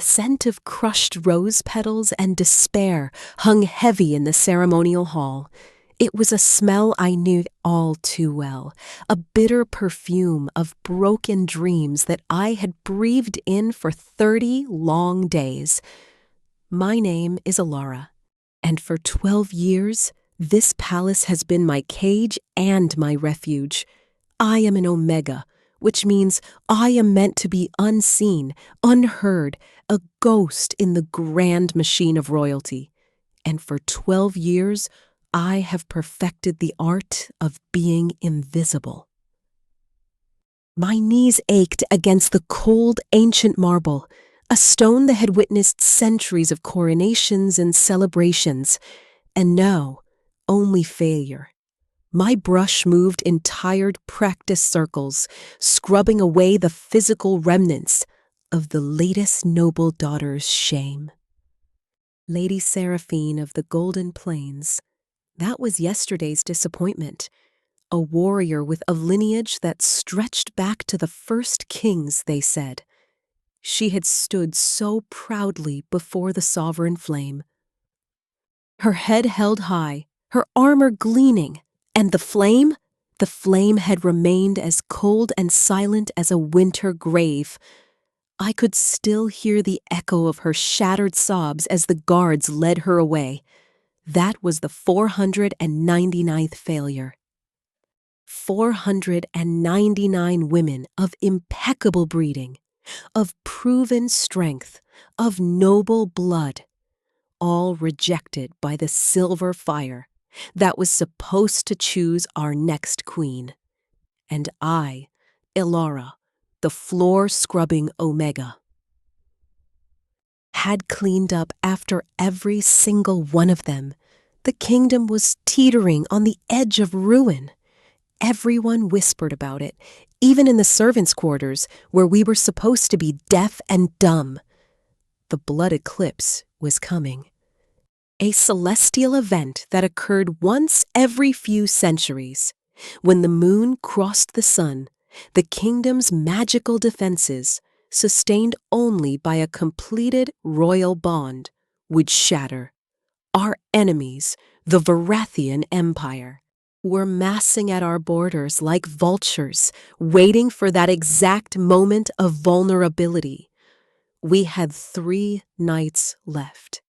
The scent of crushed rose petals and despair hung heavy in the ceremonial hall. It was a smell I knew all too well, a bitter perfume of broken dreams that I had breathed in for 30 long days. My name is Alara, and for 12 years, this palace has been my cage and my refuge. I am an Omega, which means I am meant to be unseen, unheard, a ghost in the grand machine of royalty. And for 12 years, I have perfected the art of being invisible. My knees ached against the cold, ancient marble, a stone that had witnessed centuries of coronations and celebrations, and no, only failure. My brush moved in tired practice circles, scrubbing away the physical remnants of the latest noble daughter's shame. Lady Seraphine of the Golden Plains, that was yesterday's disappointment. A warrior with a lineage that stretched back to the first kings, they said. She had stood so proudly before the sovereign flame. Her head held high, her armor gleaming, and the flame had remained as cold and silent as a winter grave. I could still hear the echo of her shattered sobs as the guards led her away. That was the 499th failure. 499 women of impeccable breeding, of proven strength, of noble blood, all rejected by the silver fire that was supposed to choose our next queen. And I, Alara, the floor-scrubbing Omega, had cleaned up after every single one of them. The kingdom was teetering on the edge of ruin. Everyone whispered about it, even in the servants' quarters, where we were supposed to be deaf and dumb. The Blood Eclipse was coming. A celestial event that occurred once every few centuries. When the moon crossed the sun, the kingdom's magical defenses, sustained only by a completed royal bond, would shatter. Our enemies, the Varathian Empire, were massing at our borders like vultures, waiting for that exact moment of vulnerability. We had 3 nights left.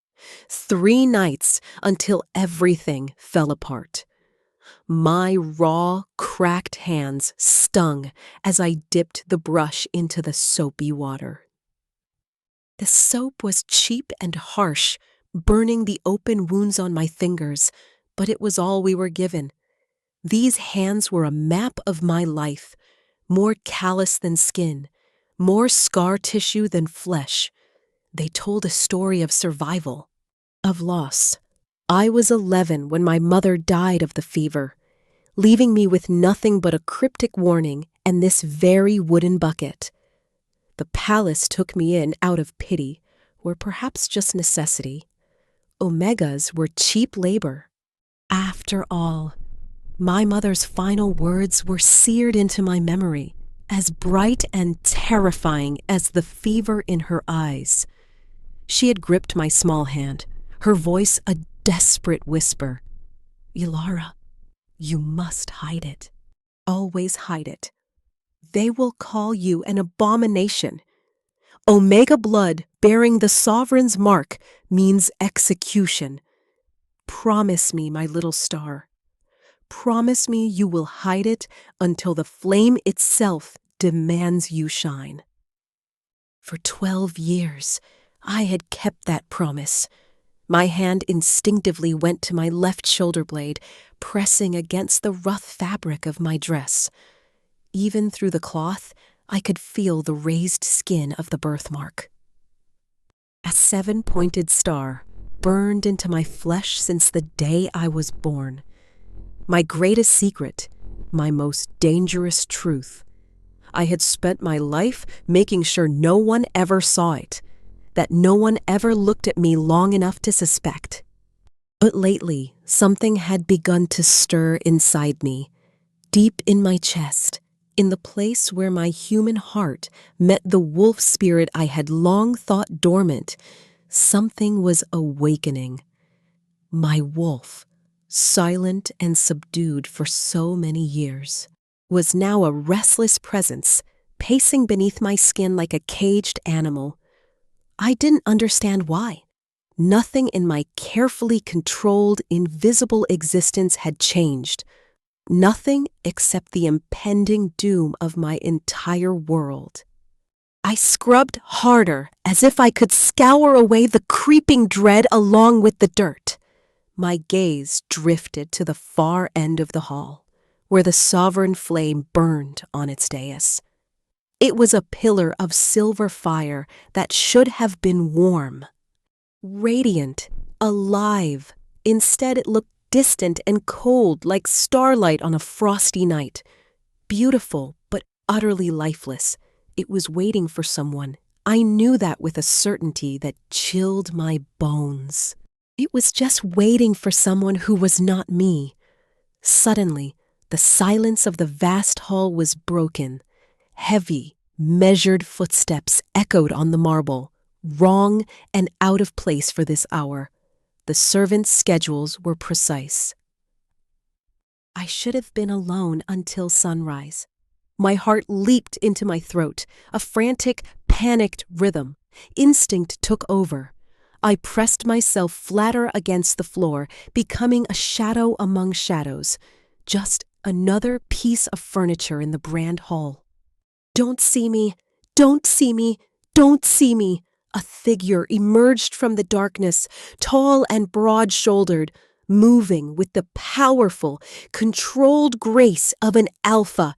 3 nights until everything fell apart. My raw, cracked hands stung as I dipped the brush into the soapy water. The soap was cheap and harsh, burning the open wounds on my fingers, but it was all we were given. These hands were a map of my life, more callous than skin, more scar tissue than flesh. They told a story of survival, of loss. I was 11 when my mother died of the fever, leaving me with nothing but a cryptic warning and this very wooden bucket. The palace took me in out of pity, or perhaps just necessity. Omegas were cheap labor. After all, my mother's final words were seared into my memory, as bright and terrifying as the fever in her eyes. She had gripped my small hand, her voice a desperate whisper. "Alara, you must hide it. Always hide it. They will call you an abomination. Omega blood bearing the sovereign's mark means execution. Promise me, my little star. Promise me you will hide it until the flame itself demands you shine." For 12 years, I had kept that promise. My hand instinctively went to my left shoulder blade, pressing against the rough fabric of my dress. Even through the cloth, I could feel the raised skin of the birthmark. A 7-pointed star burned into my flesh since the day I was born. My greatest secret, my most dangerous truth. I had spent my life making sure no one ever saw it, that no one ever looked at me long enough to suspect. But lately, something had begun to stir inside me, deep in my chest, In the place where my human heart met the wolf spirit I had long thought dormant, something was awakening. My wolf, silent and subdued for so many years, was now a restless presence, pacing beneath my skin like a caged animal. I didn't understand why. Nothing in my carefully controlled, invisible existence had changed. Nothing except the impending doom of my entire world. I scrubbed harder, as if I could scour away the creeping dread along with the dirt. My gaze drifted to the far end of the hall, where the sovereign flame burned on its dais. It was a pillar of silver fire that should have been warm, radiant, alive. Instead, it looked distant and cold, like starlight on a frosty night. Beautiful, but utterly lifeless. It was waiting for someone. I knew that with a certainty that chilled my bones. It was just waiting for someone who was not me. Suddenly, the silence of the vast hall was broken. Heavy, measured footsteps echoed on the marble, wrong and out of place for this hour. The servants' schedules were precise. I should have been alone until sunrise. My heart leaped into my throat, a frantic, panicked rhythm. Instinct took over. I pressed myself flatter against the floor, becoming a shadow among shadows, just another piece of furniture in the grand hall. Don't see me, don't see me, don't see me. A figure emerged from the darkness, tall and broad-shouldered, moving with the powerful, controlled grace of an alpha,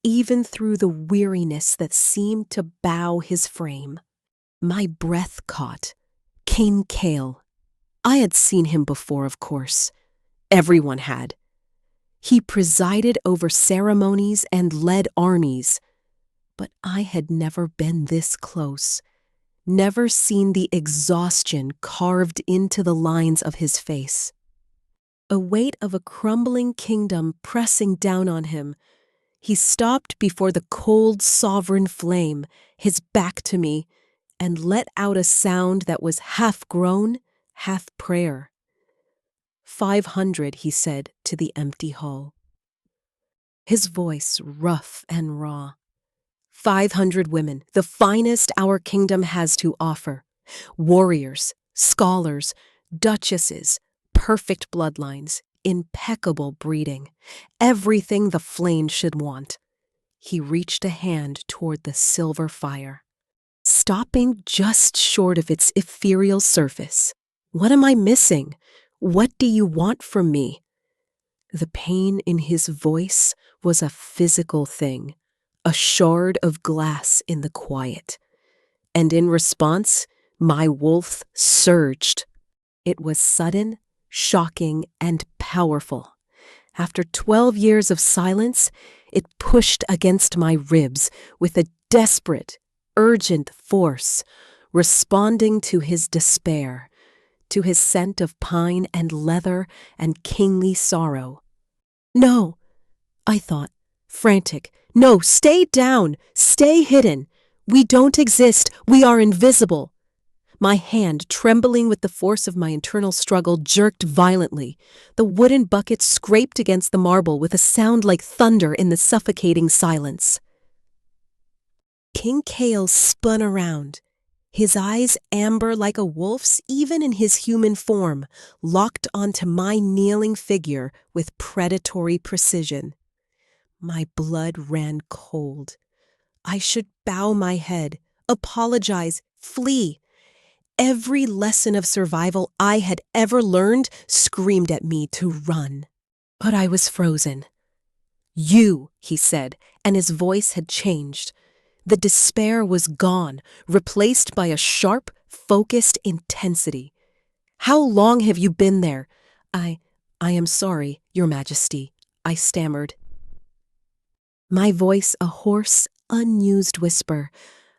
even through the weariness that seemed to bow his frame. My breath caught. King Kale. I had seen him before, of course. Everyone had. He presided over ceremonies and led armies. But I had never been this close, never seen the exhaustion carved into the lines of his face. A weight of a crumbling kingdom pressing down on him. He stopped before the cold sovereign flame, his back to me, and let out a sound that was half groan, half prayer. 500, he said to the empty hall. His voice rough and raw. 500 women, the finest our kingdom has to offer. Warriors, scholars, duchesses, perfect bloodlines, impeccable breeding, everything the flame should want. He reached a hand toward the silver fire, stopping just short of its ethereal surface. What am I missing? What do you want from me? The pain in his voice was a physical thing, a shard of glass in the quiet. And in response, my wolf surged. It was sudden, shocking, and powerful. After 12 years of silence, it pushed against my ribs with a desperate, urgent force, responding to his despair, to his scent of pine and leather and kingly sorrow. No, I thought, frantic. No, stay down, stay hidden. We don't exist, we are invisible. My hand, trembling with the force of my internal struggle, jerked violently. The wooden bucket scraped against the marble with a sound like thunder in the suffocating silence. King Kale spun around, his eyes amber like a wolf's even in his human form, locked onto my kneeling figure with predatory precision. My blood ran cold. I should bow my head, apologize, flee. Every lesson of survival I had ever learned screamed at me to run. But I was frozen. You, he said, and his voice had changed. The despair was gone, replaced by a sharp, focused intensity. How long have you been there? I am sorry, Your Majesty, I stammered. My voice a hoarse, unused whisper.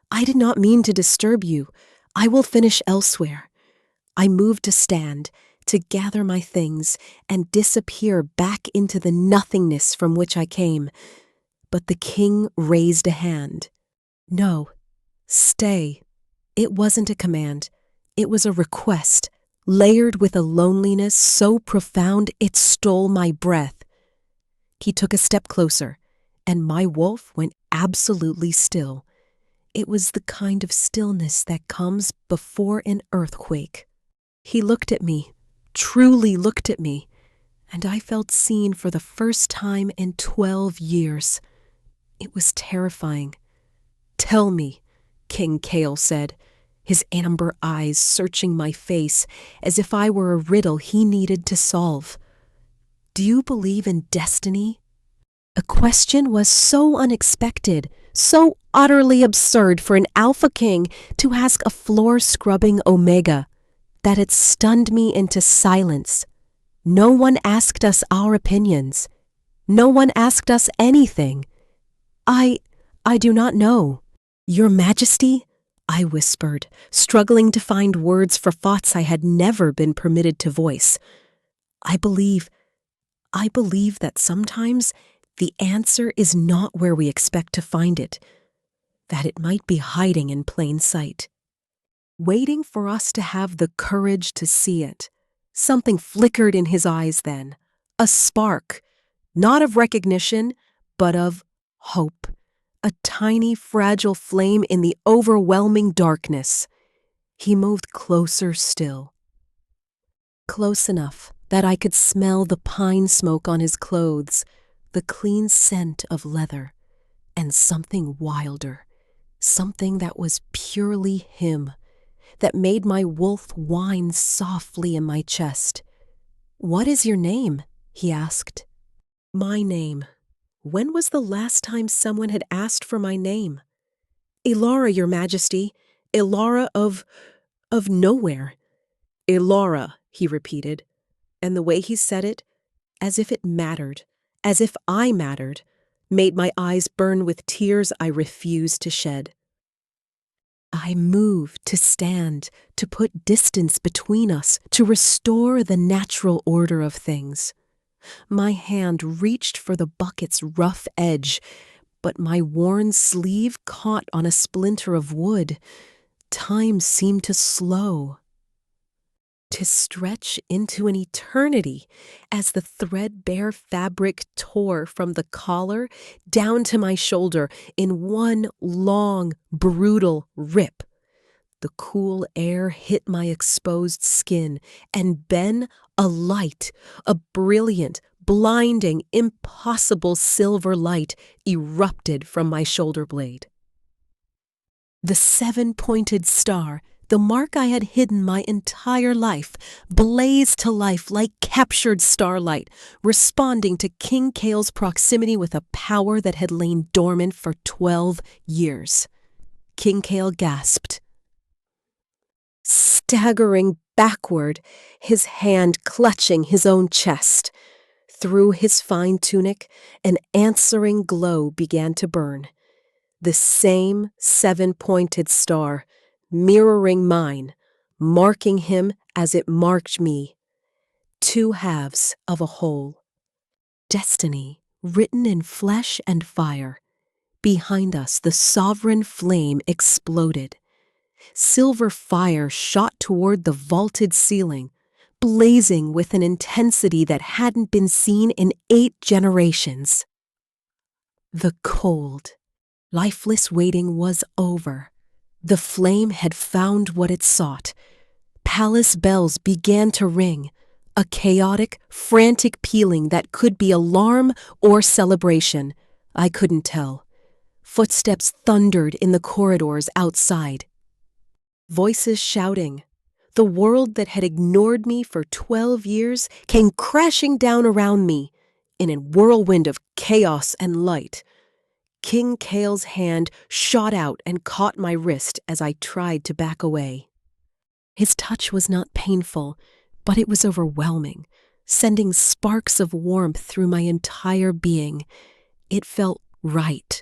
I did not mean to disturb you. I will finish elsewhere. I moved to stand, to gather my things, and disappear back into the nothingness from which I came. But the king raised a hand. No, stay. It wasn't a command. It was a request, layered with a loneliness so profound it stole my breath. He took a step closer, and my wolf went absolutely still. It was the kind of stillness that comes before an earthquake. He looked at me, truly looked at me, and I felt seen for the first time in 12 years. It was terrifying. "Tell me," King Kale said, his amber eyes searching my face as if I were a riddle he needed to solve. "Do you believe in destiny?" A question was so unexpected, so utterly absurd for an Alpha King to ask a floor-scrubbing Omega, that it stunned me into silence. No one asked us our opinions. No one asked us anything. I do not know." "Your Majesty," I whispered, struggling to find words for thoughts I had never been permitted to voice. I believe that sometimes the answer is not where we expect to find it, that it might be hiding in plain sight, waiting for us to have the courage to see it." Something flickered in his eyes then, a spark, not of recognition, but of hope, a tiny, fragile flame in the overwhelming darkness. He moved closer still, close enough that I could smell the pine smoke on his clothes, the clean scent of leather, and something wilder, something that was purely him, that made my wolf whine softly in my chest. "What is your name?" he asked. My name. When was the last time someone had asked for my name? "Elara, Your Majesty. Elara of nowhere." "Elara," he repeated, and the way he said it, as if it mattered, as if I mattered, made my eyes burn with tears I refused to shed. I moved to stand, to put distance between us, to restore the natural order of things. My hand reached for the bucket's rough edge, but my worn sleeve caught on a splinter of wood. Time seemed to slow, to stretch into an eternity as the threadbare fabric tore from the collar down to my shoulder in one long, brutal rip. The cool air hit my exposed skin, and then a light, a brilliant, blinding, impossible silver light erupted from my shoulder blade. The seven-pointed star, the mark I had hidden my entire life, blazed to life like captured starlight, responding to King Kale's proximity with a power that had lain dormant for 12 years. King Kale gasped. Staggering backward, his hand clutching his own chest. Through his fine tunic, an answering glow began to burn. The same seven-pointed star, mirroring mine, marking him as it marked me. Two halves of a whole. Destiny, written in flesh and fire. Behind us, the sovereign flame exploded. Silver fire shot toward the vaulted ceiling, blazing with an intensity that hadn't been seen in 8 generations. The cold, lifeless waiting was over. The flame had found what it sought. Palace bells began to ring, a chaotic, frantic pealing that could be alarm or celebration. I couldn't tell. Footsteps thundered in the corridors outside. Voices shouting. The world that had ignored me for 12 years came crashing down around me in a whirlwind of chaos and light. King Kale's hand shot out and caught my wrist as I tried to back away. His touch was not painful, but it was overwhelming, sending sparks of warmth through my entire being. It felt right,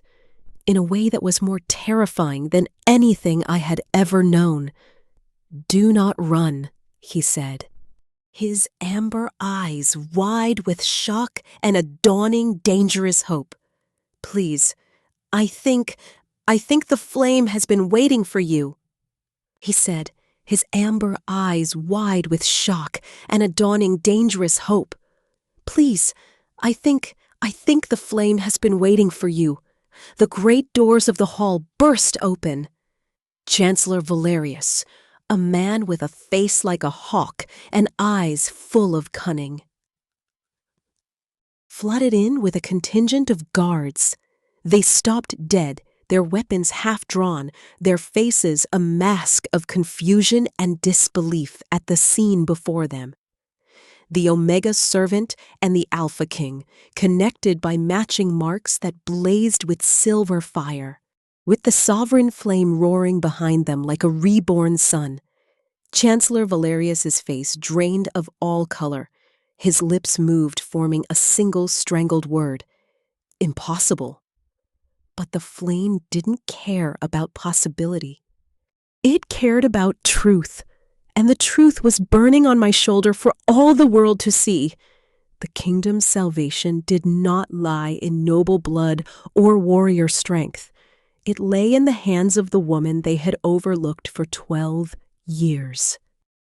in a way that was more terrifying than anything I had ever known. "Do not run," he said, his amber eyes wide with shock and a dawning dangerous hope. Please, I think the flame has been waiting for you, he said, his amber eyes wide with shock and a dawning dangerous hope. Please, I think the flame has been waiting for you. The great doors of the hall burst open. Chancellor Valerius, a man with a face like a hawk and eyes full of cunning, flooded in with a contingent of guards. They stopped dead, their weapons half drawn, their faces a mask of confusion and disbelief at the scene before them. The Omega servant and the Alpha King, connected by matching marks that blazed with silver fire, with the sovereign flame roaring behind them like a reborn sun. Chancellor Valerius's face drained of all color. His lips moved, forming a single strangled word. Impossible. But the flame didn't care about possibility. It cared about truth, and the truth was burning on my shoulder for all the world to see. The kingdom's salvation did not lie in noble blood or warrior strength. It lay in the hands of the woman they had overlooked for 12 years.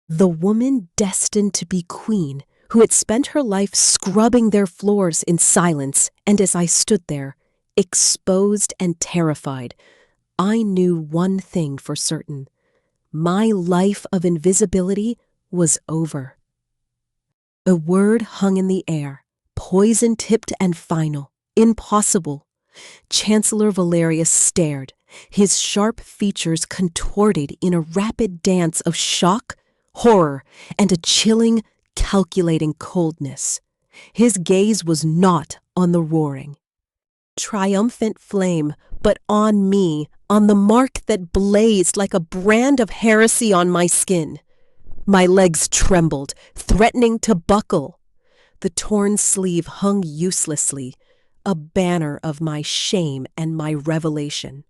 The woman destined to be queen, who had spent her life scrubbing their floors in silence, and as I stood there, exposed and terrified, I knew one thing for certain. My life of invisibility was over. A word hung in the air, poison-tipped and final, impossible. Chancellor Valerius stared, his sharp features contorted in a rapid dance of shock, horror, and a chilling, calculating coldness. His gaze was not on the roaring, triumphant flame, but on me, on the mark that blazed like a brand of heresy on my skin. My legs trembled, threatening to buckle. The torn sleeve hung uselessly, a banner of my shame and my revelation.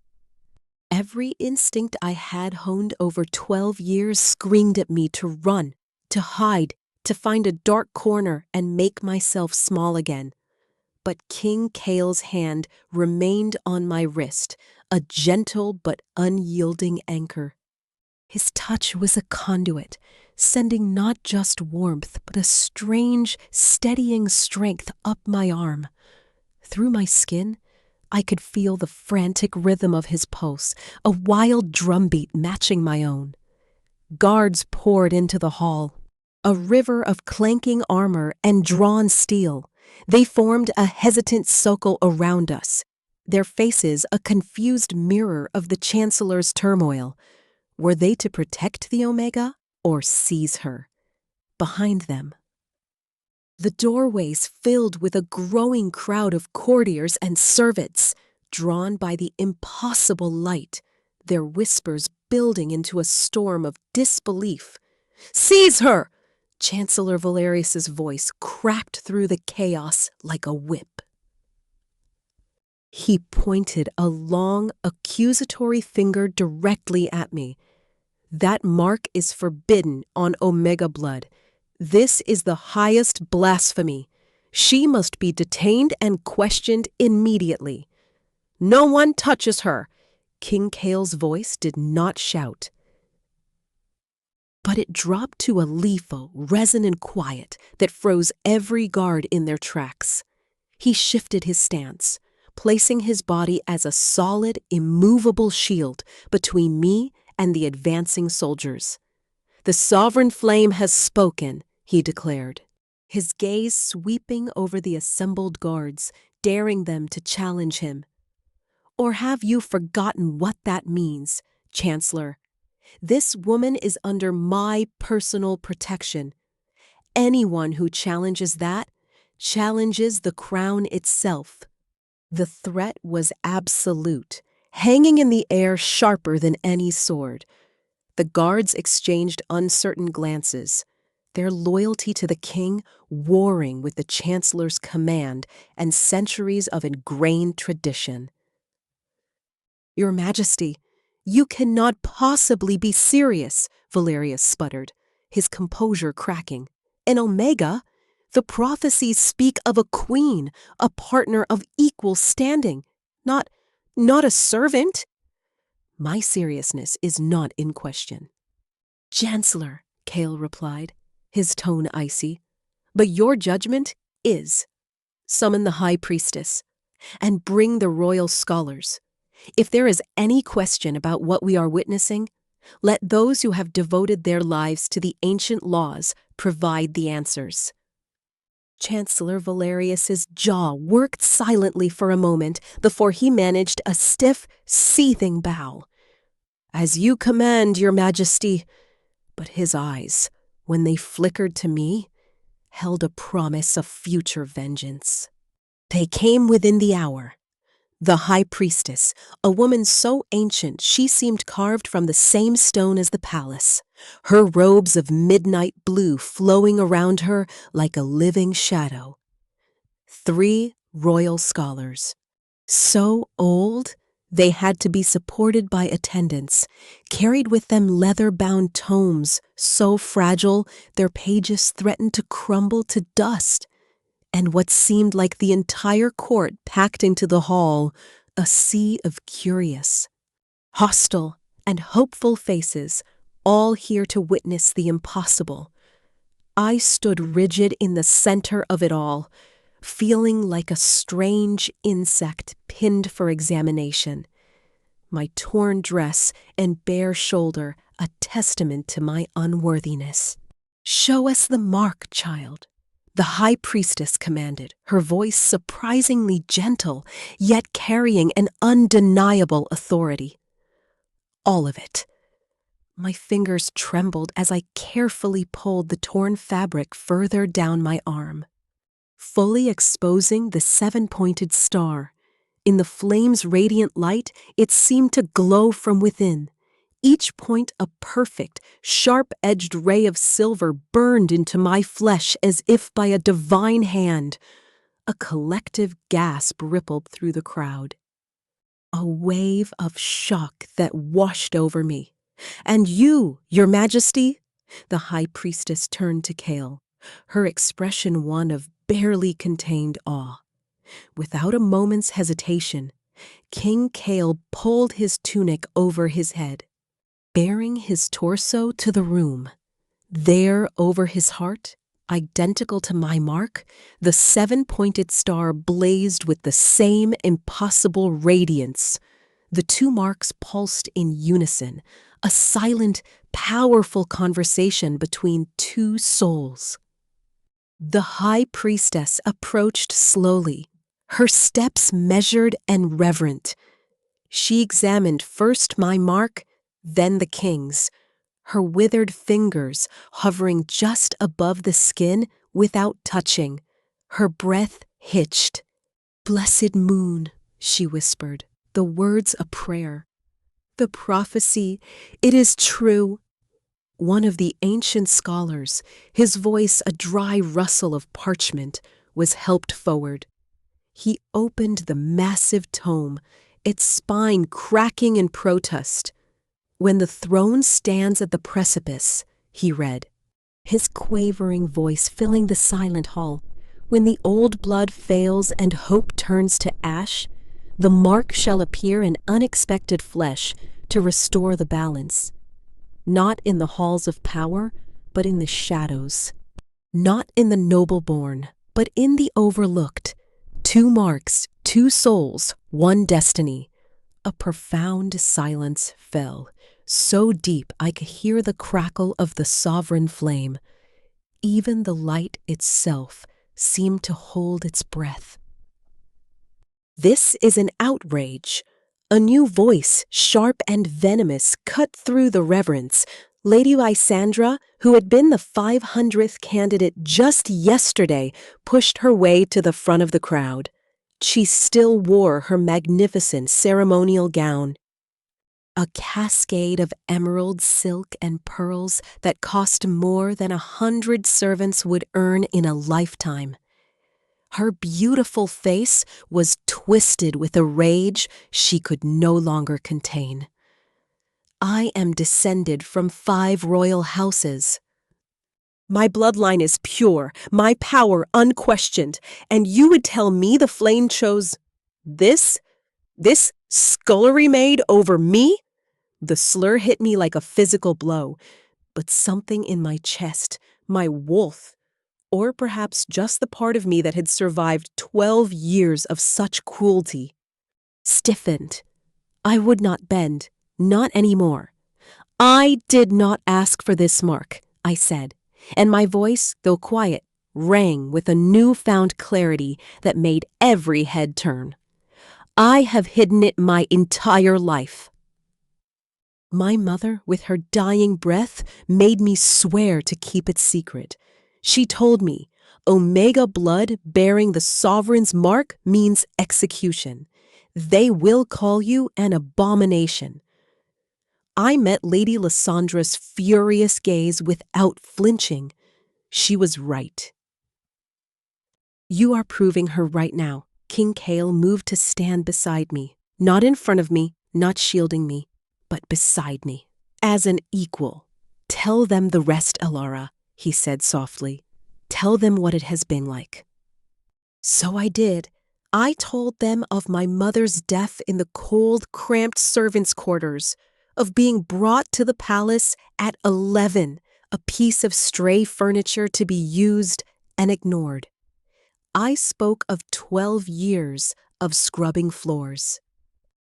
Every instinct I had honed over 12 years screamed at me to run, to hide, to find a dark corner and make myself small again. But King Kale's hand remained on my wrist, a gentle but unyielding anchor. His touch was a conduit, sending not just warmth, but a strange, steadying strength up my arm. Through my skin, I could feel the frantic rhythm of his pulse, a wild drumbeat matching my own. Guards poured into the hall, a river of clanking armor and drawn steel. They formed a hesitant circle around us, their faces a confused mirror of the Chancellor's turmoil. Were they to protect the Omega or seize her? Behind them, the doorways filled with a growing crowd of courtiers and servants, drawn by the impossible light, their whispers building into a storm of disbelief. "Seize her!" Chancellor Valerius's voice cracked through the chaos like a whip. He pointed a long, accusatory finger directly at me. "That mark is forbidden on Omega blood. This is the highest blasphemy. She must be detained and questioned immediately. No one touches her." King Kale's voice did not shout, but it dropped to a lethal, resonant quiet that froze every guard in their tracks. He shifted his stance, placing his body as a solid, immovable shield between me and the advancing soldiers. "The sovereign flame has spoken," he declared, his gaze sweeping over the assembled guards, daring them to challenge him. "Or have you forgotten what that means, Chancellor? This woman is under my personal protection. Anyone who challenges that challenges the crown itself." The threat was absolute, hanging in the air sharper than any sword. The guards exchanged uncertain glances, their loyalty to the king warring with the Chancellor's command and centuries of ingrained tradition. "Your Majesty, you cannot possibly be serious," Valerius sputtered, his composure cracking. "An Omega? The prophecies speak of a queen, a partner of equal standing. Not, not a servant. My seriousness is not in question. Chancellor, Kale replied, his tone icy, but your judgment is. Summon the high priestess and bring the royal scholars. If there is any question about what we are witnessing, let those who have devoted their lives to the ancient laws provide the answers. Chancellor Valerius's jaw worked silently for a moment before he managed a stiff, seething bow. As you command, your majesty. But his eyes, when they flickered to me, held a promise of future vengeance. They came within the hour. The high priestess, a woman so ancient she seemed carved from the same stone as the palace, her robes of midnight blue flowing around her like a living shadow. 3 royal scholars, so old they had to be supported by attendants, carried with them leather-bound tomes so fragile their pages threatened to crumble to dust, and what seemed like the entire court packed into the hall, a sea of curious, hostile, and hopeful faces, all here to witness the impossible. I stood rigid in the center of it all, feeling like a strange insect pinned for examination. My torn dress and bare shoulder a testament to my unworthiness. Show us the mark, child. The high priestess commanded, her voice surprisingly gentle, yet carrying an undeniable authority. All of it. My fingers trembled as I carefully pulled the torn fabric further down my arm, fully exposing the 7-pointed star. In the flame's radiant light, it seemed to glow from within. Each point a perfect, sharp-edged ray of silver burned into my flesh as if by a divine hand. A collective gasp rippled through the crowd. A wave of shock that washed over me. And you, your majesty? The high priestess turned to Kale, her expression one of barely contained awe. Without a moment's hesitation, King Kale pulled his tunic over his head, baring his torso to the room. There, over his heart, identical to my mark, the 7-pointed star blazed with the same impossible radiance. The 2 marks pulsed in unison, a silent, powerful conversation between 2 souls. The high priestess approached slowly, her steps measured and reverent. She examined first my mark, then the king's, her withered fingers hovering just above the skin without touching, her breath hitched. "Blessed moon," she whispered, the words a prayer. "The prophecy, it is true." One of the ancient scholars, his voice a dry rustle of parchment, was helped forward. He opened the massive tome, its spine cracking in protest. "When the throne stands at the precipice," he read, his quavering voice filling the silent hall. "When the old blood fails and hope turns to ash, the mark shall appear in unexpected flesh to restore the balance. Not in the halls of power, but in the shadows. Not in the noble born, but in the overlooked. 2 marks, 2 souls, 1 destiny." A profound silence fell, so deep I could hear the crackle of the sovereign flame. Even the light itself seemed to hold its breath. "This is an outrage." A new voice, sharp and venomous, cut through the reverence. Lady Lysandra, who had been the 500th candidate just yesterday, pushed her way to the front of the crowd. She still wore her magnificent ceremonial gown, a cascade of emerald, silk, and pearls that cost more than 100 servants would earn in a lifetime. Her beautiful face was twisted with a rage she could no longer contain. "I am descended from 5 royal houses. My bloodline is pure, my power unquestioned, and you would tell me the flame chose this? This scullery maid over me? The slur hit me like a physical blow, but something in my chest, my wolf, or perhaps just the part of me that had survived 12 years of such cruelty, stiffened. I would not bend, not anymore. I did not ask for this mark, I said, and my voice, though quiet, rang with a newfound clarity that made every head turn. I have hidden it my entire life. My mother, with her dying breath, made me swear to keep it secret. She told me, Omega blood bearing the sovereign's mark means execution. They will call you an abomination. I met Lady Lysandra's furious gaze without flinching. She was right. You are proving her right now. King Kale moved to stand beside me, not in front of me, not shielding me, but beside me, as an equal. Tell them the rest, Elara, he said softly. Tell them what it has been like. So I did. I told them of my mother's death in the cold, cramped servants' quarters, of being brought to the palace at 11, a piece of stray furniture to be used and ignored. I spoke of 12 years of scrubbing floors,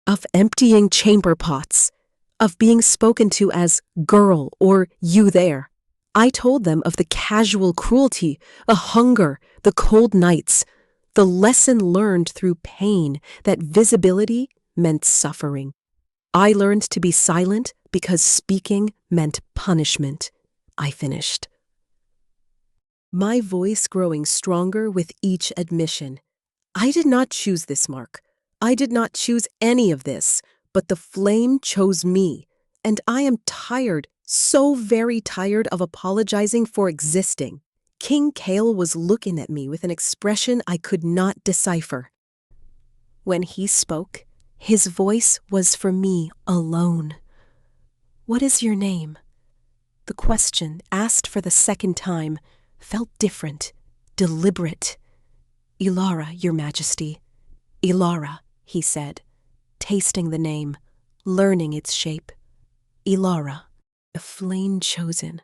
of emptying chamber pots, of being spoken to as girl or you there. I told them of the casual cruelty, the hunger, the cold nights, the lesson learned through pain that visibility meant suffering. I learned to be silent because speaking meant punishment. I finished, my voice growing stronger with each admission. I did not choose this mark. I did not choose any of this, but the flame chose me, and I am tired, so very tired of apologizing for existing. King Kale was looking at me with an expression I could not decipher. When he spoke, his voice was for me alone. What is your name? The question, asked for the second time, felt different, deliberate. Elara, Your Majesty. Elara, he said, tasting the name, learning its shape. Elara, the flame chosen.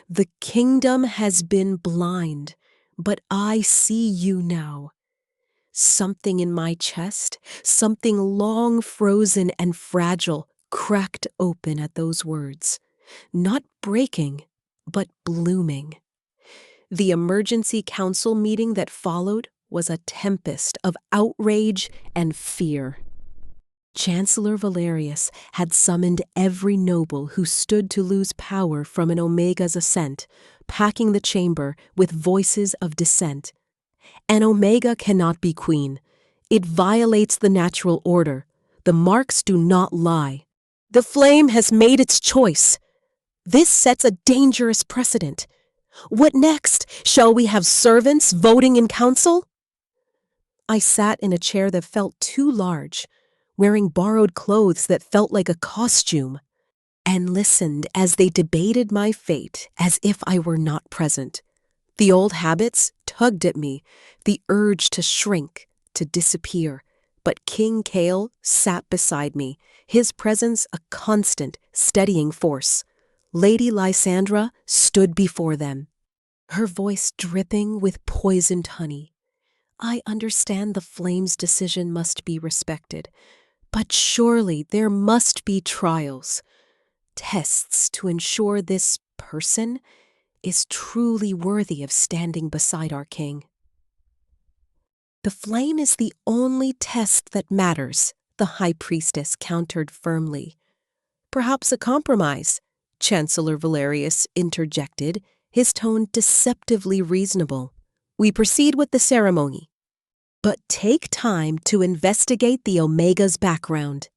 The kingdom has been blind, but I see you now. Something in my chest, something long frozen and fragile, cracked open at those words, not breaking, but blooming. The emergency council meeting that followed was a tempest of outrage and fear. Chancellor Valerius had summoned every noble who stood to lose power from an Omega's ascent, packing the chamber with voices of dissent. An Omega cannot be queen. It violates the natural order. The marks do not lie. The flame has made its choice. This sets a dangerous precedent. What next? Shall we have servants voting in council? I sat in a chair that felt too large, wearing borrowed clothes that felt like a costume, and listened as they debated my fate as if I were not present. The old habits tugged at me, the urge to shrink, to disappear. But King Kale sat beside me, his presence a constant, steadying force. Lady Lysandra stood before them, her voice dripping with poisoned honey. I understand the flame's decision must be respected, but surely there must be trials, tests to ensure this person is truly worthy of standing beside our king. The flame is the only test that matters, the high priestess countered firmly. Perhaps a compromise, Chancellor Valerius interjected, his tone deceptively reasonable. We proceed with the ceremony. But take time to investigate the Omega's background.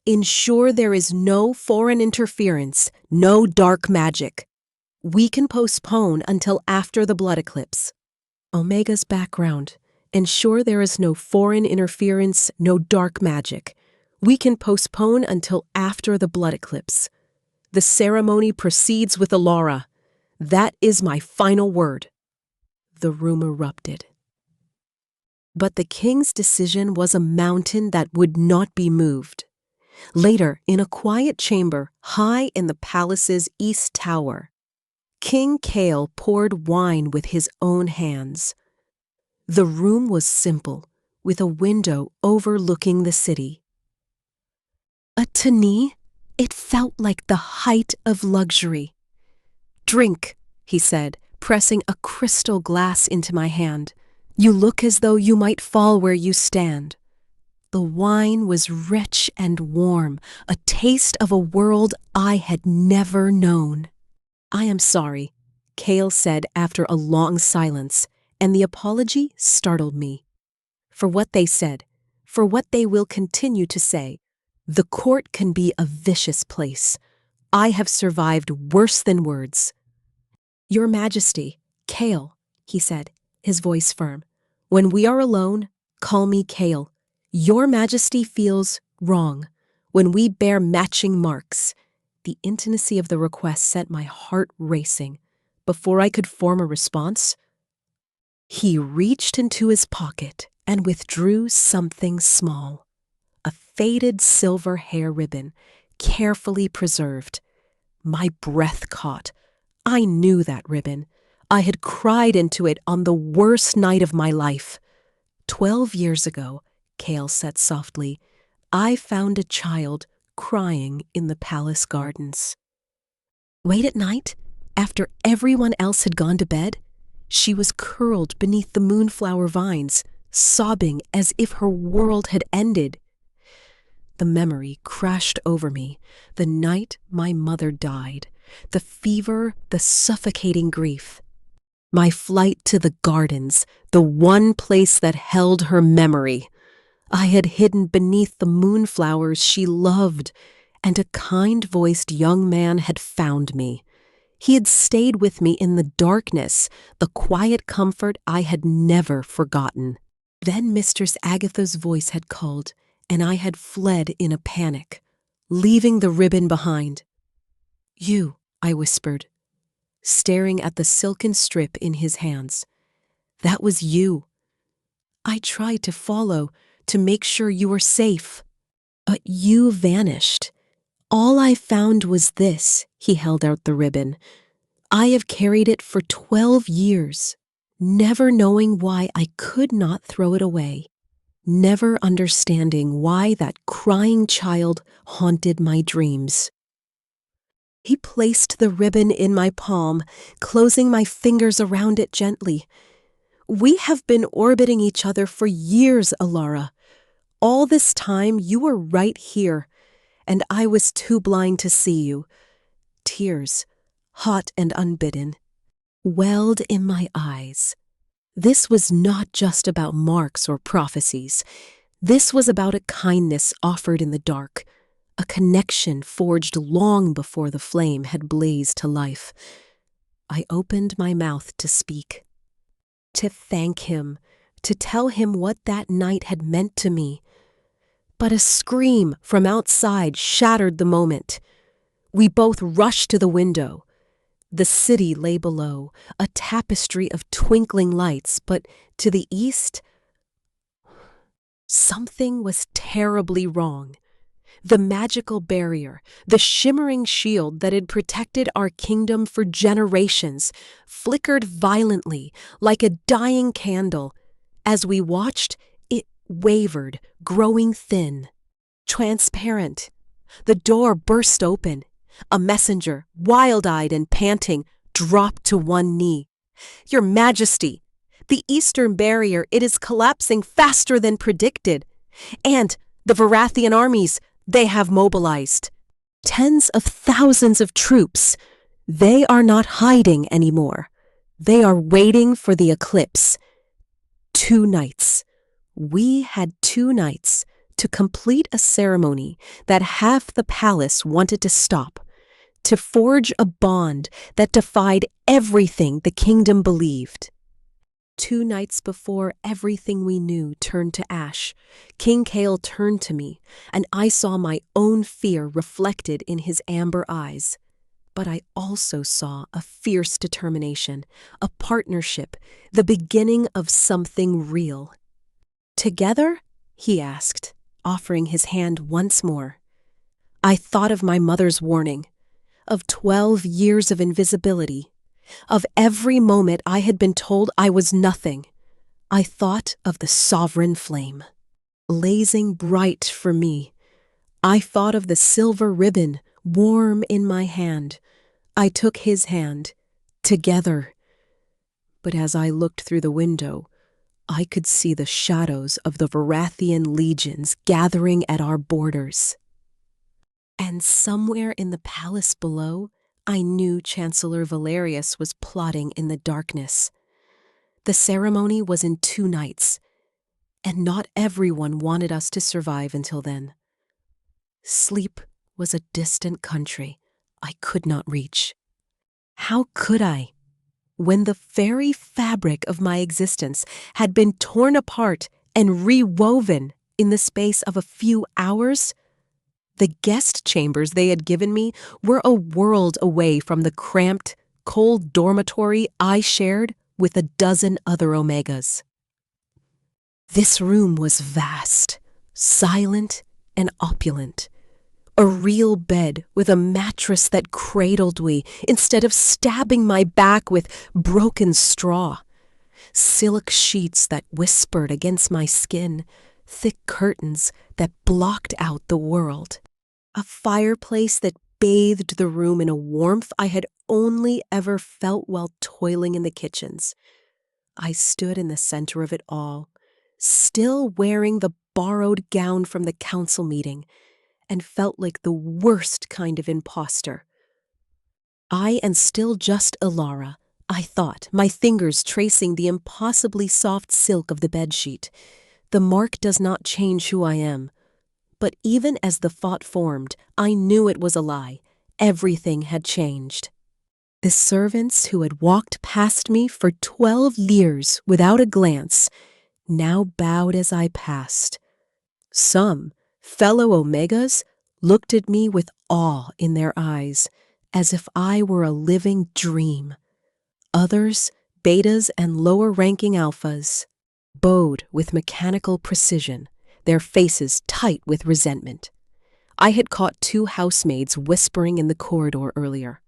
Ensure there is no foreign interference, no dark magic. We can postpone until after the Blood Eclipse. Omega's background. Ensure there is no foreign interference, no dark magic. We can postpone until after the Blood Eclipse. The ceremony proceeds with Elara. That is my final word. The room erupted. But the king's decision was a mountain that would not be moved. Later, in a quiet chamber high in the palace's east tower, King Kale poured wine with his own hands. The room was simple, with a window overlooking the city. To me, it felt like the height of luxury. "Drink," he said, pressing a crystal glass into my hand. "You look as though you might fall where you stand." The wine was rich and warm, a taste of a world I had never known. "I am sorry," Kale said after a long silence, and the apology startled me. "For what they said, for what they will continue to say. The court can be a vicious place. I have survived worse than words." "Your Majesty, Kale," he said, his voice firm. "When we are alone, call me Kale. Your Majesty feels wrong. When we bear matching marks." The intimacy of the request set my heart racing. Before I could form a response, he reached into his pocket and withdrew something small. A faded silver hair ribbon, carefully preserved. My breath caught. I knew that ribbon. I had cried into it on the worst night of my life. 12 years ago, Kale said softly, I found a child crying in the palace gardens. Late at night, after everyone else had gone to bed, she was curled beneath the moonflower vines, sobbing as if her world had ended. The memory crashed over me, the night my mother died, the fever, the suffocating grief. My flight to the gardens, the one place that held her memory. I had hidden beneath the moonflowers she loved, and a kind-voiced young man had found me. He had stayed with me in the darkness, the quiet comfort I had never forgotten. Then Mistress Agatha's voice had called, and I had fled in a panic, leaving the ribbon behind. You, I whispered, staring at the silken strip in his hands. That was you. I tried to follow, to make sure you were safe. But you vanished. All I found was this, he held out the ribbon. I have carried it for 12 years, never knowing why I could not throw it away, never understanding why that crying child haunted my dreams. He placed the ribbon in my palm, closing my fingers around it gently. We have been orbiting each other for years, Alara. All this time you were right here, and I was too blind to see you. Tears, hot and unbidden, welled in my eyes. This was not just about marks or prophecies. This was about a kindness offered in the dark, a connection forged long before the flame had blazed to life. I opened my mouth to speak, to thank him, to tell him what that night had meant to me. But a scream from outside shattered the moment. We both rushed to the window. The city lay below, a tapestry of twinkling lights, but to the east, something was terribly wrong. The magical barrier, the shimmering shield that had protected our kingdom for generations, flickered violently like a dying candle. As we watched, it wavered, growing thin, transparent. The door burst open. A messenger, wild-eyed and panting, dropped to one knee. Your Majesty, the Eastern Barrier, it is collapsing faster than predicted. And the Varathian armies, they have mobilized. Tens of thousands of troops. They are not hiding anymore. They are waiting for the eclipse. 2 nights. We had 2 nights to complete a ceremony that half the palace wanted to stop, to forge a bond that defied everything the kingdom believed. 2 nights before everything we knew turned to ash, King Kale turned to me, and I saw my own fear reflected in his amber eyes. But I also saw a fierce determination, a partnership, the beginning of something real. Together? He asked, offering his hand once more. I thought of my mother's warning, of 12 years of invisibility, of every moment I had been told I was nothing. I thought of the sovereign flame, blazing bright for me. I thought of the silver ribbon, warm in my hand. I took his hand, together. But as I looked through the window, I could see the shadows of the Varathian legions gathering at our borders. And somewhere in the palace below, I knew Chancellor Valerius was plotting in the darkness. The ceremony was in 2 nights, and not everyone wanted us to survive until then. Sleep was a distant country I could not reach. How could I, when the very fabric of my existence had been torn apart and rewoven in the space of a few hours? The guest chambers they had given me were a world away from the cramped, cold dormitory I shared with a dozen other Omegas. This room was vast, silent, and opulent. A real bed with a mattress that cradled me instead of stabbing my back with broken straw. Silk sheets that whispered against my skin, thick curtains that blocked out the world. A fireplace that bathed the room in a warmth I had only ever felt while toiling in the kitchens. I stood in the center of it all, still wearing the borrowed gown from the council meeting, and felt like the worst kind of imposter. I am still just Ilara, I thought, my fingers tracing the impossibly soft silk of the bedsheet. The mark does not change who I am. But even as the thought formed, I knew it was a lie. Everything had changed. The servants who had walked past me for 12 years without a glance now bowed as I passed. Some, fellow Omegas, looked at me with awe in their eyes, as if I were a living dream. Others, betas and lower-ranking alphas, bowed with mechanical precision, their faces tight with resentment. I had caught 2 housemaids whispering in the corridor earlier.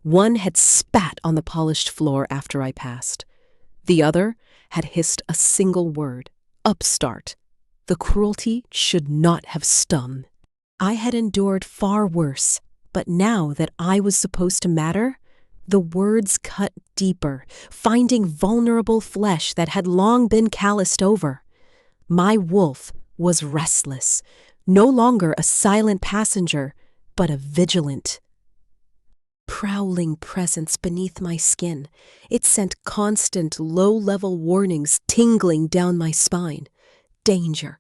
One had spat on the polished floor after I passed. The other had hissed a single word, upstart. The cruelty should not have stung. I had endured far worse, but now that I was supposed to matter, the words cut deeper, finding vulnerable flesh that had long been calloused over. My wolf was restless, no longer a silent passenger, but a vigilant, prowling presence beneath my skin. It sent constant low-level warnings tingling down my spine. Danger,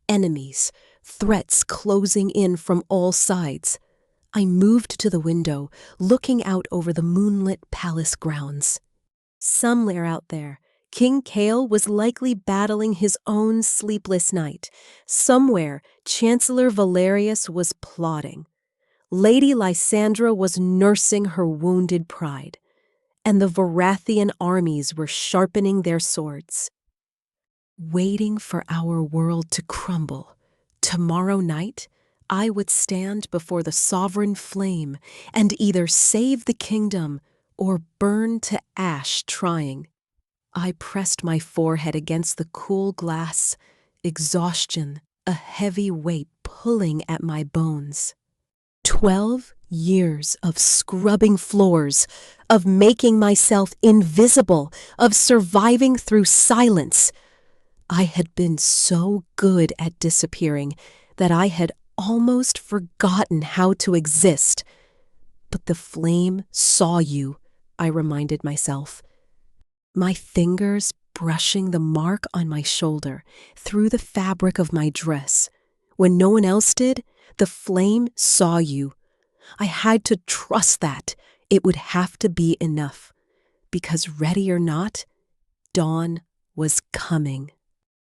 enemies, threats closing in from all sides. I moved to the window, looking out over the moonlit palace grounds. Somewhere out there, King Kale was likely battling his own sleepless night. Somewhere, Chancellor Valerius was plotting. Lady Lysandra was nursing her wounded pride, and the Varathian armies were sharpening their swords. Waiting for our world to crumble, tomorrow night, I would stand before the sovereign flame and either save the kingdom or burn to ash trying. I pressed my forehead against the cool glass, exhaustion, a heavy weight pulling at my bones. 12 years of scrubbing floors, of making myself invisible, of surviving through silence. I had been so good at disappearing that I had almost forgotten how to exist. But the flame saw you, I reminded myself. My fingers brushing the mark on my shoulder through the fabric of my dress. When no one else did, the flame saw you. I had to trust that it would have to be enough, because ready or not, dawn was coming.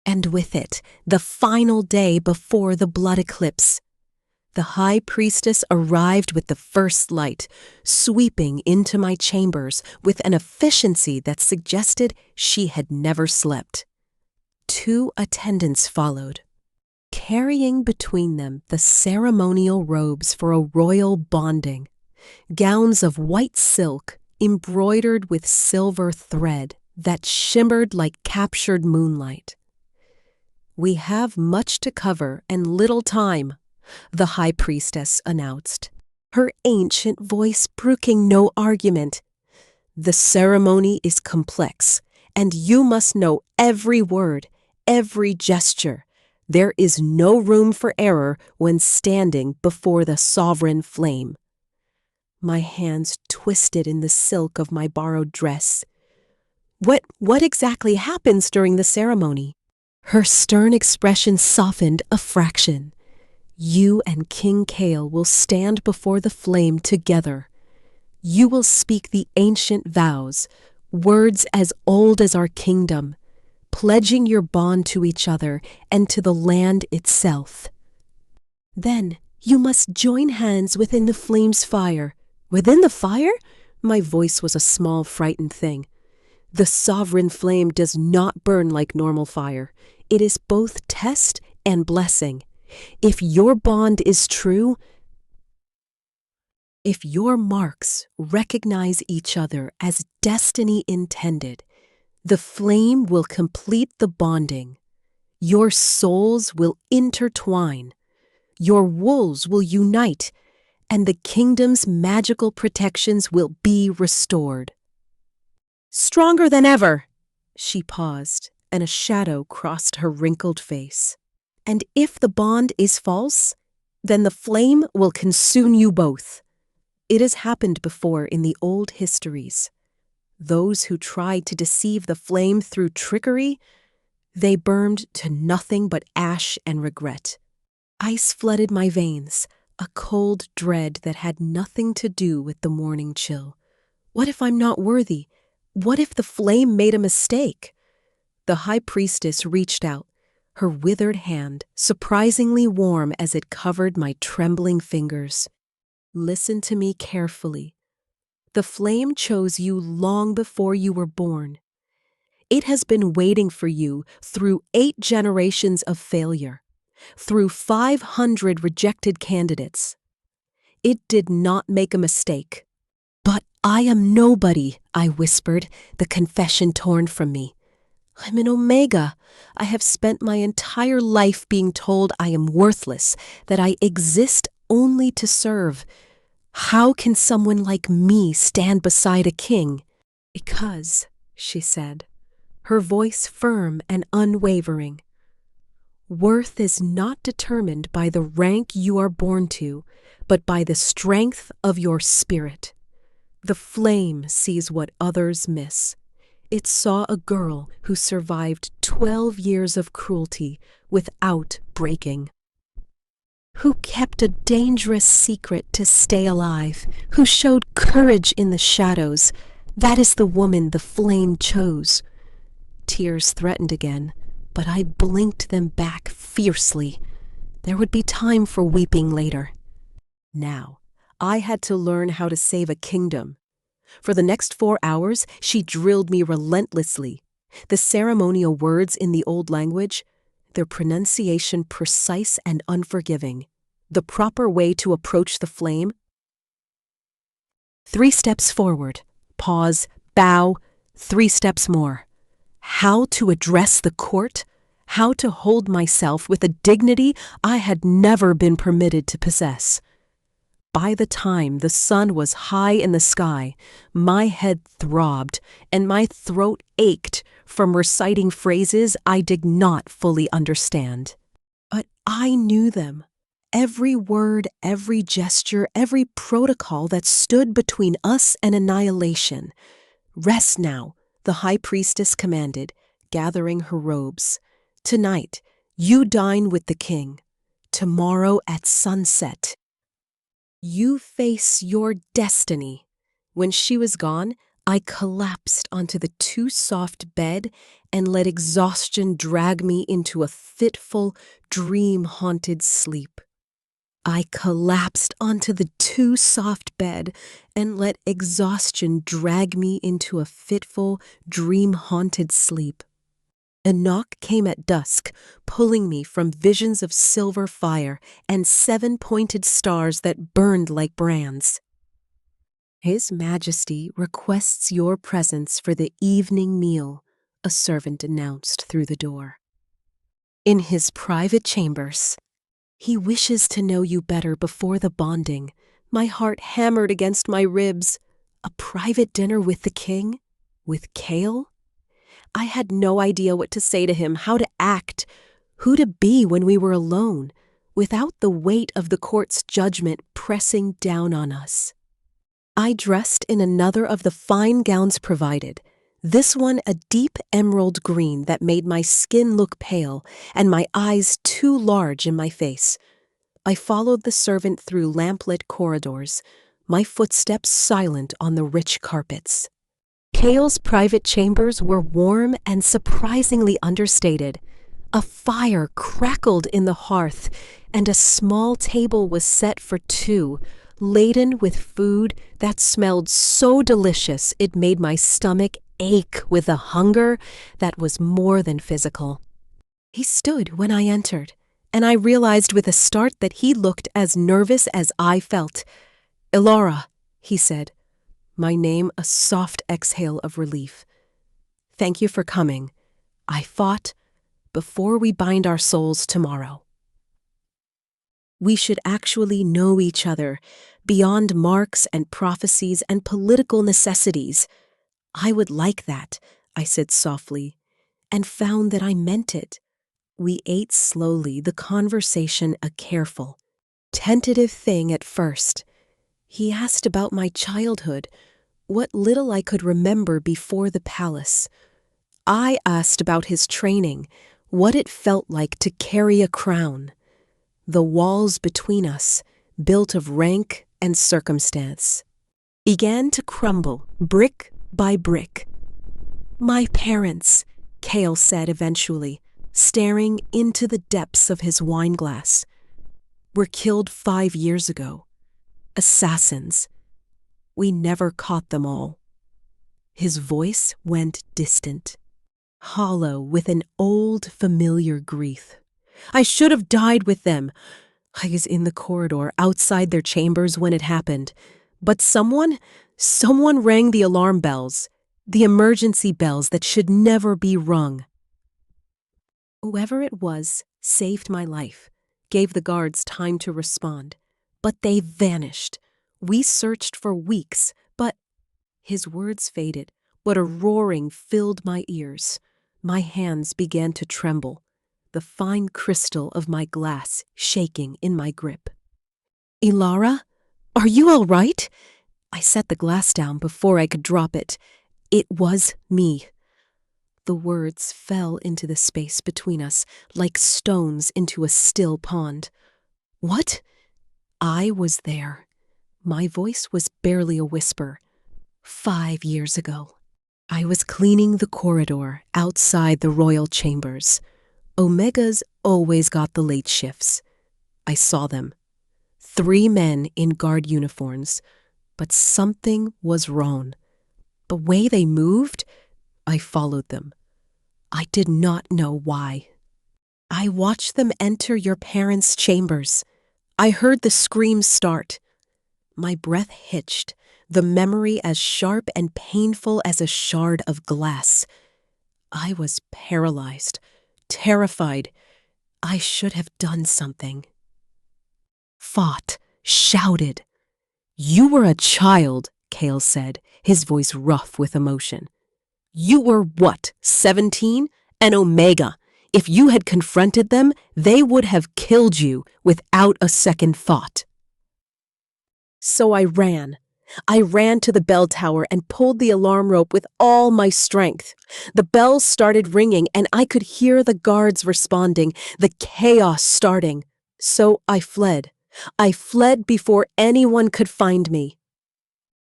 And with it, the final day before the Blood Eclipse. The High Priestess arrived with the first light, sweeping into my chambers with an efficiency that suggested she had never slept. 2 attendants followed, carrying between them the ceremonial robes for a royal bonding, gowns of white silk embroidered with silver thread that shimmered like captured moonlight. "We have much to cover and little time," the high priestess announced, her ancient voice brooking no argument. "The ceremony is complex, and you must know every word, every gesture. There is no room for error when standing before the sovereign flame." My hands twisted in the silk of my borrowed dress. What exactly happens during the ceremony?" Her stern expression softened a fraction. "You and King Kale will stand before the flame together. You will speak the ancient vows, words as old as our kingdom, pledging your bond to each other and to the land itself. Then you must join hands within the flame's fire." "Within the fire?" My voice was a small, frightened thing. "The sovereign flame does not burn like normal fire. It is both test and blessing. If your bond is true, if your marks recognize each other as destiny intended, the flame will complete the bonding. Your souls will intertwine. Your wolves will unite, and the kingdom's magical protections will be restored." "Stronger than ever!" She paused, and a shadow crossed her wrinkled face. "And if the bond is false, then the flame will consume you both. It has happened before in the old histories. Those who tried to deceive the flame through trickery, they burned to nothing but ash and regret." Ice flooded my veins, a cold dread that had nothing to do with the morning chill. What if I'm not worthy? What if the flame made a mistake? The high priestess reached out, her withered hand surprisingly warm as it covered my trembling fingers. "Listen to me carefully. The flame chose you long before you were born. It has been waiting for you through 8 generations of failure, through 500 rejected candidates. It did not make a mistake." "But I am nobody," I whispered, the confession torn from me. "I'm an Omega. I have spent my entire life being told I am worthless, that I exist only to serve. How can someone like me stand beside a king?" "Because," she said, her voice firm and unwavering, "worth is not determined by the rank you are born to, but by the strength of your spirit. The flame sees what others miss. It saw a girl who survived 12 years of cruelty without breaking, who kept a dangerous secret to stay alive, who showed courage in the shadows. That is the woman the flame chose." Tears threatened again, but I blinked them back fiercely. There would be time for weeping later. Now, I had to learn how to save a kingdom. For the next 4 hours, she drilled me relentlessly. The ceremonial words in the old language, their pronunciation precise and unforgiving. The proper way to approach the flame. 3 steps forward, pause, bow, 3 steps more. How to address the court, how to hold myself with a dignity I had never been permitted to possess. By the time the sun was high in the sky, my head throbbed and my throat ached from reciting phrases I did not fully understand. But I knew them. Every word, every gesture, every protocol that stood between us and annihilation. "Rest now," the high priestess commanded, gathering her robes. "Tonight, you dine with the king. Tomorrow at sunset, you face your destiny." When she was gone, I collapsed onto the too soft bed and let exhaustion drag me into a fitful, dream-haunted sleep. I collapsed onto the too soft bed and let exhaustion drag me into a fitful, dream-haunted sleep. A knock came at dusk, pulling me from visions of silver fire and 7-pointed stars that burned like brands. His Majesty requests your presence for the evening meal, a servant announced through the door. In his private chambers. He wishes to know you better before the bonding. My heart hammered against my ribs. A private dinner with the king? With Kale? I had no idea what to say to him, how to act, who to be when we were alone, without the weight of the court's judgment pressing down on us. I dressed in another of the fine gowns provided, this one a deep emerald green that made my skin look pale and my eyes too large in my face. I followed the servant through lamplit corridors, my footsteps silent on the rich carpets. Kale's private chambers were warm and surprisingly understated. A fire crackled in the hearth, and a small table was set for two, laden with food that smelled so delicious it made my stomach ache with a hunger that was more than physical. He stood when I entered, and I realized with a start that he looked as nervous as I felt. "Elara," he said, my name a soft exhale of relief. "Thank you for coming. I fought before we bind our souls tomorrow." We should actually know each other, beyond marks and prophecies and political necessities. I would like that, I said softly, and found that I meant it. We ate slowly, the conversation a careful, tentative thing at first. He asked about my childhood, what little I could remember before the palace. I asked about his training, what it felt like to carry a crown. The walls between us, built of rank and circumstance, began to crumble brick by brick. "My parents," Kale said eventually, staring into the depths of his wineglass, "were killed 5 years ago. Assassins. We never caught them all." His voice went distant, hollow with an old familiar grief. "I should have died with them. I was in the corridor outside their chambers when it happened. But someone rang the alarm bells, the emergency bells that should never be rung. Whoever it was saved my life, gave the guards time to respond. But they vanished. We searched for weeks, but..." His words faded, but a roaring filled my ears. My hands began to tremble, the fine crystal of my glass shaking in my grip. "Elara, are you all right?" I set the glass down before I could drop it. It was me. The words fell into the space between us like stones into a still pond. "What?" I was there. My voice was barely a whisper. 5 years ago. I was cleaning the corridor outside the royal chambers. Omegas always got the late shifts. I saw them. 3 men in guard uniforms, but something was wrong. The way they moved, I followed them. I did not know why. I watched them enter your parents' chambers. I heard the screams start. My breath hitched, the memory as sharp and painful as a shard of glass. I was paralyzed, terrified. I should have done something. Fought, shouted. "You were a child," Kale said, his voice rough with emotion. "You were what, 17? An Omega. If you had confronted them, they would have killed you without a second thought." So I ran. I ran to the bell tower and pulled the alarm rope with all my strength. The bells started ringing and I could hear the guards responding, the chaos starting. So I fled. I fled before anyone could find me.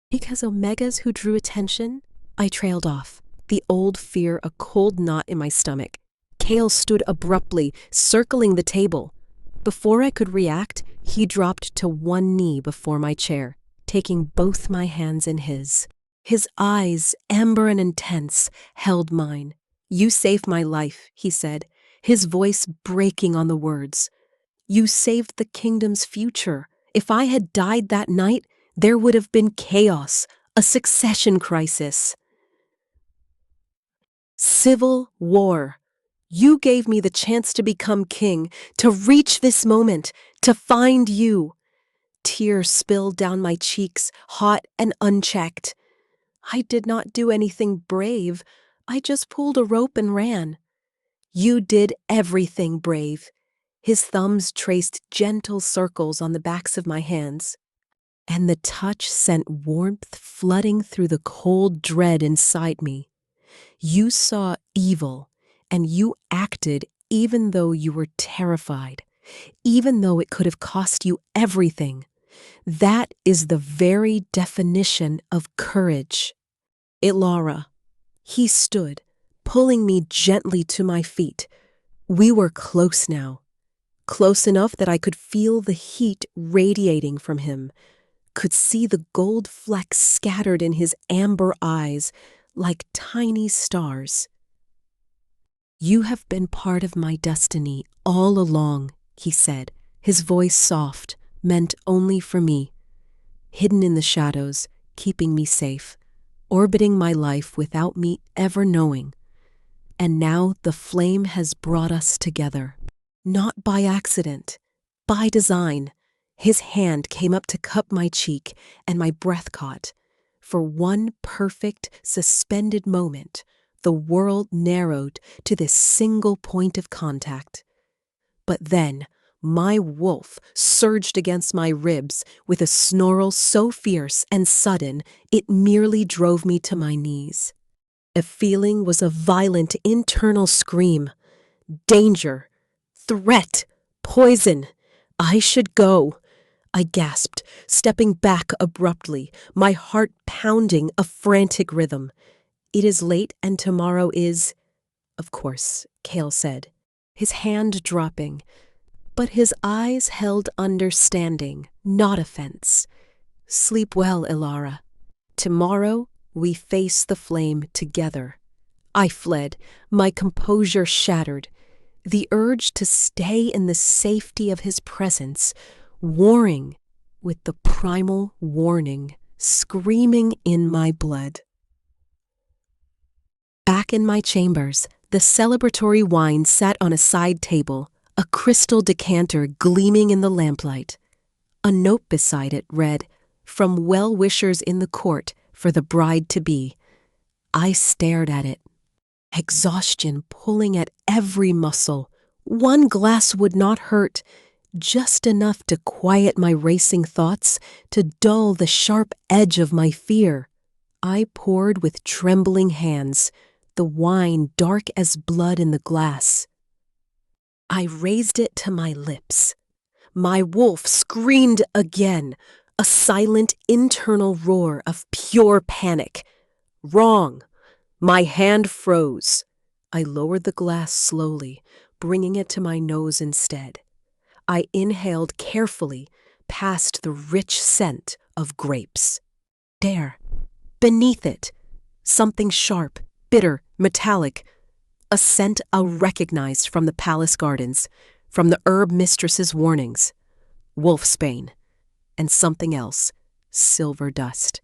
Because Omegas who drew attention, I trailed off, the old fear a cold knot in my stomach. Kale stood abruptly, circling the table. Before I could react, he dropped to one knee before my chair, taking both my hands in his. His eyes, amber and intense, held mine. You saved my life, he said, his voice breaking on the words. You saved the kingdom's future. If I had died that night, there would have been chaos, a succession crisis. Civil war. You gave me the chance to become king, to reach this moment, to find you. Tears spilled down my cheeks, hot and unchecked. I did not do anything brave. I just pulled a rope and ran. You did everything brave. His thumbs traced gentle circles on the backs of my hands, and the touch sent warmth flooding through the cold dread inside me. You saw evil, and you acted even though you were terrified, even though it could have cost you everything. That is the very definition of courage. Ilara. He stood, pulling me gently to my feet. We were close now. Close enough that I could feel the heat radiating from him, could see the gold flecks scattered in his amber eyes like tiny stars. You have been part of my destiny all along, he said, his voice soft, meant only for me. Hidden in the shadows, keeping me safe, orbiting my life without me ever knowing. And now the flame has brought us together. Not by accident, by design. His hand came up to cup my cheek, and my breath caught. For one perfect, suspended moment, the world narrowed to this single point of contact. But then, my wolf surged against my ribs with a snarl so fierce and sudden it merely drove me to my knees. A feeling was a violent internal scream. Danger! Threat! Poison! I should go! I gasped, stepping back abruptly, my heart pounding a frantic rhythm. It is late and tomorrow is... Of course, Kale said, his hand dropping, but his eyes held understanding, not offense. Sleep well, Ilara. Tomorrow we face the flame together. I fled, my composure shattered. The urge to stay in the safety of his presence, warring with the primal warning screaming in my blood. Back in my chambers, the celebratory wine sat on a side table, a crystal decanter gleaming in the lamplight. A note beside it read, "From well-wishers in the court for the bride-to-be." I stared at it, exhaustion pulling at every muscle. One glass would not hurt, just enough to quiet my racing thoughts, to dull the sharp edge of my fear. I poured with trembling hands, the wine dark as blood in the glass. I raised it to my lips. My wolf screamed again, a silent internal roar of pure panic. Wrong. My hand froze. I lowered the glass slowly, bringing it to my nose instead. I inhaled carefully, past the rich scent of grapes. There, beneath it, something sharp, bitter, metallic, a scent I recognized from the palace gardens, from the herb mistress's warnings. Wolfsbane, and something else, silver dust,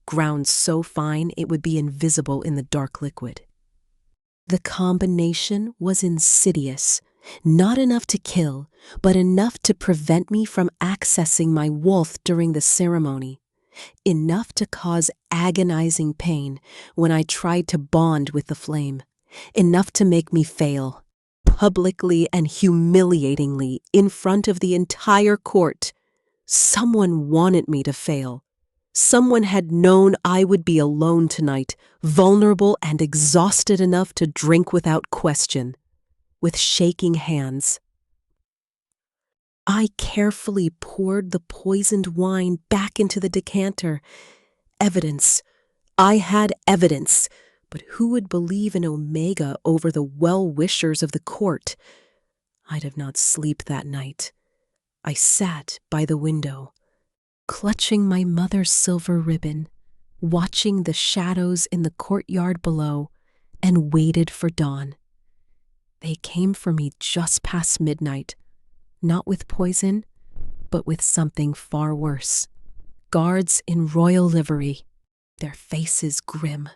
ground so fine it would be invisible in the dark liquid. The combination was insidious, not enough to kill, but enough to prevent me from accessing my wolf during the ceremony, enough to cause agonizing pain when I tried to bond with the flame, enough to make me fail, publicly and humiliatingly in front of the entire court. Someone wanted me to fail. Someone had known I would be alone tonight, vulnerable and exhausted enough to drink without question. With shaking hands, I carefully poured the poisoned wine back into the decanter. Evidence. I had evidence. But who would believe in Omega over the well-wishers of the court? I did not sleep that night. I sat by the window, clutching my mother's silver ribbon, watching the shadows in the courtyard below, and waited for dawn. They came for me just past midnight, not with poison, but with something far worse. Guards in royal livery, their faces grim.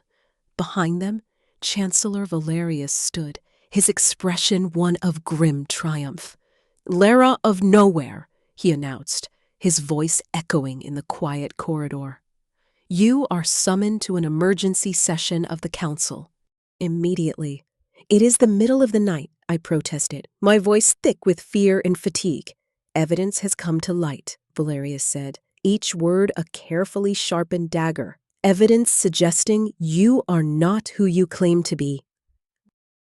Behind them, Chancellor Valerius stood, his expression one of grim triumph. "Lara of Nowhere," he announced, his voice echoing in the quiet corridor. "You are summoned to an emergency session of the council." Immediately. "It is the middle of the night," I protested, my voice thick with fear and fatigue. "Evidence has come to light," Valerius said, each word a carefully sharpened dagger. "Evidence suggesting you are not who you claim to be.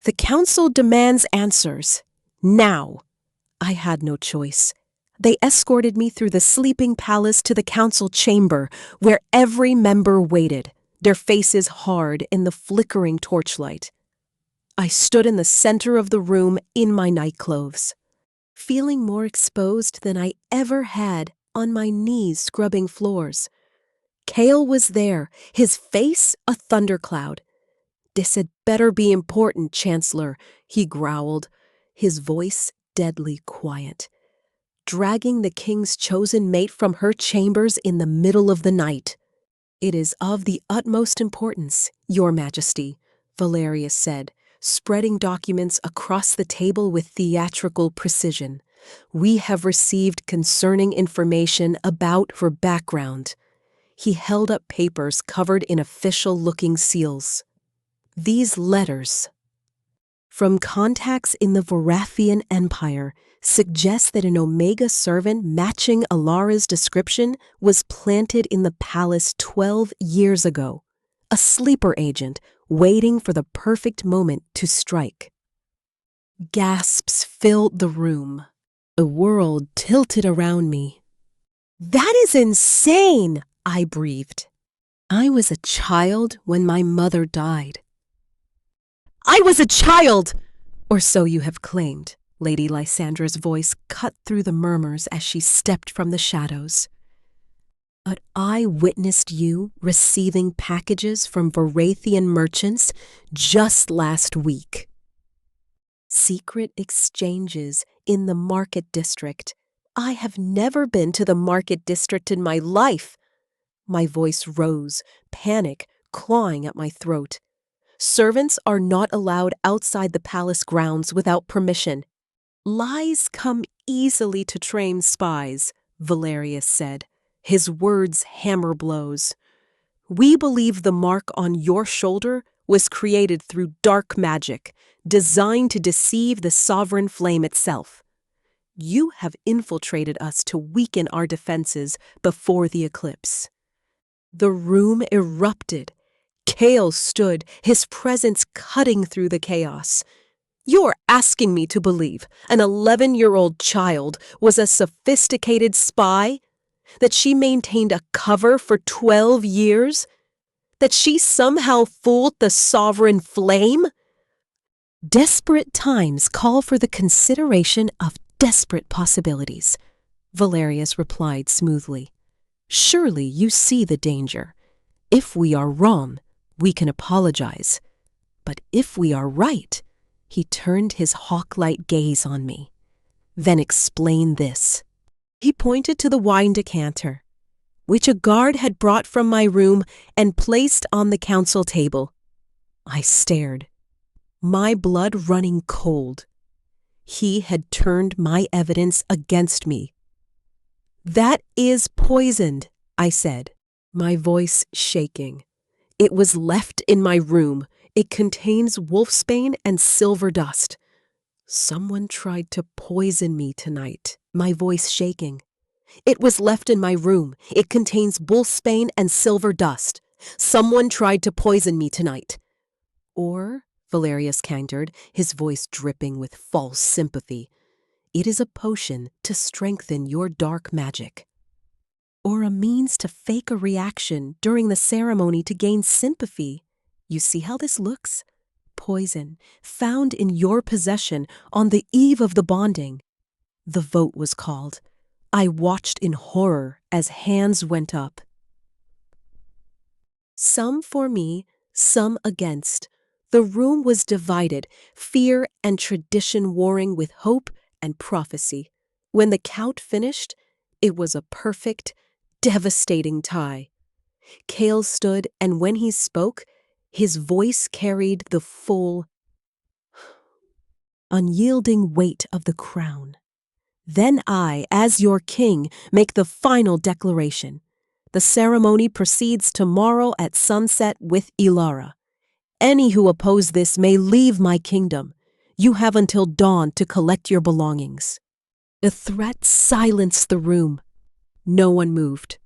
The council demands answers. Now." I had no choice. They escorted me through the sleeping palace to the council chamber, where every member waited, their faces hard in the flickering torchlight. I stood in the center of the room in my nightclothes, feeling more exposed than I ever had, on my knees scrubbing floors. Kale was there, his face a thundercloud. "This had better be important, Chancellor," he growled, his voice deadly quiet. "Dragging the king's chosen mate from her chambers in the middle of the night." "It is of the utmost importance, Your Majesty," Valerius said, spreading documents across the table with theatrical precision. "We have received concerning information about her background." He held up papers covered in official-looking seals. "These letters from contacts in the Varathian Empire suggest that an Omega servant matching Alara's description was planted in the palace 12 years ago. A sleeper agent waiting for the perfect moment to strike." Gasps filled the room. A world tilted around me. "That is insane!" I breathed. "I was a child when my mother died." "I was a child!" "Or so you have claimed." Lady Lysandra's voice cut through the murmurs as she stepped from the shadows. "But I witnessed you receiving packages from Varathian merchants just last week." "Secret exchanges in the market district. I have never been to the market district in my life." My voice rose, panic clawing at my throat. "Servants are not allowed outside the palace grounds without permission." "Lies come easily to trained spies," Valerius said, his words hammer blows. "We believe the mark on your shoulder was created through dark magic, designed to deceive the sovereign flame itself. You have infiltrated us to weaken our defenses before the eclipse." The room erupted. Kale stood, his presence cutting through the chaos. "You're asking me to believe an 11-year-old child was a sophisticated spy? That she maintained a cover for 12 years? That she somehow fooled the sovereign flame?" "Desperate times call for the consideration of desperate possibilities," Valerius replied smoothly. "Surely you see the danger. If we are wrong, we can apologize. But if we are right," he turned his hawk-like gaze on me, "then explain this." He pointed to the wine decanter, which a guard had brought from my room and placed on the council table. I stared, my blood running cold. He had turned my evidence against me. "That is poisoned," I said, my voice shaking. "It was left in my room. It contains wolfsbane and silver dust." "Someone tried to poison me tonight," my voice shaking. "It was left in my room. It contains wolfsbane and silver dust. Someone tried to poison me tonight." "Or," Valerius countered, his voice dripping with false sympathy, "it is a potion to strengthen your dark magic. Or a means to fake a reaction during the ceremony to gain sympathy. You see how this looks? Poison, found in your possession on the eve of the bonding." The vote was called. I watched in horror as hands went up. Some for me, some against. The room was divided, fear and tradition warring with hope and prophecy. When the count finished, it was a perfect, devastating tie. Cale stood, and when he spoke, his voice carried the full, unyielding weight of the crown. Then I, as your king, make the final declaration. The ceremony proceeds tomorrow at sunset with Ilara. Any who oppose this may leave my kingdom. You have until dawn to collect your belongings. The threat silenced the room. No one moved.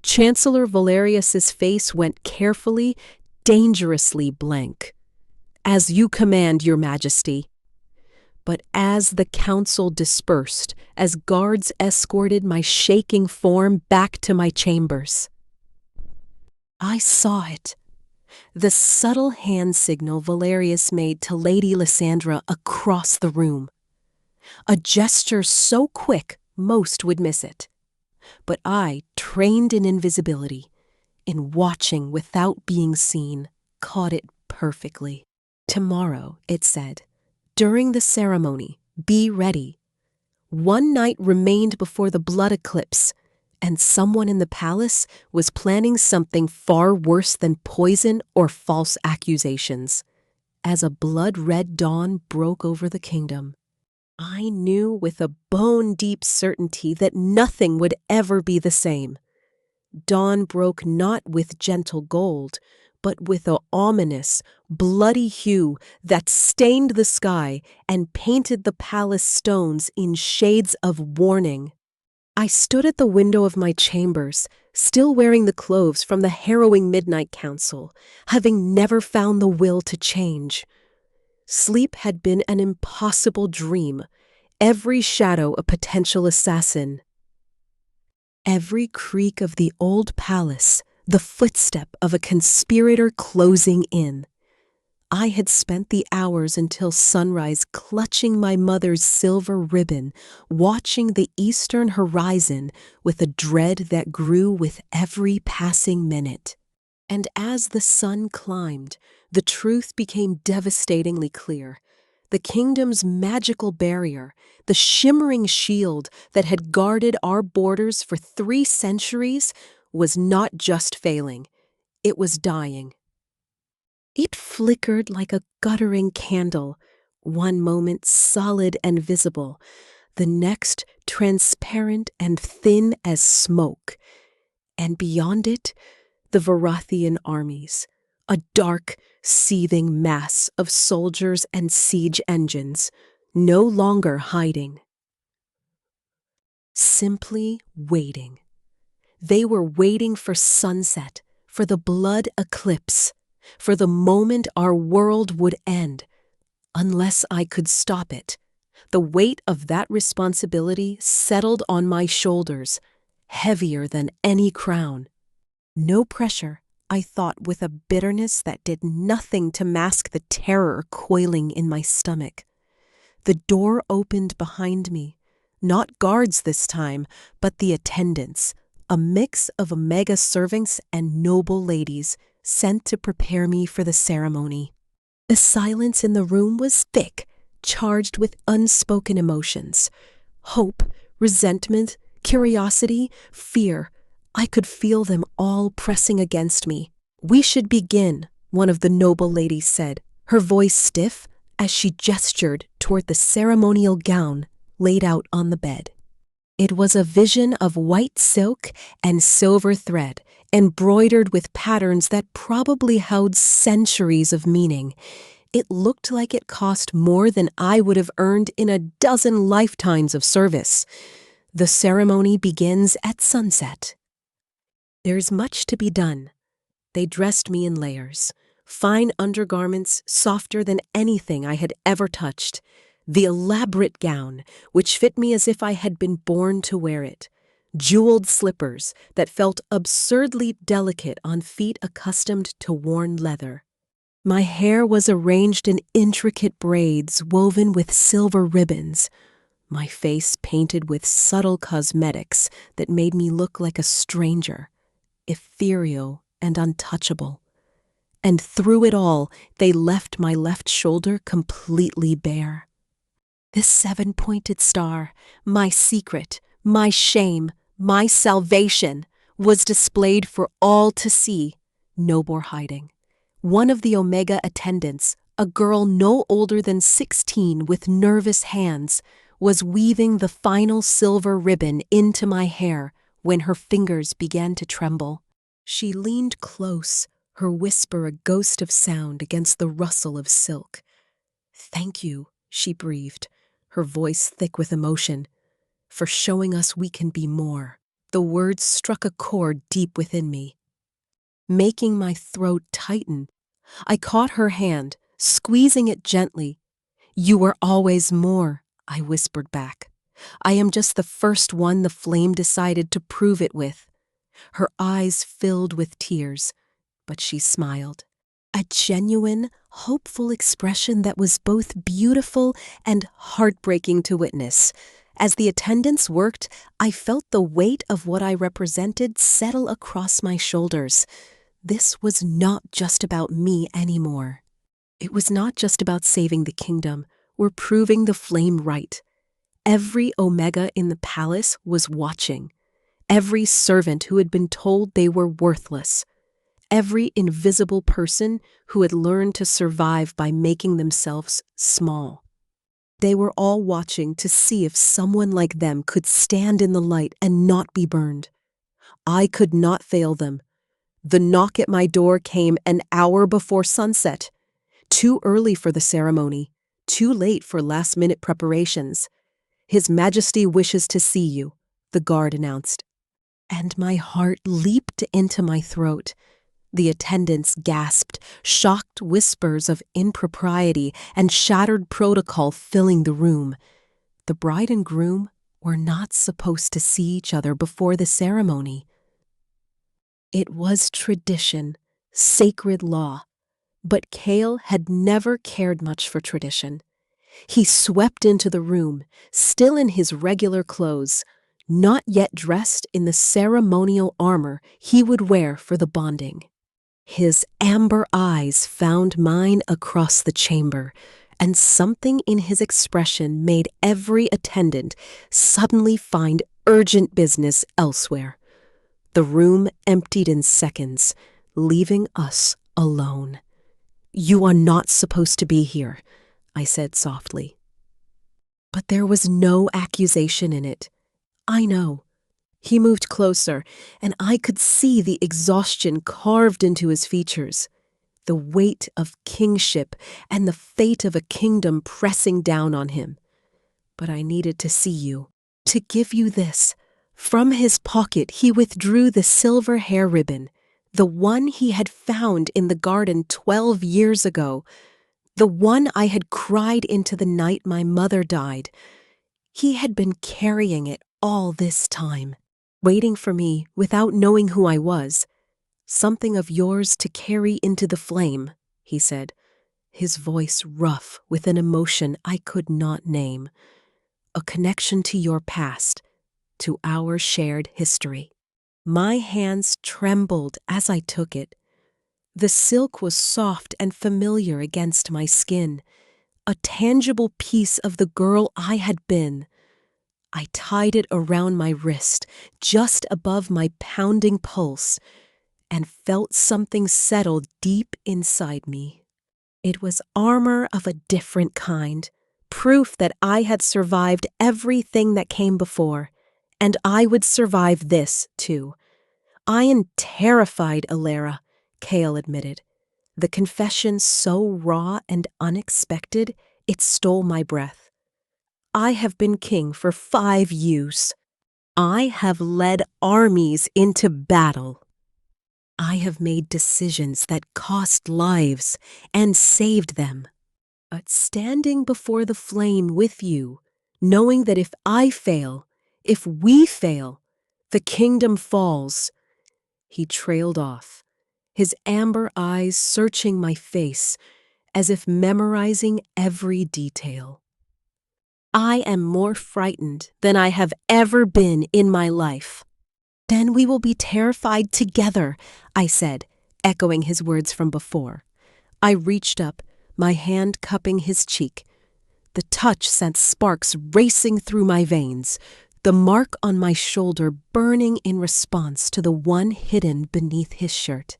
Chancellor Valerius's face went carefully, dangerously blank. As you command, your majesty. But as the council dispersed, as guards escorted my shaking form back to my chambers, I saw it. The subtle hand signal Valerius made to Lady Lysandra across the room. A gesture so quick most would miss it. But I, trained in invisibility, in watching without being seen, caught it perfectly. Tomorrow, it said, during the ceremony, be ready. One night remained before the Blood Eclipse, and someone in the palace was planning something far worse than poison or false accusations. As a blood-red dawn broke over the kingdom, I knew with a bone-deep certainty that nothing would ever be the same. Dawn broke not with gentle gold, but with an ominous, bloody hue that stained the sky and painted the palace stones in shades of warning. I stood at the window of my chambers, still wearing the clothes from the harrowing midnight council, having never found the will to change. Sleep had been an impossible dream, every shadow a potential assassin. Every creak of the old palace, the footstep of a conspirator closing in. I had spent the hours until sunrise clutching my mother's silver ribbon, watching the eastern horizon with a dread that grew with every passing minute. And as the sun climbed, the truth became devastatingly clear. The kingdom's magical barrier, the shimmering shield that had guarded our borders for 3 centuries, was not just failing, it was dying. It flickered like a guttering candle, one moment solid and visible, the next transparent and thin as smoke. And beyond it, the Varathian armies, a dark, seething mass of soldiers and siege engines, no longer hiding. Simply waiting. They were waiting for sunset, for the blood eclipse, for the moment our world would end, unless I could stop it. The weight of that responsibility settled on my shoulders, heavier than any crown. No pressure, I thought with a bitterness that did nothing to mask the terror coiling in my stomach. The door opened behind me, not guards this time, but the attendants, a mix of Omega servants and noble ladies sent to prepare me for the ceremony. The silence in the room was thick, charged with unspoken emotions. Hope, resentment, curiosity, fear. I could feel them all pressing against me. We should begin, one of the noble ladies said, her voice stiff as she gestured toward the ceremonial gown laid out on the bed. It was a vision of white silk and silver thread, embroidered with patterns that probably held centuries of meaning. It looked like it cost more than I would have earned in a dozen lifetimes of service. The ceremony begins at sunset. There's much to be done. They dressed me in layers, fine undergarments softer than anything I had ever touched. The elaborate gown, which fit me as if I had been born to wear it. Jeweled slippers that felt absurdly delicate on feet accustomed to worn leather. My hair was arranged in intricate braids woven with silver ribbons. My face painted with subtle cosmetics that made me look like a stranger, ethereal and untouchable. and through it all, they left my left shoulder completely bare. This seven-pointed star, my secret, my shame, my salvation, was displayed for all to see, no more hiding. One of the Omega attendants, a girl no older than 16 with nervous hands, was weaving the final silver ribbon into my hair when her fingers began to tremble. She leaned close, her whisper a ghost of sound against the rustle of silk. "Thank you," she breathed, her voice thick with emotion, "for showing us we can be more." The words struck a chord deep within me, making my throat tighten. I caught her hand, squeezing it gently. "You are always more," I whispered back. "I am just the first one the flame decided to prove it with." Her eyes filled with tears, but she smiled. A genuine, hopeful expression that was both beautiful and heartbreaking to witness. As the attendants worked, I felt the weight of what I represented settle across my shoulders. This was not just about me anymore. It was not just about saving the kingdom or proving the flame right. Every Omega in the palace was watching. Every servant who had been told they were worthless. Every invisible person who had learned to survive by making themselves small. They were all watching to see if someone like them could stand in the light and not be burned. I could not fail them. The knock at my door came an hour before sunset. Too early for the ceremony, too late for last-minute preparations. "His Majesty wishes to see you," the guard announced. And my heart leaped into my throat. The attendants gasped, shocked whispers of impropriety and shattered protocol filling the room. The bride and groom were not supposed to see each other before the ceremony. It was tradition, sacred law, but Kale had never cared much for tradition. He swept into the room, still in his regular clothes, not yet dressed in the ceremonial armor he would wear for the bonding. His amber eyes found mine across the chamber, and something in his expression made every attendant suddenly find urgent business elsewhere. The room emptied in seconds, leaving us alone. "You are not supposed to be here," I said softly. But there was no accusation in it. "I know." He moved closer, and I could see the exhaustion carved into his features, the weight of kingship and the fate of a kingdom pressing down on him. "But I needed to see you, to give you this." From his pocket he withdrew the silver hair ribbon, the one he had found in the garden 12 years ago, the one I had cried into the night my mother died. He had been carrying it all this time, waiting for me without knowing who I was. "Something of yours to carry into the flame," he said, his voice rough with an emotion I could not name. "A connection to your past, to our shared history." My hands trembled as I took it. The silk was soft and familiar against my skin, a tangible piece of the girl I had been. I tied it around my wrist, just above my pounding pulse, and felt something settle deep inside me. It was armor of a different kind, proof that I had survived everything that came before, and I would survive this, too. "I am terrified, Alara," Kale admitted. The confession so raw and unexpected, it stole my breath. "I have been king for 5 years. I have led armies into battle. I have made decisions that cost lives and saved them. But standing before the flame with you, knowing that if I fail, if we fail, the kingdom falls." He trailed off, his amber eyes searching my face as if memorizing every detail. "I am more frightened than I have ever been in my life." "Then we will be terrified together," I said, echoing his words from before. I reached up, my hand cupping his cheek. The touch sent sparks racing through my veins, the mark on my shoulder burning in response to the one hidden beneath his shirt.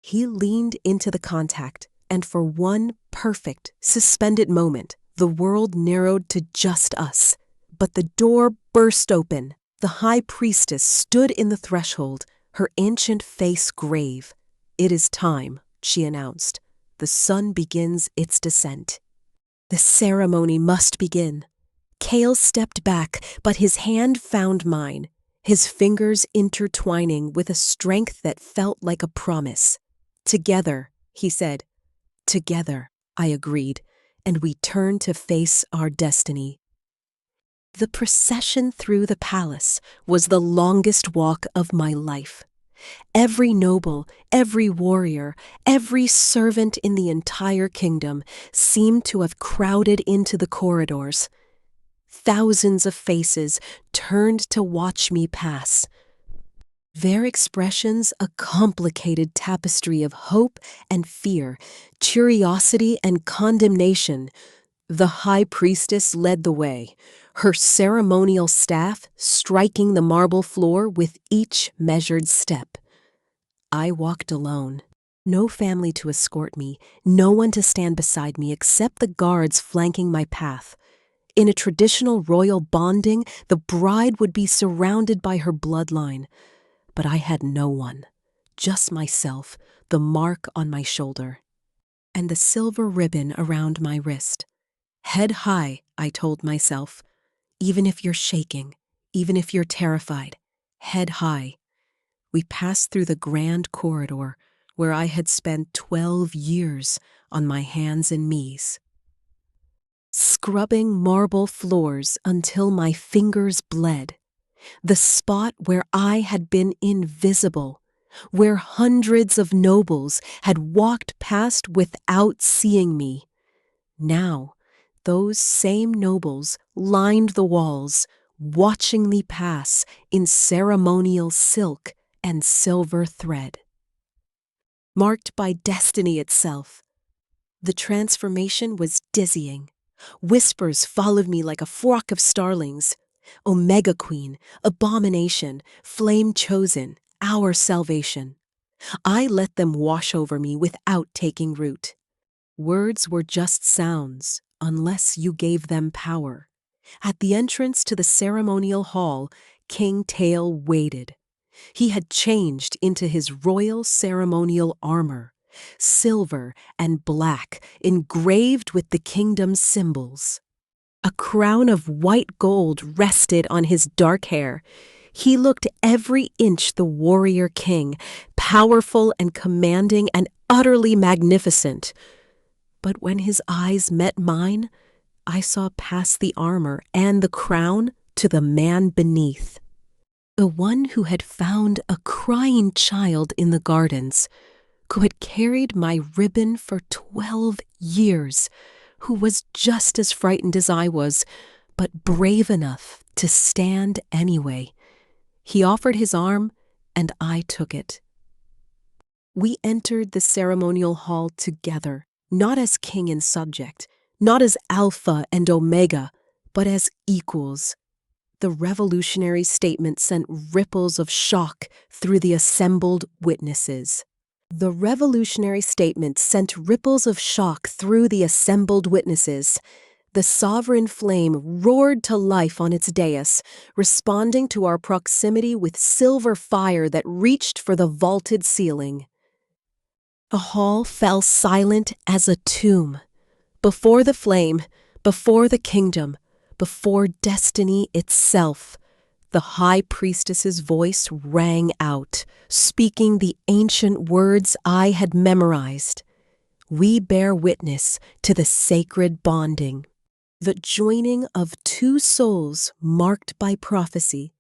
He leaned into the contact, and for one perfect, suspended moment, the world narrowed to just us. But the door burst open. The high priestess stood in the threshold, her ancient face grave. "It is time," she announced. "The sun begins its descent." The ceremony must begin. Cale stepped back, but his hand found mine, his fingers intertwining with a strength that felt like a promise. "Together," he said. "Together," I agreed, and we turned to face our destiny. The procession through the palace was the longest walk of my life. Every noble, every warrior, every servant in the entire kingdom seemed to have crowded into the corridors. Thousands of faces turned to watch me pass. Their expressions a complicated tapestry of hope and fear, curiosity and condemnation. The high priestess led the way, her ceremonial staff striking the marble floor with each measured step. I walked alone. No family to escort me, no one to stand beside me except the guards flanking my path. In a traditional royal bonding, the bride would be surrounded by her bloodline. But I had no one, just myself, the mark on my shoulder, and the silver ribbon around my wrist. Head high, I told myself. Even if you're shaking, even if you're terrified, head high. We passed through the grand corridor where I had spent 12 years on my hands and knees, scrubbing marble floors until my fingers bled. The spot where I had been invisible, where hundreds of nobles had walked past without seeing me. Now, those same nobles lined the walls, watching me pass in ceremonial silk and silver thread. Marked by destiny itself. The transformation was dizzying. Whispers followed me like a flock of starlings. Omega Queen, Abomination, Flame Chosen, our salvation. I let them wash over me without taking root. Words were just sounds, unless you gave them power. At the entrance to the ceremonial hall, King Tael waited. He had changed into his royal ceremonial armor, silver and black, engraved with the kingdom's symbols. A crown of white gold rested on his dark hair. He looked every inch the warrior king, powerful and commanding and utterly magnificent. But when his eyes met mine, I saw past the armor and the crown to the man beneath. The one who had found a crying child in the gardens, who had carried my ribbon for 12 years, who was just as frightened as I was, but brave enough to stand anyway. He offered his arm, and I took it. We entered the ceremonial hall together, not as king and subject, not as alpha and omega, but as equals. The revolutionary statement sent ripples of shock through the assembled witnesses. The revolutionary statement sent ripples of shock through the assembled witnesses. The sovereign flame roared to life on its dais, responding to our proximity with silver fire that reached for the vaulted ceiling. The hall fell silent as a tomb. Before the flame, before the kingdom, before destiny itself, the high priestess's voice rang out, speaking the ancient words I had memorized. We bear witness to the sacred bonding, the joining of two souls marked by prophecy,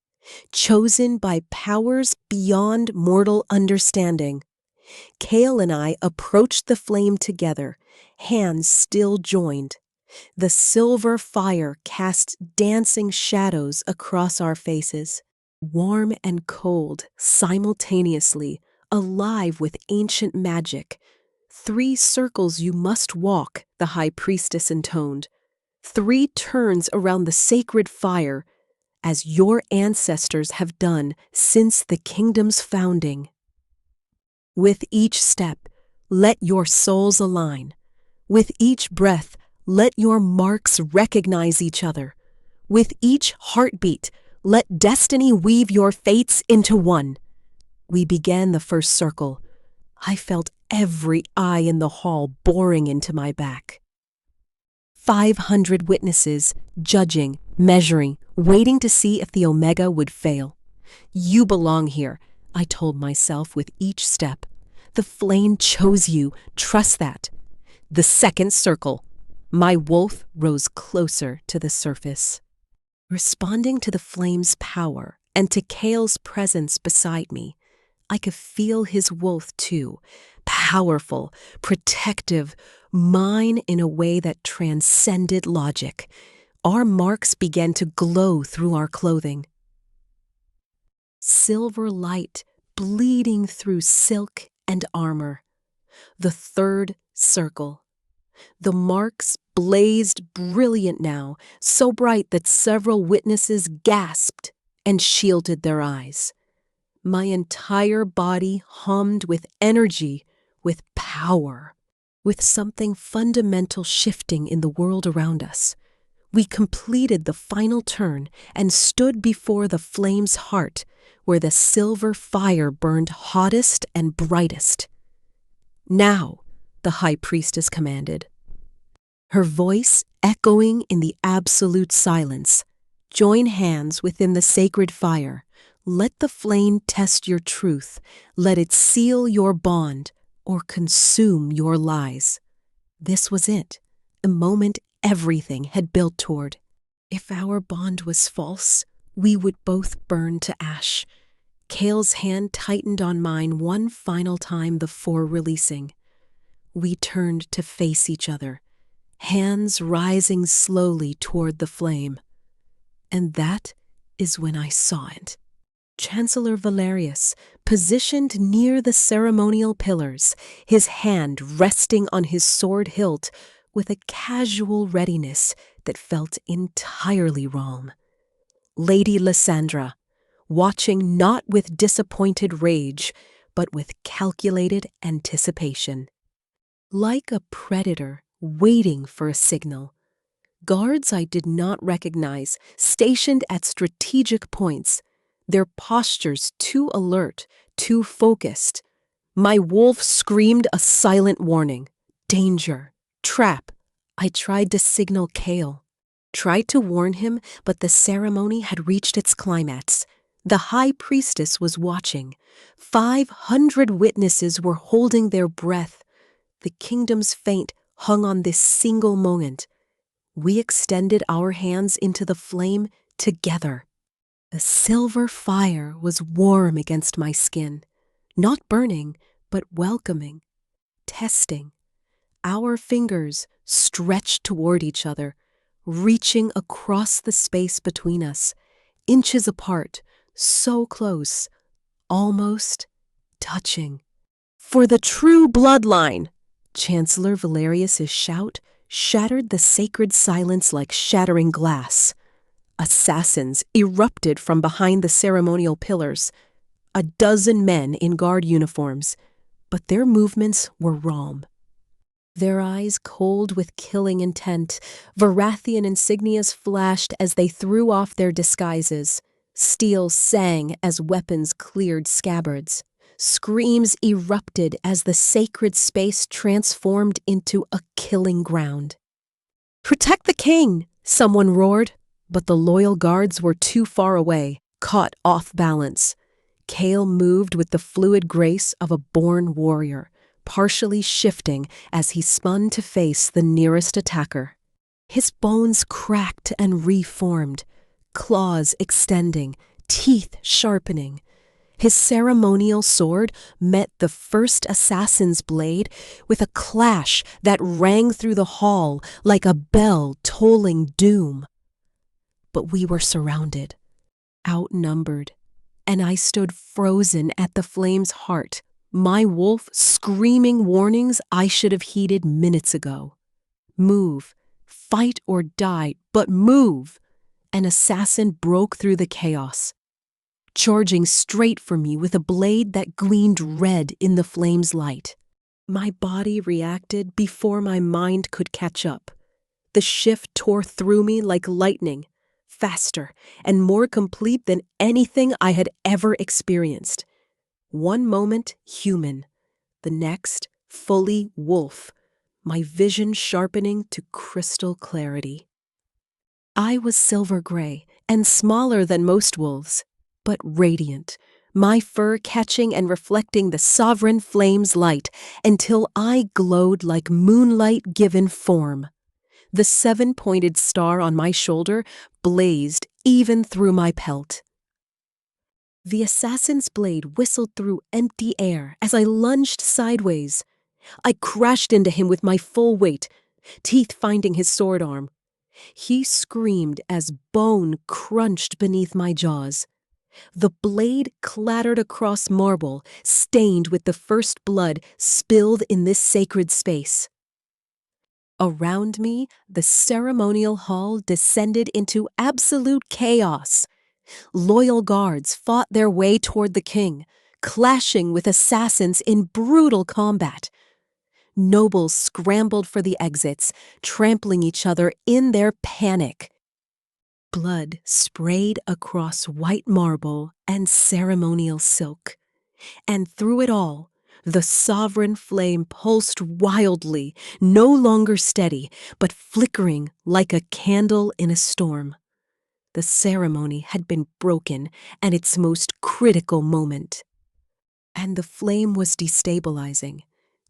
chosen by powers beyond mortal understanding. Cale and I approached the flame together, hands still joined. The silver fire cast dancing shadows across our faces. Warm and cold, simultaneously, alive with ancient magic. 3 circles you must walk, the high priestess intoned. 3 turns around the sacred fire, as your ancestors have done since the kingdom's founding. With each step, let your souls align. With each breath, let your marks recognize each other. With each heartbeat, let destiny weave your fates into one. We began the first circle. I felt every eye in the hall boring into my back. 500 witnesses, judging, measuring, waiting to see if the Omega would fail. You belong here, I told myself with each step. The flame chose you, trust that. The second circle. My wolf rose closer to the surface. Responding to the flame's power and to Kale's presence beside me, I could feel his wolf too, powerful, protective, mine in a way that transcended logic. Our marks began to glow through our clothing. Silver light bleeding through silk and armor. The third circle. The marks blazed brilliant now, so bright that several witnesses gasped and shielded their eyes. My entire body hummed with energy, with power, with something fundamental shifting in the world around us. We completed the final turn and stood before the flame's heart, where the silver fire burned hottest and brightest. Now, the high priestess commanded. Her voice echoing in the absolute silence. Join hands within the sacred fire. Let the flame test your truth. Let it seal your bond or consume your lies. This was it, a moment everything had built toward. If our bond was false, we would both burn to ash. Kale's hand tightened on mine one final time before releasing. We turned to face each other, hands rising slowly toward the flame. And that is when I saw it. Chancellor Valerius, positioned near the ceremonial pillars, his hand resting on his sword hilt with a casual readiness that felt entirely wrong. Lady Lysandra, watching not with disappointed rage, but with calculated anticipation. Like a predator waiting for a signal. Guards I did not recognize, stationed at strategic points, their postures too alert, too focused. My wolf screamed a silent warning. Danger. Trap. I tried to signal Kale. Tried to warn him, but the ceremony had reached its climax. The high priestess was watching. 500 witnesses were holding their breath. The kingdom's fate hung on this single moment. We extended our hands into the flame together. The silver fire was warm against my skin, not burning, but welcoming, testing. Our fingers stretched toward each other, reaching across the space between us, inches apart, so close, almost touching. For the true bloodline! Chancellor Valerius's shout shattered the sacred silence like shattering glass. Assassins erupted from behind the ceremonial pillars, a dozen men in guard uniforms, but their movements were wrong. Their eyes cold with killing intent, Varathian insignias flashed as they threw off their disguises. Steel sang as weapons cleared scabbards. Screams erupted as the sacred space transformed into a killing ground. "Protect the king!" someone roared, but the loyal guards were too far away, caught off balance. Kale moved with the fluid grace of a born warrior, partially shifting as he spun to face the nearest attacker. His bones cracked and reformed, claws extending, teeth sharpening. His ceremonial sword met the first assassin's blade with a clash that rang through the hall like a bell tolling doom. But we were surrounded, outnumbered, and I stood frozen at the flame's heart, my wolf screaming warnings I should have heeded minutes ago. Move, fight or die, but move! An assassin broke through the chaos, charging straight for me with a blade that gleamed red in the flame's light. My body reacted before my mind could catch up. The shift tore through me like lightning, faster and more complete than anything I had ever experienced. One moment human, the next fully wolf, my vision sharpening to crystal clarity. I was silver gray and smaller than most wolves, but radiant, my fur catching and reflecting the sovereign flame's light until I glowed like moonlight given form. The 7-pointed star on my shoulder blazed even through my pelt. The assassin's blade whistled through empty air as I lunged sideways. I crashed into him with my full weight, teeth finding his sword arm. He screamed as bone crunched beneath my jaws. The blade clattered across marble, stained with the first blood spilled in this sacred space. Around me, the ceremonial hall descended into absolute chaos. Loyal guards fought their way toward the king, clashing with assassins in brutal combat. Nobles scrambled for the exits, trampling each other in their panic. Blood sprayed across white marble and ceremonial silk, and through it all, the sovereign flame pulsed wildly, no longer steady, but flickering like a candle in a storm. The ceremony had been broken at its most critical moment. And the flame was destabilizing.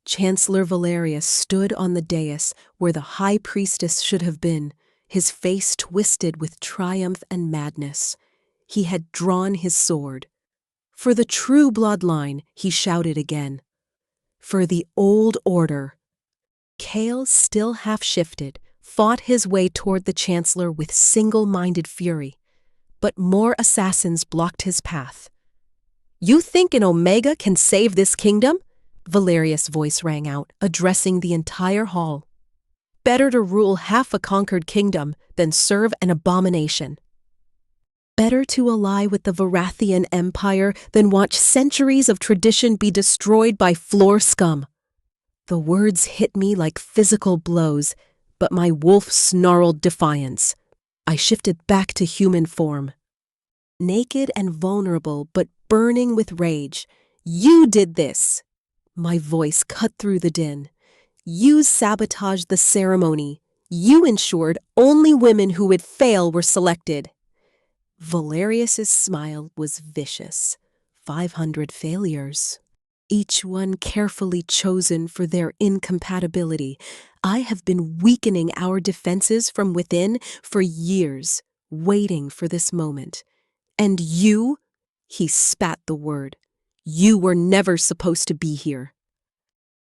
Chancellor Valerius stood on the dais where the high priestess should have been, his face twisted with triumph and madness. He had drawn his sword. For the true bloodline, he shouted again. For the old order. Kale, still half-shifted, fought his way toward the Chancellor with single-minded fury. But more assassins blocked his path. "You think an Omega can save this kingdom?" Valerius' voice rang out, addressing the entire hall. "Better to rule half a conquered kingdom than serve an abomination. Better to ally with the Varathian Empire than watch centuries of tradition be destroyed by floor scum." The words hit me like physical blows, but my wolf snarled defiance. I shifted back to human form. Naked and vulnerable, but burning with rage. "You did this!" My voice cut through the din. "You sabotaged the ceremony. You ensured only women who would fail were selected." Valerius's smile was vicious. 500 failures. Each one carefully chosen for their incompatibility. I have been weakening our defenses from within for years, waiting for this moment. And you, he spat the word, you were never supposed to be here.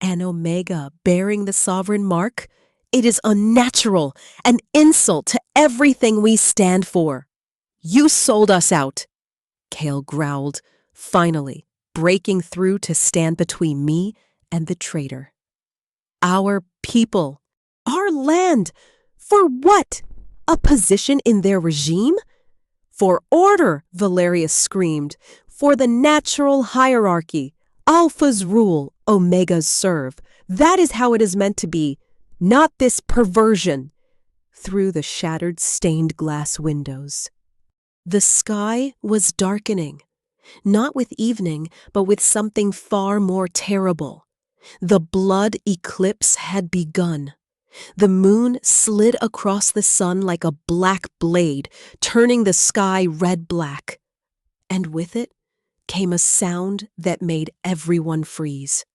An Omega bearing the sovereign mark? It is unnatural, an insult to everything we stand for. You sold us out, Kale growled, finally breaking through to stand between me and the traitor. Our people, our land, for what? A position in their regime? For order, Valerius screamed, for the natural hierarchy. Alphas rule, Omegas serve. That is how it is meant to be, not this perversion. Through the shattered stained glass windows. The sky was darkening, not with evening, but with something far more terrible. The blood eclipse had begun. The moon slid across the sun like a black blade, turning the sky red-black. And with it came a sound that made everyone freeze.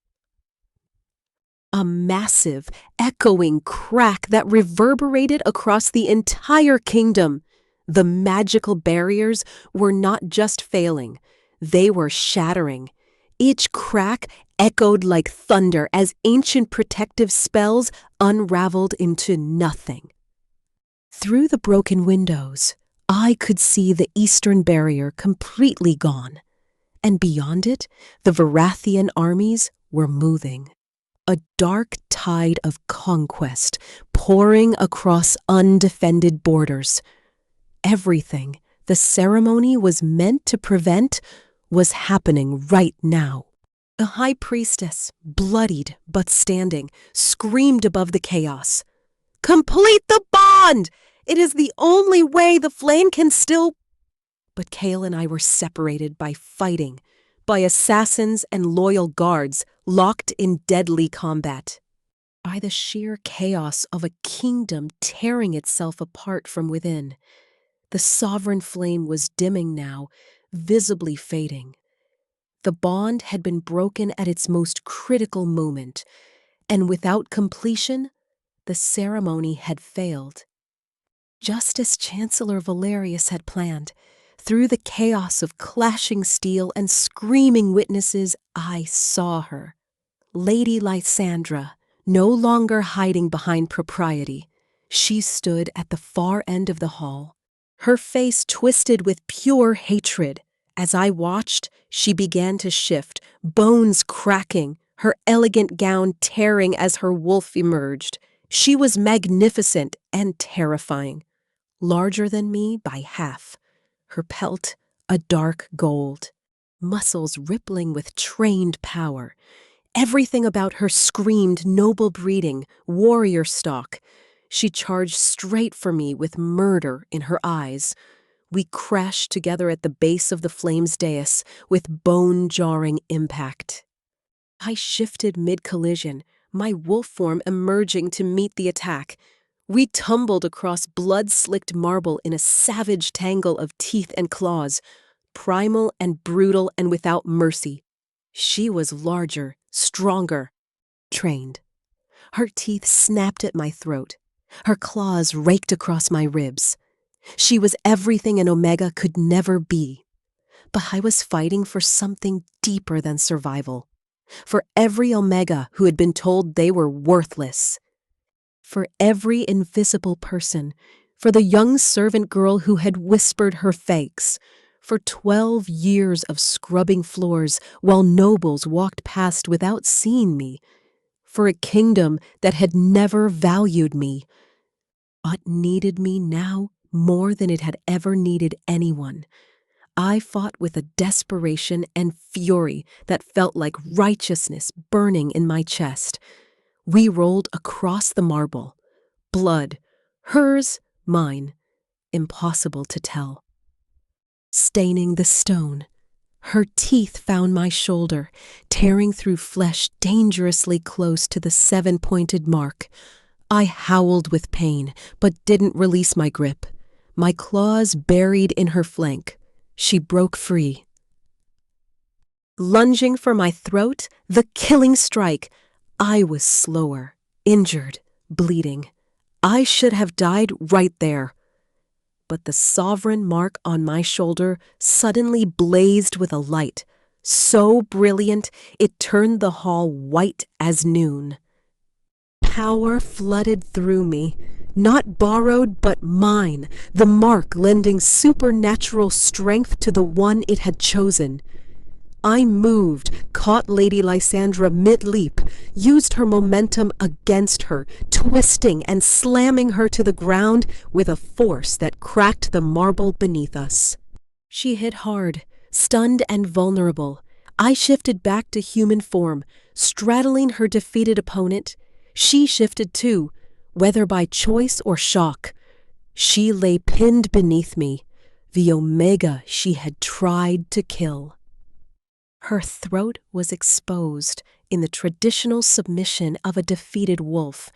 A massive, echoing crack that reverberated across the entire kingdom. The magical barriers were not just failing, they were shattering. Each crack echoed like thunder as ancient protective spells unraveled into nothing. Through the broken windows, I could see the eastern barrier completely gone. and beyond it, the Varathian armies were moving. A dark tide of conquest pouring across undefended borders. Everything the ceremony was meant to prevent was happening right now. The high priestess, bloodied but standing, screamed above the chaos. "Complete the bond! It is the only way the flame can still—" But Kale and I were separated by fighting, by assassins and loyal guards locked in deadly combat, by the sheer chaos of a kingdom tearing itself apart from within. The sovereign flame was dimming now, visibly fading. The bond had been broken at its most critical moment, and without completion, the ceremony had failed. Just as Chancellor Valerius had planned, through the chaos of clashing steel and screaming witnesses, I saw her. Lady Lysandra, no longer hiding behind propriety. She stood at the far end of the hall, her face twisted with pure hatred. As I watched, she began to shift, bones cracking, her elegant gown tearing as her wolf emerged. She was magnificent and terrifying, larger than me by half, her pelt a dark gold, muscles rippling with trained power. Everything about her screamed noble breeding, warrior stock. She charged straight for me with murder in her eyes. We crashed together at the base of the flame's dais with bone-jarring impact. I shifted mid-collision, my wolf form emerging to meet the attack. We tumbled across blood-slicked marble in a savage tangle of teeth and claws, primal and brutal and without mercy. She was larger, stronger, trained. Her teeth snapped at my throat. Her claws raked across my ribs. She was everything an Omega could never be. But I was fighting for something deeper than survival. For every Omega who had been told they were worthless. For every invisible person. For the young servant girl who had whispered her fakes. For 12 years of scrubbing floors while nobles walked past without seeing me. For a kingdom that had never valued me, but needed me now more than it had ever needed anyone. I fought with a desperation and fury that felt like righteousness burning in my chest. We rolled across the marble. Blood, hers, mine, impossible to tell. Staining the stone. Her teeth found my shoulder, tearing through flesh dangerously close to the 7-pointed mark. I howled with pain, but didn't release my grip. My claws buried in her flank. She broke free. Lunging for my throat, the killing strike. I was slower, injured, bleeding. I should have died right there. But the sovereign mark on my shoulder suddenly blazed with a light, so brilliant it turned the hall white as noon. Power flooded through me, not borrowed but mine, the mark lending supernatural strength to the one it had chosen. I moved, caught Lady Lysandra mid-leap, used her momentum against her, twisting and slamming her to the ground with a force that cracked the marble beneath us. She hit hard, stunned and vulnerable. I shifted back to human form, straddling her defeated opponent. She shifted too, whether by choice or shock. She lay pinned beneath me, the Omega she had tried to kill. Her throat was exposed in the traditional submission of a defeated wolf.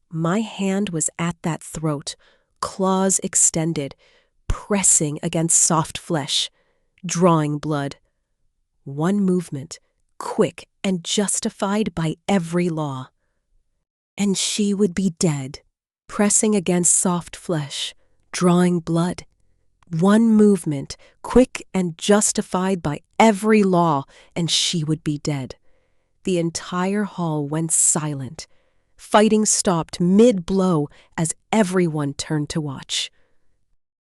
My hand was at that throat, claws extended, pressing against soft flesh, drawing blood. One movement, quick and justified by every law. And she would be dead, pressing against soft flesh, drawing blood. One movement, quick and justified by every law, and she would be dead. The entire hall went silent. Fighting stopped mid-blow as everyone turned to watch.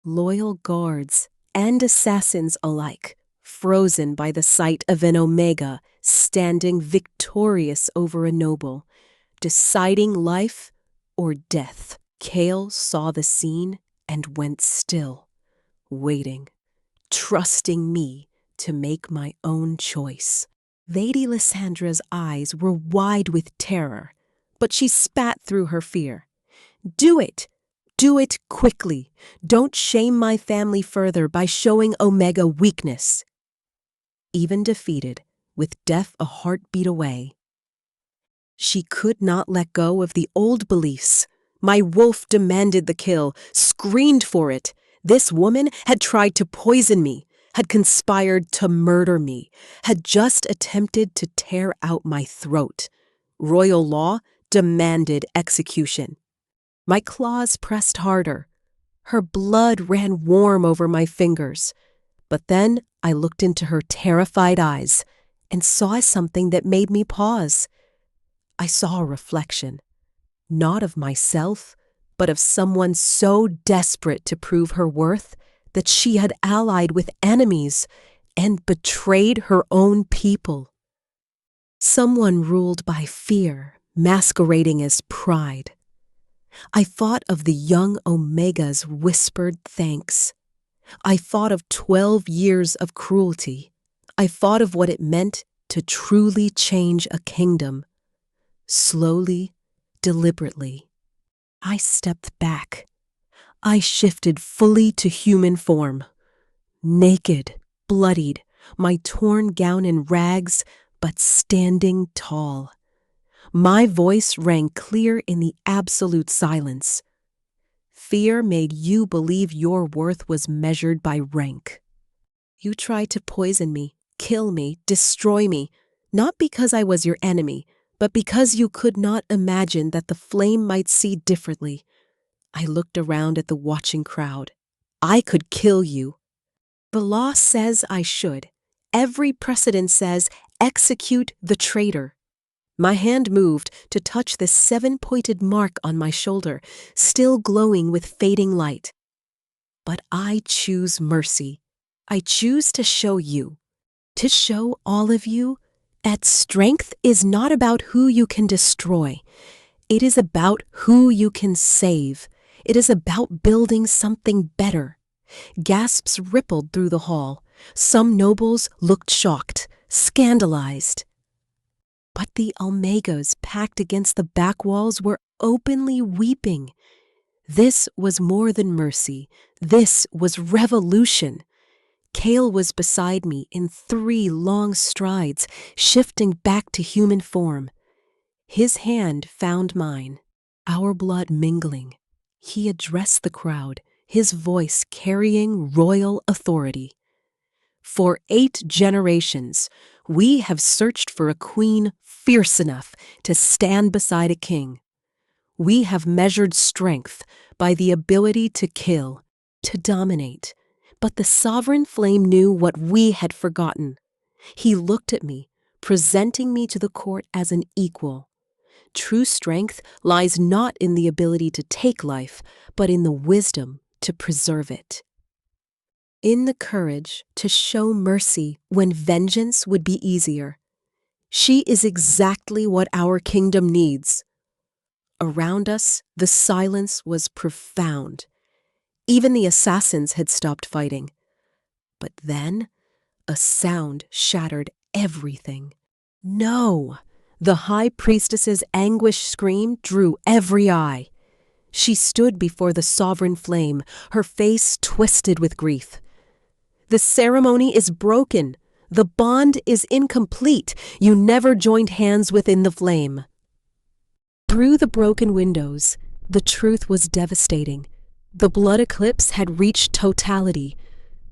Loyal guards and assassins alike frozen by the sight of an Omega standing victorious over a noble, deciding life or death. Kale saw the scene and went still, waiting, trusting me to make my own choice. Lady Lysandra's eyes were wide with terror, but she spat through her fear. Do it! Do it quickly. Don't shame my family further by showing Omega weakness. Even defeated, with death a heartbeat away, she could not let go of the old beliefs. My wolf demanded the kill, screamed for it. This woman had tried to poison me, had conspired to murder me, had just attempted to tear out my throat. Royal law demanded execution. My claws pressed harder. Her blood ran warm over my fingers. But then I looked into her terrified eyes and saw something that made me pause. I saw a reflection, not of myself, but of someone so desperate to prove her worth that she had allied with enemies and betrayed her own people. Someone ruled by fear, masquerading as pride. I thought of the young Omega's whispered thanks. I thought of 12 years of cruelty. I thought of what it meant to truly change a kingdom. Slowly, deliberately, I stepped back. I shifted fully to human form. Naked, bloodied, my torn gown in rags, but standing tall. My voice rang clear in the absolute silence. Fear made you believe your worth was measured by rank. You tried to poison me, kill me, destroy me, not because I was your enemy, but because you could not imagine that the flame might see differently. I looked around at the watching crowd. I could kill you. The law says I should. Every precedent says execute the traitor. My hand moved to touch the 7-pointed mark on my shoulder, still glowing with fading light. But I choose mercy. I choose to show you, to show all of you, that strength is not about who you can destroy. It is about who you can save. It is about building something better. Gasps rippled through the hall. Some nobles looked shocked, scandalized. But the Omegas packed against the back walls were openly weeping. This was more than mercy. This was revolution. Kale was beside me in 3 long strides, shifting back to human form. His hand found mine, our blood mingling. He addressed the crowd, his voice carrying royal authority. For 8 generations, we have searched for a queen fierce enough to stand beside a king. We have measured strength by the ability to kill, to dominate. But the sovereign flame knew what we had forgotten. He looked at me, presenting me to the court as an equal. True strength lies not in the ability to take life, but in the wisdom to preserve it. In the courage to show mercy when vengeance would be easier. She is exactly what our kingdom needs. Around us, the silence was profound. Even the assassins had stopped fighting. But then, a sound shattered everything. No! The high priestess's anguished scream drew every eye. She stood before the sovereign flame, her face twisted with grief. The ceremony is broken. The bond is incomplete. You never joined hands within the flame. Through the broken windows, the truth was devastating. The blood eclipse had reached totality.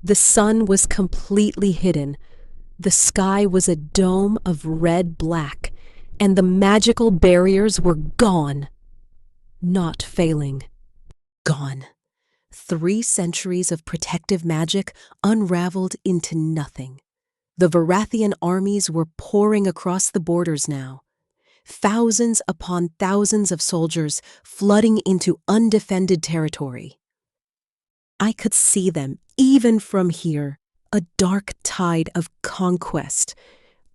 The sun was completely hidden. The sky was a dome of red-black, and the magical barriers were gone. Not failing. Gone. 3 centuries of protective magic unraveled into nothing. The Varathian armies were pouring across the borders now. Thousands upon thousands of soldiers flooding into undefended territory. I could see them, even from here, a dark tide of conquest.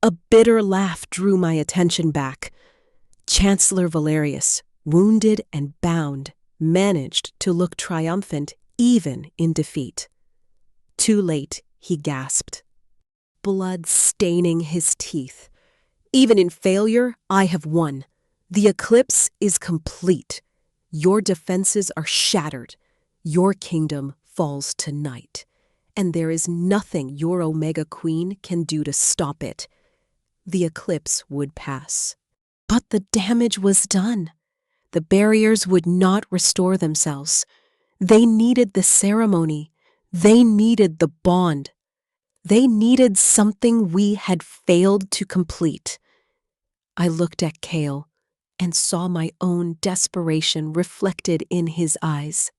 A bitter laugh drew my attention back. Chancellor Valerius, wounded and bound, managed to look triumphant even in defeat. Too late, he gasped, blood staining his teeth. Even in failure, I have won. The eclipse is complete. Your defenses are shattered. Your kingdom falls tonight. And there is nothing your Omega Queen can do to stop it. The eclipse would pass. But the damage was done. The barriers would not restore themselves. They needed the ceremony. They needed the bond. They needed something we had failed to complete. I looked at Kale and saw my own desperation reflected in his eyes.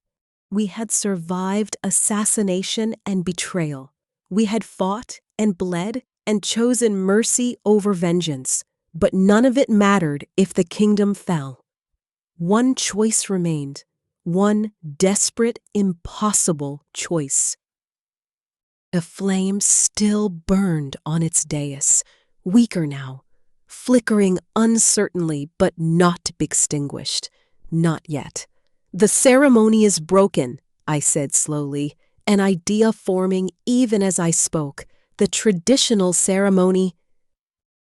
We had survived assassination and betrayal. We had fought and bled and chosen mercy over vengeance, but none of it mattered if the kingdom fell. One choice remained, one desperate, impossible choice. A flame still burned on its dais, weaker now, flickering uncertainly but not extinguished. Not yet. The ceremony is broken, I said slowly, an idea forming even as I spoke. The traditional ceremony,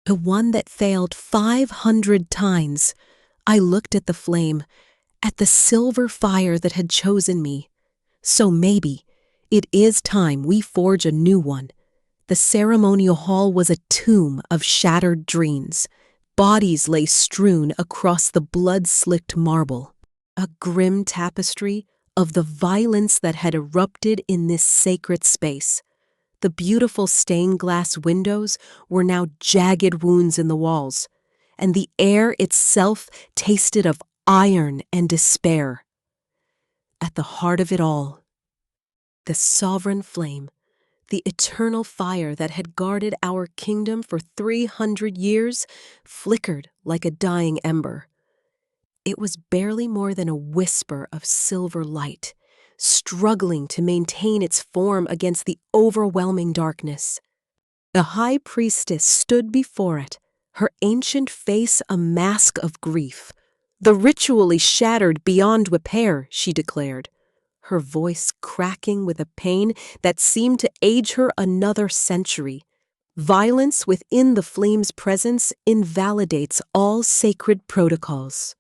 the one that failed 500 times. I looked at the flame, at the silver fire that had chosen me. So maybe it is time we forge a new one. The ceremonial hall was a tomb of shattered dreams. Bodies lay strewn across the blood-slicked marble. A grim tapestry of the violence that had erupted in this sacred space. The beautiful stained glass windows were now jagged wounds in the walls, and the air itself tasted of iron and despair. At the heart of it all, the sovereign flame, the eternal fire that had guarded our kingdom for 300 years, flickered like a dying ember. It was barely more than a whisper of silver light, struggling to maintain its form against the overwhelming darkness. The high priestess stood before it, her ancient face a mask of grief. The ritually shattered beyond repair, she declared, her voice cracking with a pain that seemed to age her another century. Violence within the flame's presence invalidates all sacred protocols.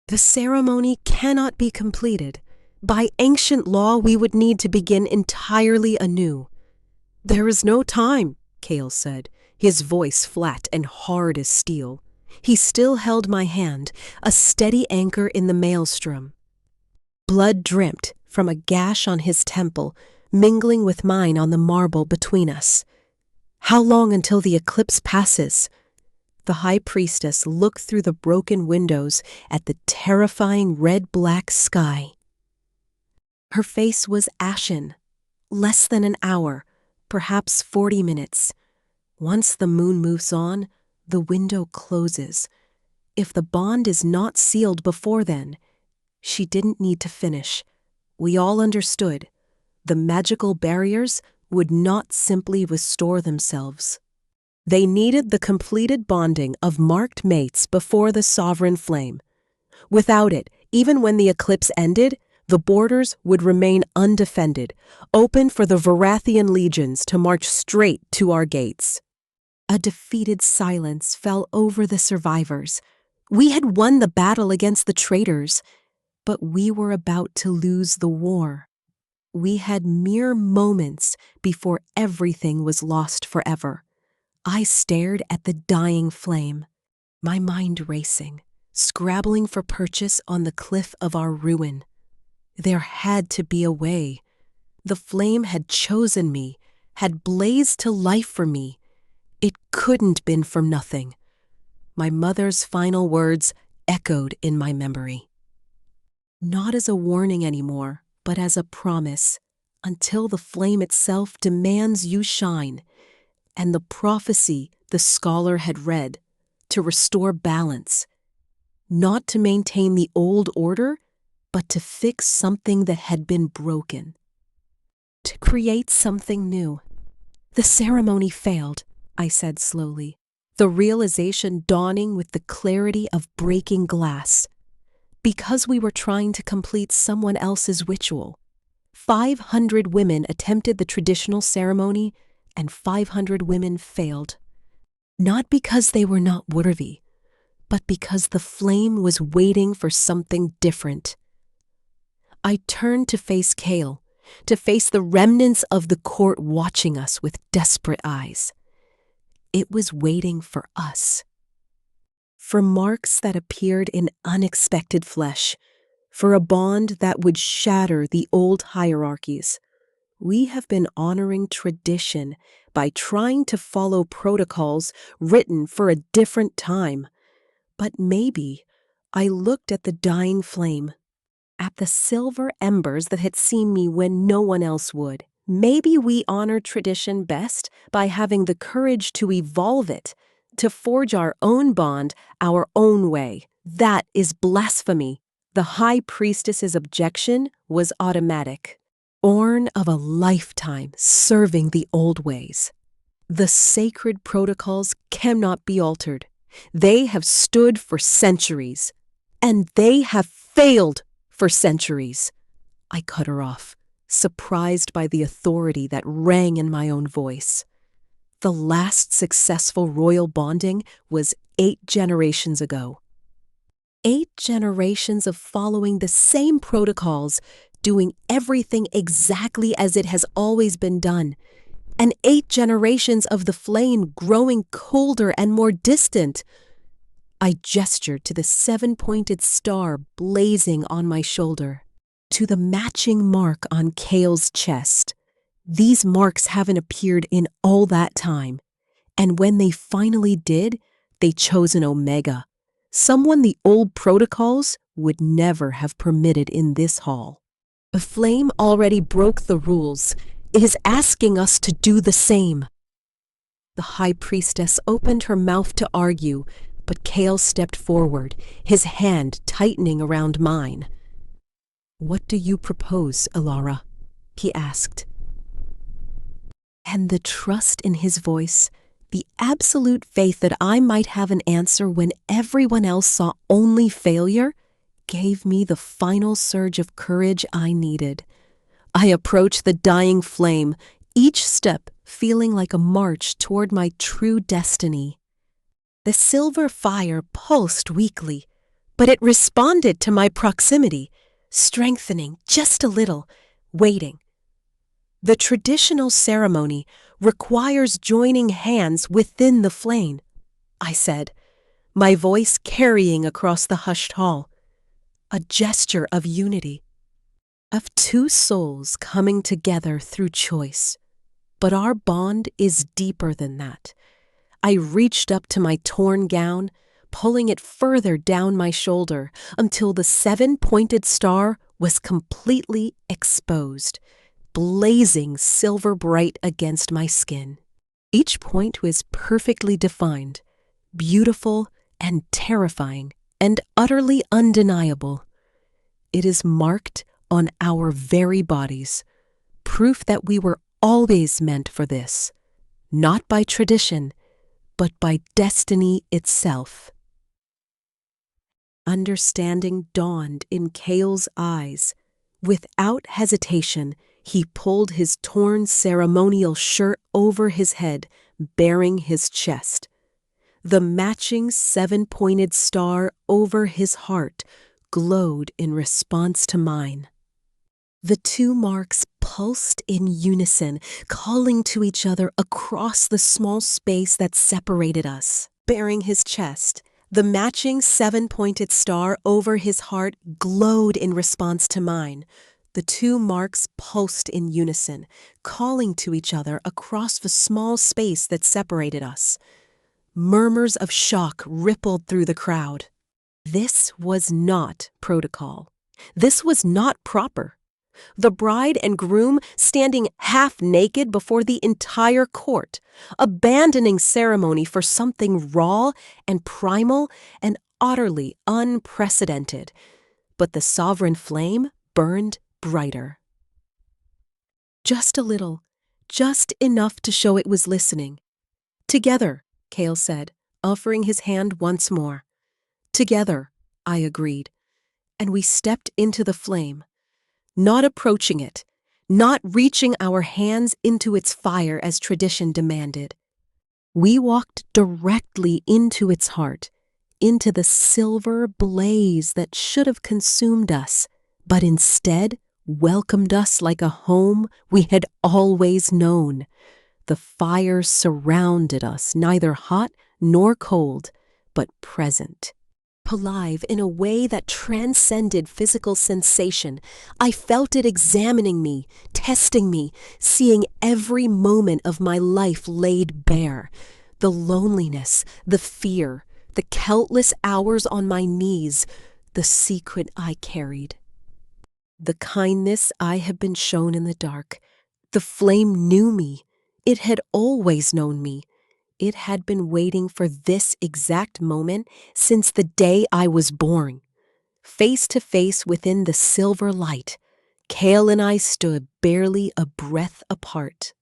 The ceremony cannot be completed. By ancient law, we would need to begin entirely anew. There is no time, Kale said, his voice flat and hard as steel. He still held my hand, a steady anchor in the maelstrom. Blood dripped from a gash on his temple, mingling with mine on the marble between us. How long until the eclipse passes? The high priestess looked through the broken windows at the terrifying red-black sky. Her face was ashen. Less than an hour, perhaps 40 minutes. Once the moon moves on, the window closes. If the bond is not sealed before then, she didn't need to finish. We all understood. The magical barriers would not simply restore themselves. They needed the completed bonding of marked mates before the sovereign flame. Without it, even when the eclipse ended, the borders would remain undefended, open for the Varathian legions to march straight to our gates. A defeated silence fell over the survivors. We had won the battle against the traitors, but we were about to lose the war. We had mere moments before everything was lost forever. I stared at the dying flame, my mind racing, scrabbling for purchase on the cliff of our ruin. There had to be a way. The flame had chosen me, had blazed to life for me. It couldn't been for nothing. My mother's final words echoed in my memory. Not as a warning anymore, but as a promise, until the flame itself demands you shine. And the prophecy the scholar had read, to restore balance, not to maintain the old order, but to fix something that had been broken, to create something new. The ceremony failed, I said slowly, the realization dawning with the clarity of breaking glass. Because we were trying to complete someone else's ritual. 500 women attempted the traditional ceremony, and 500 women failed. Not because they were not worthy, but because the flame was waiting for something different. I turned to face Kale, to face the remnants of the court watching us with desperate eyes. It was waiting for us. For marks that appeared in unexpected flesh, for a bond that would shatter the old hierarchies. We have been honoring tradition by trying to follow protocols written for a different time. But maybe I looked at the dying flame, at the silver embers that had seen me when no one else would. Maybe we honor tradition best by having the courage to evolve it, to forge our own bond our own way. That is blasphemy. The high priestess's objection was automatic, born of a lifetime serving the old ways. The sacred protocols cannot be altered. They have stood for centuries, and they have failed for centuries. I cut her off, surprised by the authority that rang in my own voice. The last successful royal bonding was 8 generations ago. 8 generations of following the same protocols, doing everything exactly as it has always been done, and 8 generations of the flame growing colder and more distant. I gestured to the 7-pointed star blazing on my shoulder, to the matching mark on Kale's chest. These marks haven't appeared in all that time, and when they finally did, they chose an Omega, someone the old protocols would never have permitted in this hall. The flame already broke the rules. It is asking us to do the same. The high priestess opened her mouth to argue, but Kale stepped forward, his hand tightening around mine. "What do you propose, Elara?" he asked. And the trust in his voice, the absolute faith that I might have an answer when everyone else saw only failure, gave me the final surge of courage I needed. I approached the dying flame, each step feeling like a march toward my true destiny. The silver fire pulsed weakly, but it responded to my proximity, strengthening just a little, waiting. The traditional ceremony requires joining hands within the flame, I said, my voice carrying across the hushed hall. A gesture of unity, of 2 souls coming together through choice. But our bond is deeper than that. I reached up to my torn gown, pulling it further down my shoulder until the 7-pointed star was completely exposed, blazing silver bright against my skin. Each point was perfectly defined, beautiful and terrifying, and utterly undeniable. It is marked on our very bodies, proof that we were always meant for this, not by tradition, but by destiny itself. Understanding dawned in Kale's eyes. Without hesitation, he pulled his torn ceremonial shirt over his head, baring his chest. The matching 7-pointed star over his heart glowed in response to mine. The 2 marks pulsed in unison, calling to each other across the small space that separated us. Baring his chest, the matching 7-pointed star over his heart glowed in response to mine. The 2 marks pulsed in unison, calling to each other across the small space that separated us. Murmurs of shock rippled through the crowd. This was not protocol. This was not proper. The bride and groom standing half naked before the entire court, abandoning ceremony for something raw and primal and utterly unprecedented. But the sovereign flame burned brighter. Just a little, just enough to show it was listening. "Together," Kale said, offering his hand once more. "Together," I agreed, and we stepped into the flame, not approaching it, not reaching our hands into its fire as tradition demanded. We walked directly into its heart, into the silver blaze that should have consumed us, but instead welcomed us like a home we had always known. The fire surrounded us, neither hot nor cold, but present. Alive in a way that transcended physical sensation. I felt it examining me, testing me, seeing every moment of my life laid bare. The loneliness, the fear, the countless hours on my knees, the secret I carried. The kindness I had been shown in the dark. The flame knew me. It had always known me. It had been waiting for this exact moment since the day I was born. Face to face within the silver light, Kale and I stood barely a breath apart.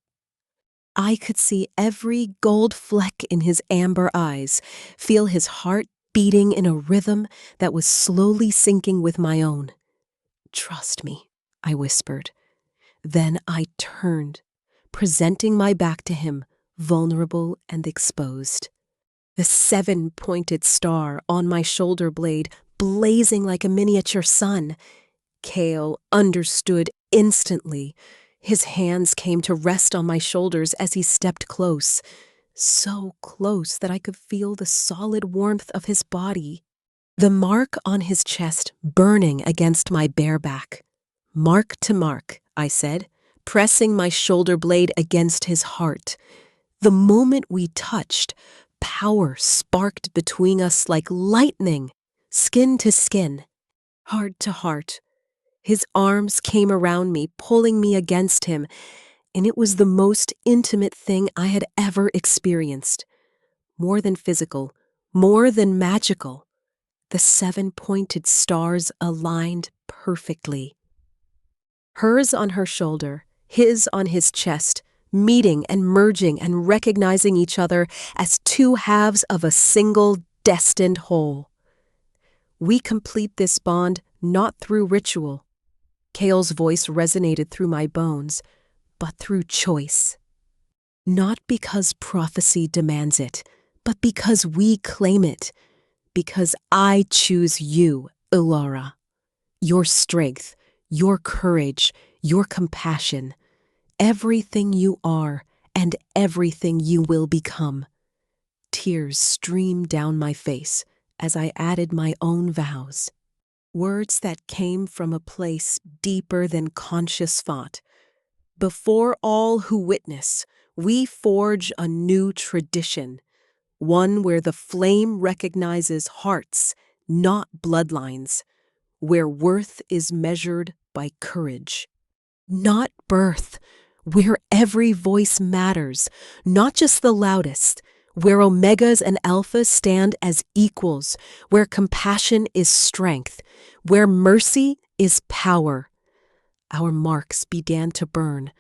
I could see every gold fleck in his amber eyes, feel his heart beating in a rhythm that was slowly syncing with my own. "Trust me," I whispered. Then I turned, presenting my back to him, vulnerable and exposed. The 7-pointed star on my shoulder blade blazing like a miniature sun. Kale understood instantly. His hands came to rest on my shoulders as he stepped close, so close that I could feel the solid warmth of his body. The mark on his chest burning against my bare back. "Mark to mark," I said, pressing my shoulder blade against his heart. The moment we touched, power sparked between us like lightning, skin to skin, heart to heart. His arms came around me, pulling me against him, and it was the most intimate thing I had ever experienced. More than physical, more than magical. The 7-pointed stars aligned perfectly. Hers on her shoulder, his on his chest, meeting and merging and recognizing each other as two halves of a single destined whole. We complete this bond not through ritual. Kale's voice resonated through my bones, but through choice. Not because prophecy demands it, but because we claim it. Because I choose you, Ilara. Your strength, your courage, your compassion. Everything you are and everything you will become. Tears streamed down my face as I added my own vows. Words that came from a place deeper than conscious thought. Before all who witness, we forge a new tradition, one where the flame recognizes hearts, not bloodlines, where worth is measured by courage, not birth, where every voice matters, not just the loudest, where omegas and alphas stand as equals, where compassion is strength, where mercy is power. Our marks began to burn,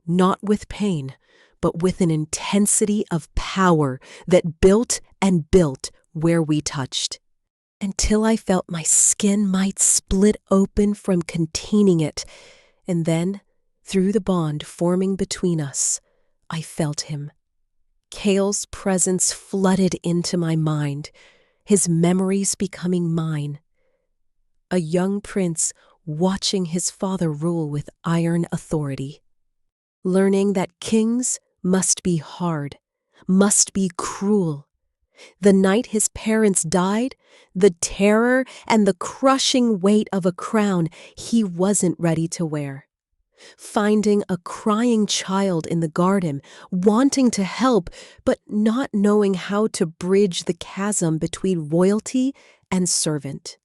not with pain, but with an intensity of power that built and built where we touched, until I felt my skin might split open from containing it, and then, through the bond forming between us, I felt him. Kale's presence flooded into my mind, his memories becoming mine. A young prince watching his father rule with iron authority, learning that kings must be hard, must be cruel. The night his parents died, the terror and the crushing weight of a crown he wasn't ready to wear. Finding a crying child in the garden, wanting to help, but not knowing how to bridge the chasm between royalty and servant.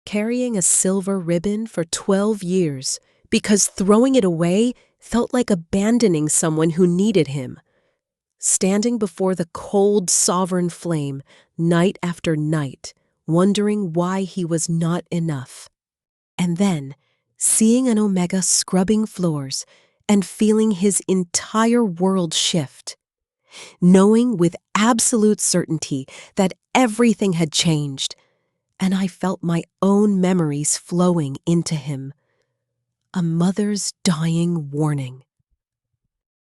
Carrying a silver ribbon for 12 years because throwing it away felt like abandoning someone who needed him. Standing before the cold sovereign flame night after night, wondering why he was not enough. And then, seeing an omega scrubbing floors, and feeling his entire world shift, knowing with absolute certainty that everything had changed, and I felt my own memories flowing into him. A mother's dying warning.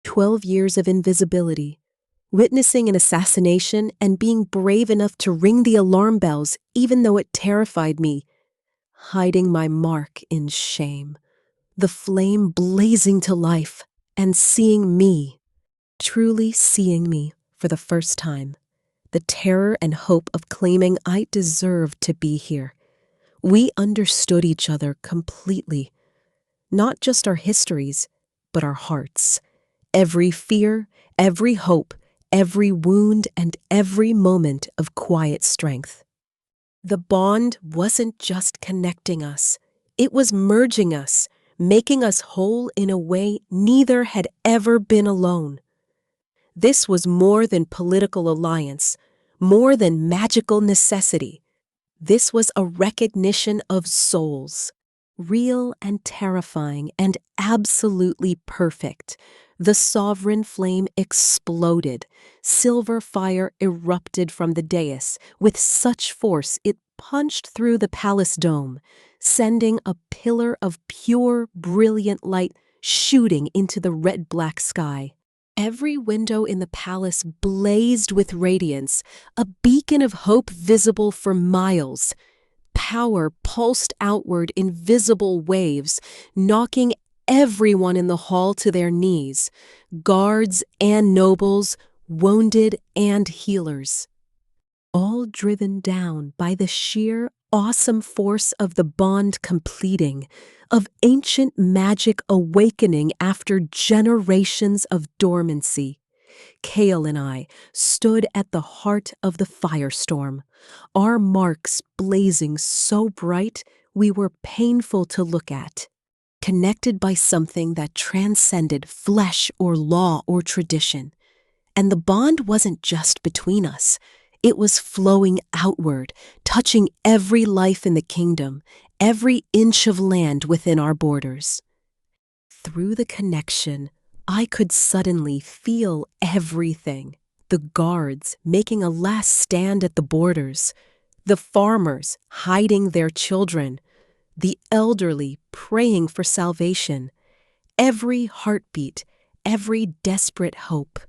12 years of invisibility, witnessing an assassination and being brave enough to ring the alarm bells even though it terrified me, hiding my mark in shame, the flame blazing to life, and seeing me, truly seeing me for the first time, the terror and hope of claiming I deserved to be here. We understood each other completely, not just our histories, but our hearts. Every fear, every hope, every wound, and every moment of quiet strength. The bond wasn't just connecting us, it was merging us, making us whole in a way neither had ever been alone. This was more than political alliance, more than magical necessity. This was a recognition of souls, real and terrifying and absolutely perfect. The sovereign flame exploded. Silver fire erupted from the dais with such force it punched through the palace dome, sending a pillar of pure, brilliant light shooting into the red-black sky. Every window in the palace blazed with radiance, a beacon of hope visible for miles. Power pulsed outward in visible waves, knocking everyone in the hall to their knees, guards and nobles, wounded and healers. All driven down by the sheer, awesome force of the bond completing, of ancient magic awakening after generations of dormancy. Kale and I stood at the heart of the firestorm, our marks blazing so bright we were painful to look at, connected by something that transcended flesh or law or tradition. And the bond wasn't just between us. It was flowing outward, touching every life in the kingdom, every inch of land within our borders. Through the connection, I could suddenly feel everything. The guards making a last stand at the borders, the farmers hiding their children, the elderly praying for salvation, every heartbeat, every desperate hope.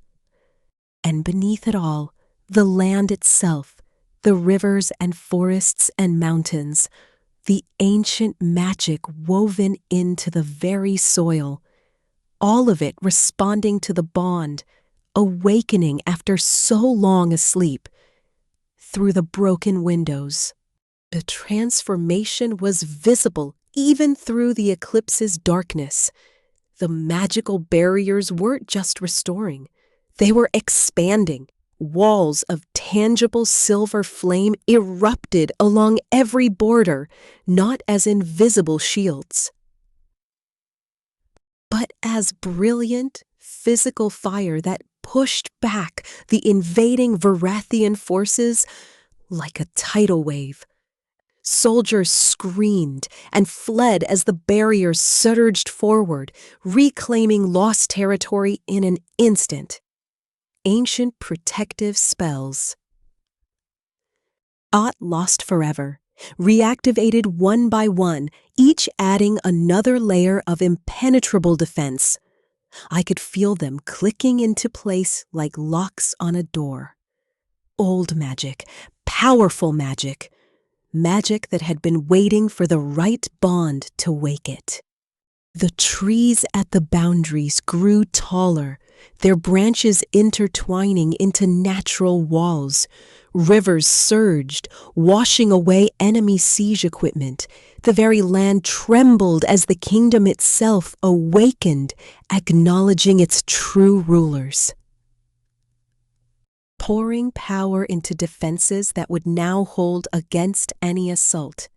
And beneath it all, the land itself, the rivers and forests and mountains, the ancient magic woven into the very soil, all of it responding to the bond, awakening after so long asleep. Through the broken windows, the transformation was visible even through the eclipse's darkness. The magical barriers weren't just restoring, they were expanding. Walls of tangible silver flame erupted along every border, not as invisible shields, but as brilliant physical fire that pushed back the invading Varathian forces like a tidal wave. Soldiers screamed and fled as the barriers surged forward, reclaiming lost territory in an instant. Ancient protective spells. Lost forever, reactivated one by one, each adding another layer of impenetrable defense. I could feel them clicking into place like locks on a door. Old magic, powerful magic, magic that had been waiting for the right bond to wake it. The trees at the boundaries grew taller, their branches intertwining into natural walls. Rivers surged, washing away enemy siege equipment. The very land trembled as the kingdom itself awakened, acknowledging its true rulers. Pouring power into defenses that would now hold against any assault.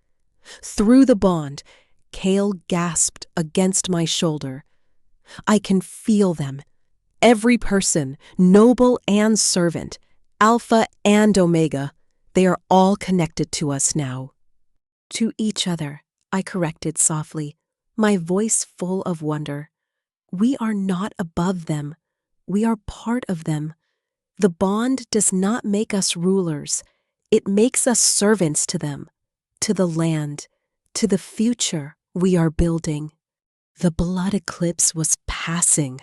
Through the bond, Kale gasped against my shoulder. I can feel them. Every person, noble and servant, Alpha and Omega, they are all connected to us now. To each other, I corrected softly, my voice full of wonder. We are not above them. We are part of them. The bond does not make us rulers. It makes us servants to them, to the land, to the future we are building. The blood eclipse was passing.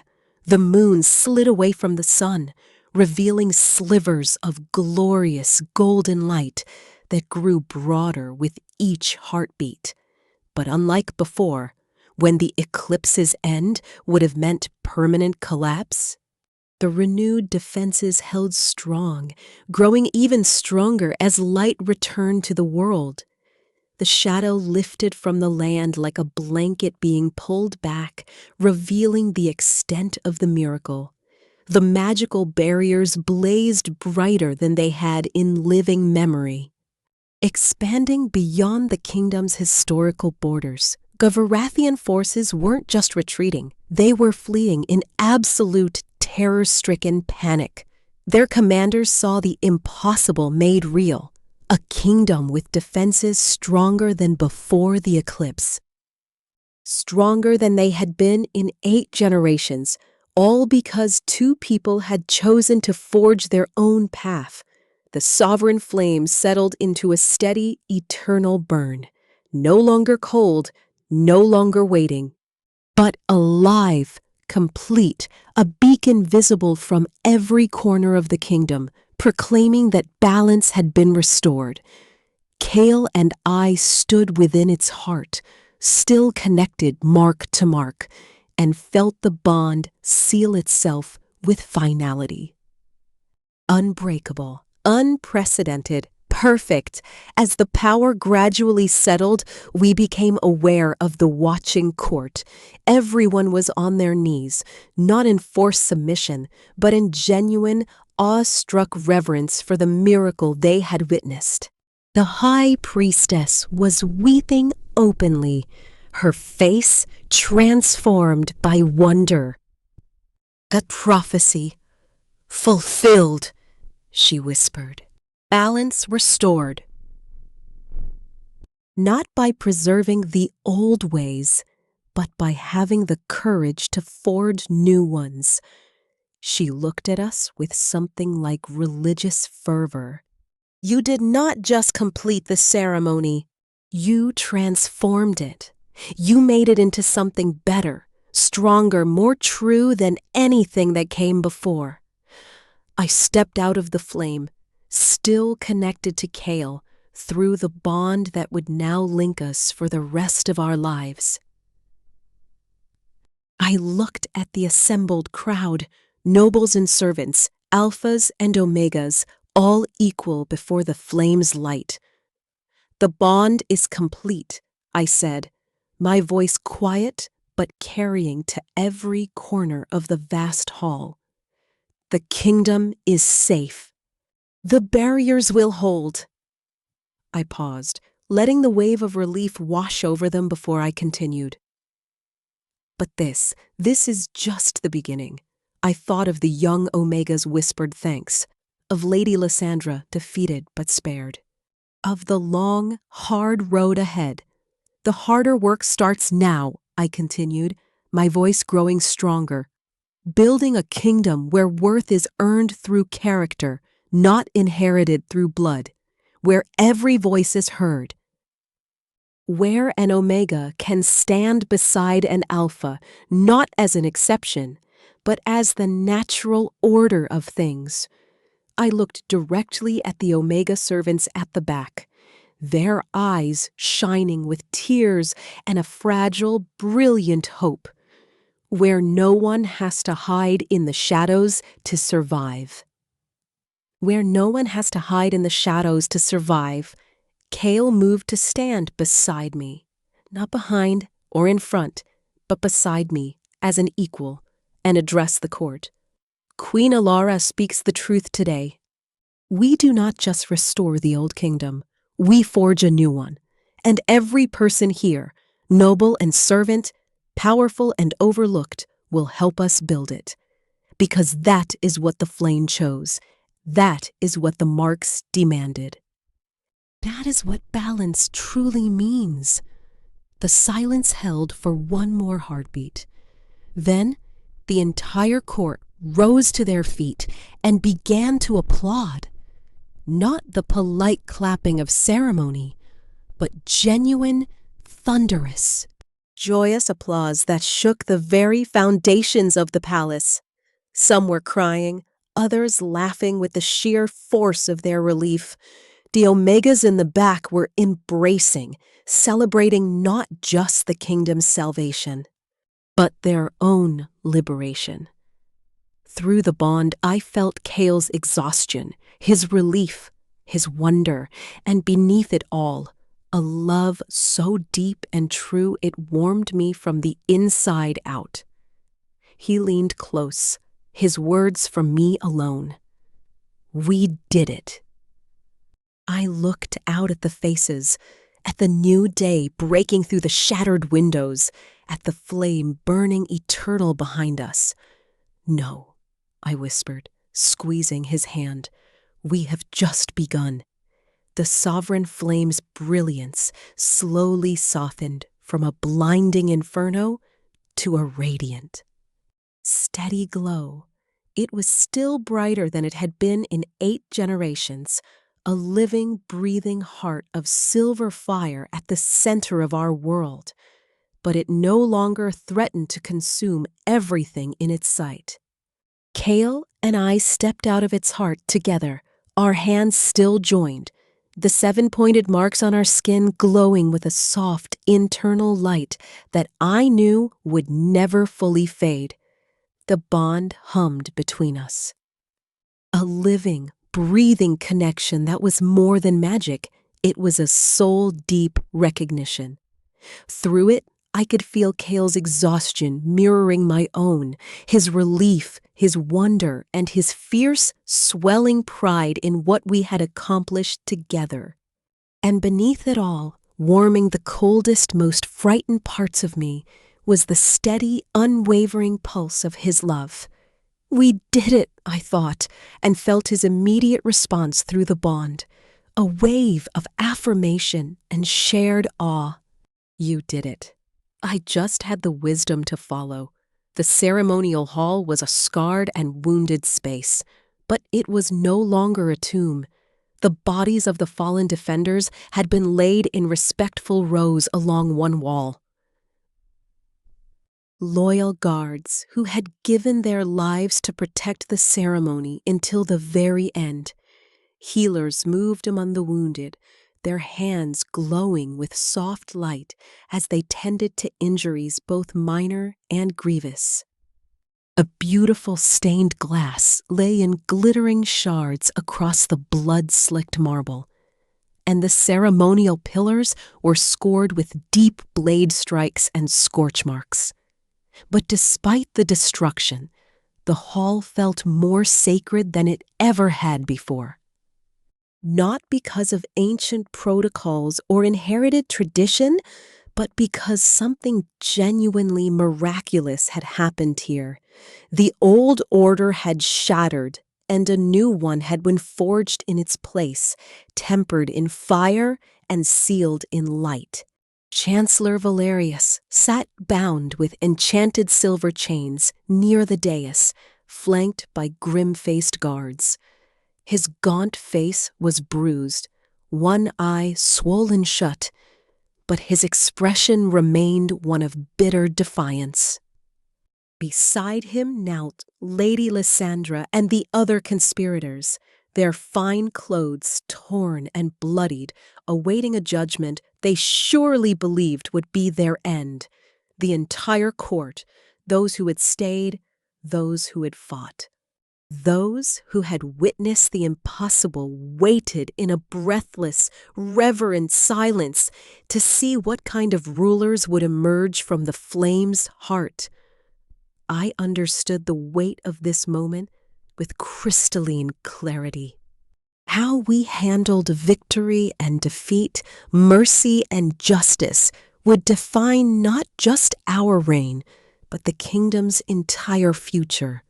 The moon slid away from the sun, revealing slivers of glorious golden light that grew broader with each heartbeat. But unlike before, when the eclipse's end would have meant permanent collapse, the renewed defenses held strong, growing even stronger as light returned to the world. The shadow lifted from the land like a blanket being pulled back, revealing the extent of the miracle. The magical barriers blazed brighter than they had in living memory. Expanding beyond the kingdom's historical borders, the Varathian forces weren't just retreating, they were fleeing in absolute terror-stricken panic. Their commanders saw the impossible made real, a kingdom with defenses stronger than before the eclipse. Stronger than they had been in 8 generations, all because 2 people had chosen to forge their own path. The sovereign flame settled into a steady, eternal burn, no longer cold, no longer waiting, but alive, complete, a beacon visible from every corner of the kingdom, proclaiming that balance had been restored. Kale and I stood within its heart, still connected mark to mark, and felt the bond seal itself with finality. Unbreakable, unprecedented, perfect. As the power gradually settled, we became aware of the watching court. Everyone was on their knees, not in forced submission, but in genuine, awe-struck reverence for the miracle they had witnessed. The high priestess was weeping openly, her face transformed by wonder. "The prophecy fulfilled," she whispered. "Balance restored. Not by preserving the old ways, but by having the courage to forge new ones." She looked at us with something like religious fervor. "You did not just complete the ceremony. You transformed it. You made it into something better, stronger, more true than anything that came before." I stepped out of the flame, still connected to Kale, through the bond that would now link us for the rest of our lives. I looked at the assembled crowd, nobles and servants, alphas and omegas, all equal before the flame's light. "The bond is complete," I said, my voice quiet but carrying to every corner of the vast hall. "The kingdom is safe. The barriers will hold." I paused, letting the wave of relief wash over them before I continued. "But this is just the beginning." I thought of the young Omega's whispered thanks, of Lady Lysandra defeated but spared, of the long, hard road ahead. "The harder work starts now," I continued, my voice growing stronger. "Building a kingdom where worth is earned through character, not inherited through blood, where every voice is heard, where an Omega can stand beside an Alpha, not as an exception, but as the natural order of things." I looked directly at the Omega servants at the back, their eyes shining with tears and a fragile, brilliant hope. "Where no one has to hide in the shadows to survive." Where no one has to hide in the shadows to survive. Kale moved to stand beside me, not behind or in front, but beside me as an equal, and addressed the court. "Queen Alara speaks the truth today. We do not just restore the old kingdom, we forge a new one. And every person here, noble and servant, powerful and overlooked, will help us build it. Because that is what the flame chose. That is what the marks demanded. That is what balance truly means." The silence held for one more heartbeat. Then the entire court rose to their feet and began to applaud. Not the polite clapping of ceremony, but genuine, thunderous, joyous applause that shook the very foundations of the palace. Some were crying, others laughing with the sheer force of their relief. The Omegas in the back were embracing, celebrating not just the kingdom's salvation, but their own liberation. Through the bond, I felt Kale's exhaustion, his relief, his wonder, and beneath it all, a love so deep and true it warmed me from the inside out. He leaned close, his words from me alone. We did it. I looked out at the faces, at the new day breaking through the shattered windows, at the flame burning eternal behind us. No, I whispered, squeezing his hand. We have just begun. The sovereign flame's brilliance slowly softened from a blinding inferno to a radiant, steady glow. It was still brighter than it had been in 8 generations, a living, breathing heart of silver fire at the center of our world. But it no longer threatened to consume everything in its sight. Kale and I stepped out of its heart together, our hands still joined, the 7-pointed marks on our skin glowing with a soft internal light that I knew would never fully fade. The bond hummed between us. A living, breathing connection that was more than magic. It was a soul-deep recognition. Through it, I could feel Kale's exhaustion mirroring my own, his relief, his wonder, and his fierce, swelling pride in what we had accomplished together. And beneath it all, warming the coldest, most frightened parts of me, was the steady, unwavering pulse of his love. We did it, I thought, and felt his immediate response through the bond, a wave of affirmation and shared awe. You did it. I just had the wisdom to follow. The ceremonial hall was a scarred and wounded space, but it was no longer a tomb. The bodies of the fallen defenders had been laid in respectful rows along one wall. Loyal guards who had given their lives to protect the ceremony until the very end. Healers moved among the wounded, their hands glowing with soft light as they tended to injuries both minor and grievous. A beautiful stained glass lay in glittering shards across the blood-slicked marble, and the ceremonial pillars were scored with deep blade strikes and scorch marks. But despite the destruction, the hall felt more sacred than it ever had before. Not because of ancient protocols or inherited tradition, but because something genuinely miraculous had happened here. The old order had shattered, and a new one had been forged in its place, tempered in fire and sealed in light. Chancellor Valerius sat bound with enchanted silver chains near the dais, flanked by grim-faced guards. His gaunt face was bruised, one eye swollen shut, but his expression remained one of bitter defiance. Beside him knelt Lady Lysandra and the other conspirators, their fine clothes torn and bloodied, awaiting a judgment they surely believed would be their end. The entire court, those who had stayed, those who had fought. Those who had witnessed the impossible waited in a breathless, reverent silence to see what kind of rulers would emerge from the flame's heart. I understood the weight of this moment with crystalline clarity. How we handled victory and defeat, mercy and justice would define not just our reign, but the kingdom's entire future.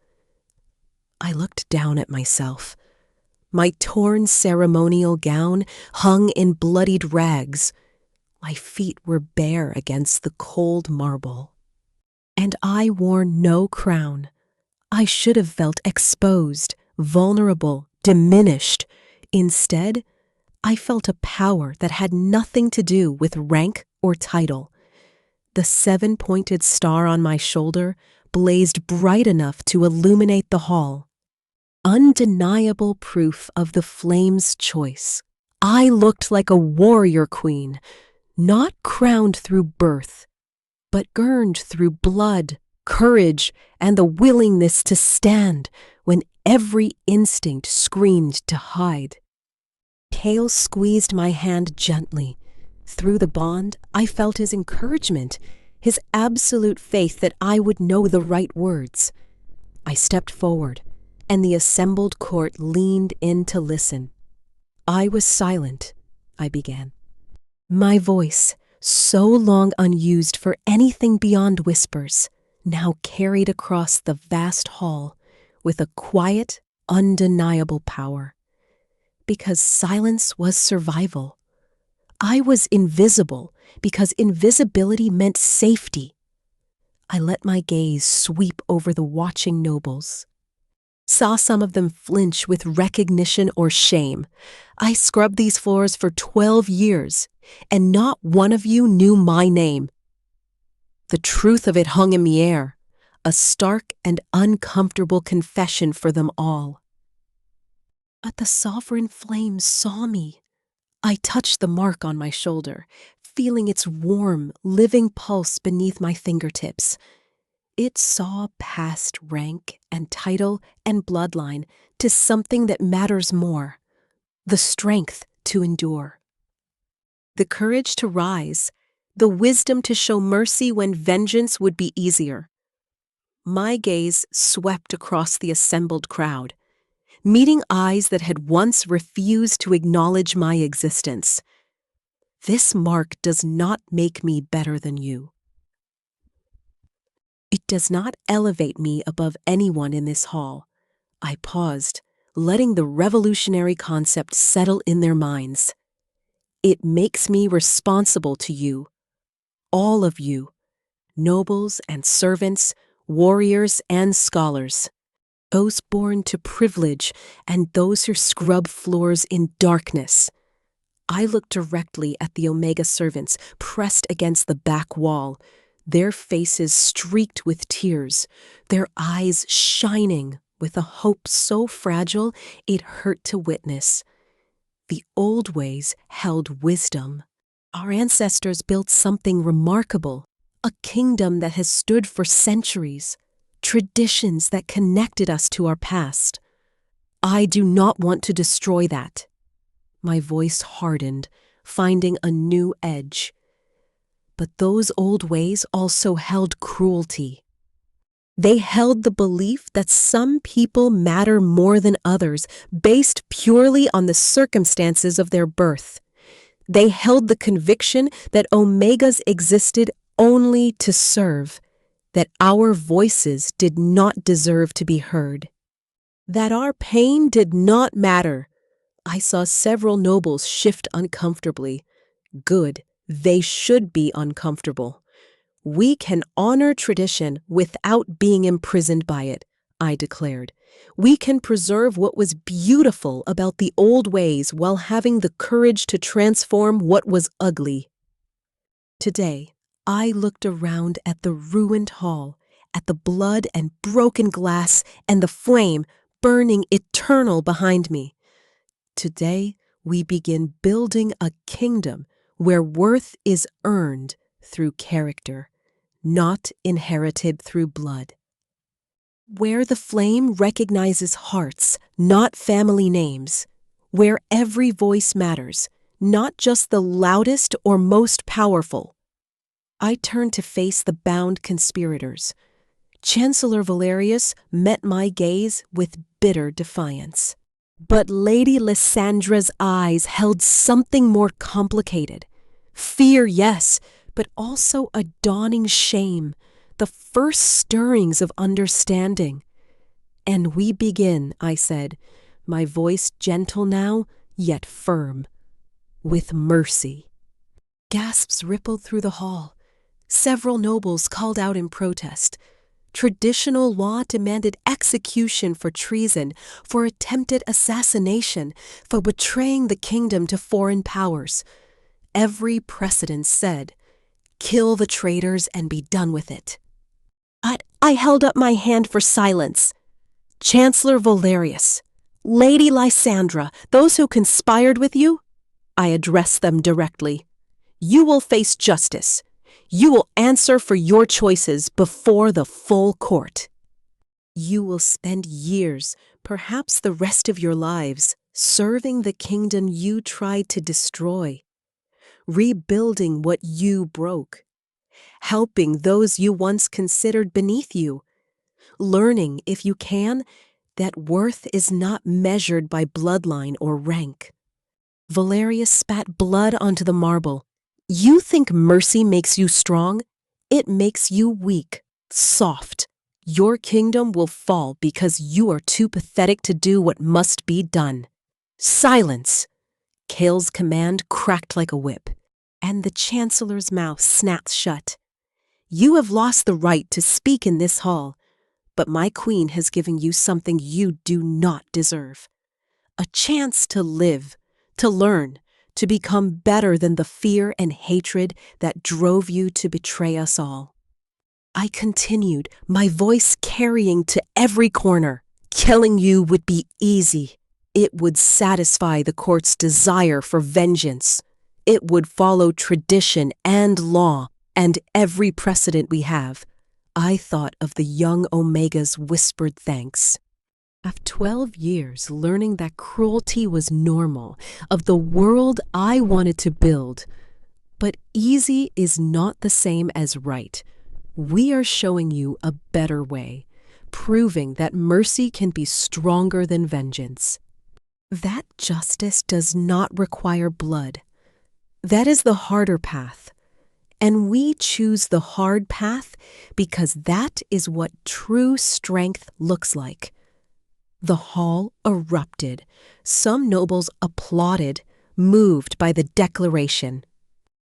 I looked down at myself. My torn ceremonial gown hung in bloodied rags. My feet were bare against the cold marble. and I wore no crown. I should have felt exposed, vulnerable, diminished. Instead, I felt a power that had nothing to do with rank or title. The 7-pointed star on my shoulder blazed bright enough to illuminate the hall. Undeniable proof of the flame's choice. I looked like a warrior queen, not crowned through birth, but earned through blood, courage, and the willingness to stand when every instinct screamed to hide. Hale squeezed my hand gently. Through the bond, I felt his encouragement, his absolute faith that I would know the right words. I stepped forward, and the assembled court leaned in to listen. I was silent, I began. My voice, so long unused for anything beyond whispers, now carried across the vast hall with a quiet, undeniable power. Because silence was survival. I was invisible because invisibility meant safety. I let my gaze sweep over the watching nobles. Saw some of them flinch with recognition or shame. I scrubbed these floors for 12 years, and not one of you knew my name. The truth of it hung in the air, a stark and uncomfortable confession for them all. But the sovereign flame saw me. I touched the mark on my shoulder, feeling its warm, living pulse beneath my fingertips. It saw past rank and title and bloodline to something that matters more, the strength to endure. The courage to rise, the wisdom to show mercy when vengeance would be easier. My gaze swept across the assembled crowd, meeting eyes that had once refused to acknowledge my existence. This mark does not make me better than you. It does not elevate me above anyone in this hall. I paused, letting the revolutionary concept settle in their minds. It makes me responsible to you, all of you, nobles and servants, warriors and scholars, those born to privilege and those who scrub floors in darkness. I looked directly at the Omega servants pressed against the back wall, their faces streaked with tears, their eyes shining with a hope so fragile it hurt to witness. The old ways held wisdom. Our ancestors built something remarkable, a kingdom that has stood for centuries, traditions that connected us to our past. I do not want to destroy that. My voice hardened, finding a new edge. But those old ways also held cruelty. They held the belief that some people matter more than others, based purely on the circumstances of their birth. They held the conviction that Omegas existed only to serve, that our voices did not deserve to be heard, that our pain did not matter. I saw several nobles shift uncomfortably. Good, they should be uncomfortable. We can honor tradition without being imprisoned by it, I declared. We can preserve what was beautiful about the old ways while having the courage to transform what was ugly. Today, I looked around at the ruined hall, at the blood and broken glass and the flame burning eternal behind me. Today, we begin building a kingdom where worth is earned through character, not inherited through blood. Where the flame recognizes hearts, not family names. Where every voice matters, not just the loudest or most powerful. I turned to face the bound conspirators. Chancellor Valerius met my gaze with bitter defiance. But Lady Lysandra's eyes held something more complicated. Fear, yes, but also a dawning shame, the first stirrings of understanding. And we begin, I said, my voice gentle now, yet firm, with mercy. Gasps rippled through the hall. Several nobles called out in protest. Traditional law demanded execution for treason, for attempted assassination, for betraying the kingdom to foreign powers. Every precedent said, kill the traitors and be done with it. I held up my hand for silence. Chancellor Valerius, Lady Lysandra, those who conspired with you, I addressed them directly. You will face justice. You will answer for your choices before the full court. You will spend years, perhaps the rest of your lives, serving the kingdom you tried to destroy, rebuilding what you broke, helping those you once considered beneath you, learning, if you can, that worth is not measured by bloodline or rank. Valerius spat blood onto the marble. You think mercy makes you strong? It makes you weak, soft. Your kingdom will fall because you are too pathetic to do what must be done. Silence! Cale's command cracked like a whip, and the chancellor's mouth snapped shut. You have lost the right to speak in this hall, but my queen has given you something you do not deserve. A chance to live, to learn, to become better than the fear and hatred that drove you to betray us all. I continued, my voice carrying to every corner. Killing you would be easy. It would satisfy the court's desire for vengeance. It would follow tradition and law and every precedent we have. I thought of the young Omega's whispered thanks. After 12 years learning that cruelty was normal, of the world I wanted to build. But easy is not the same as right. We are showing you a better way, proving that mercy can be stronger than vengeance. That justice does not require blood. That is the harder path. And we choose the hard path because that is what true strength looks like. The hall erupted. Some nobles applauded, moved by the declaration.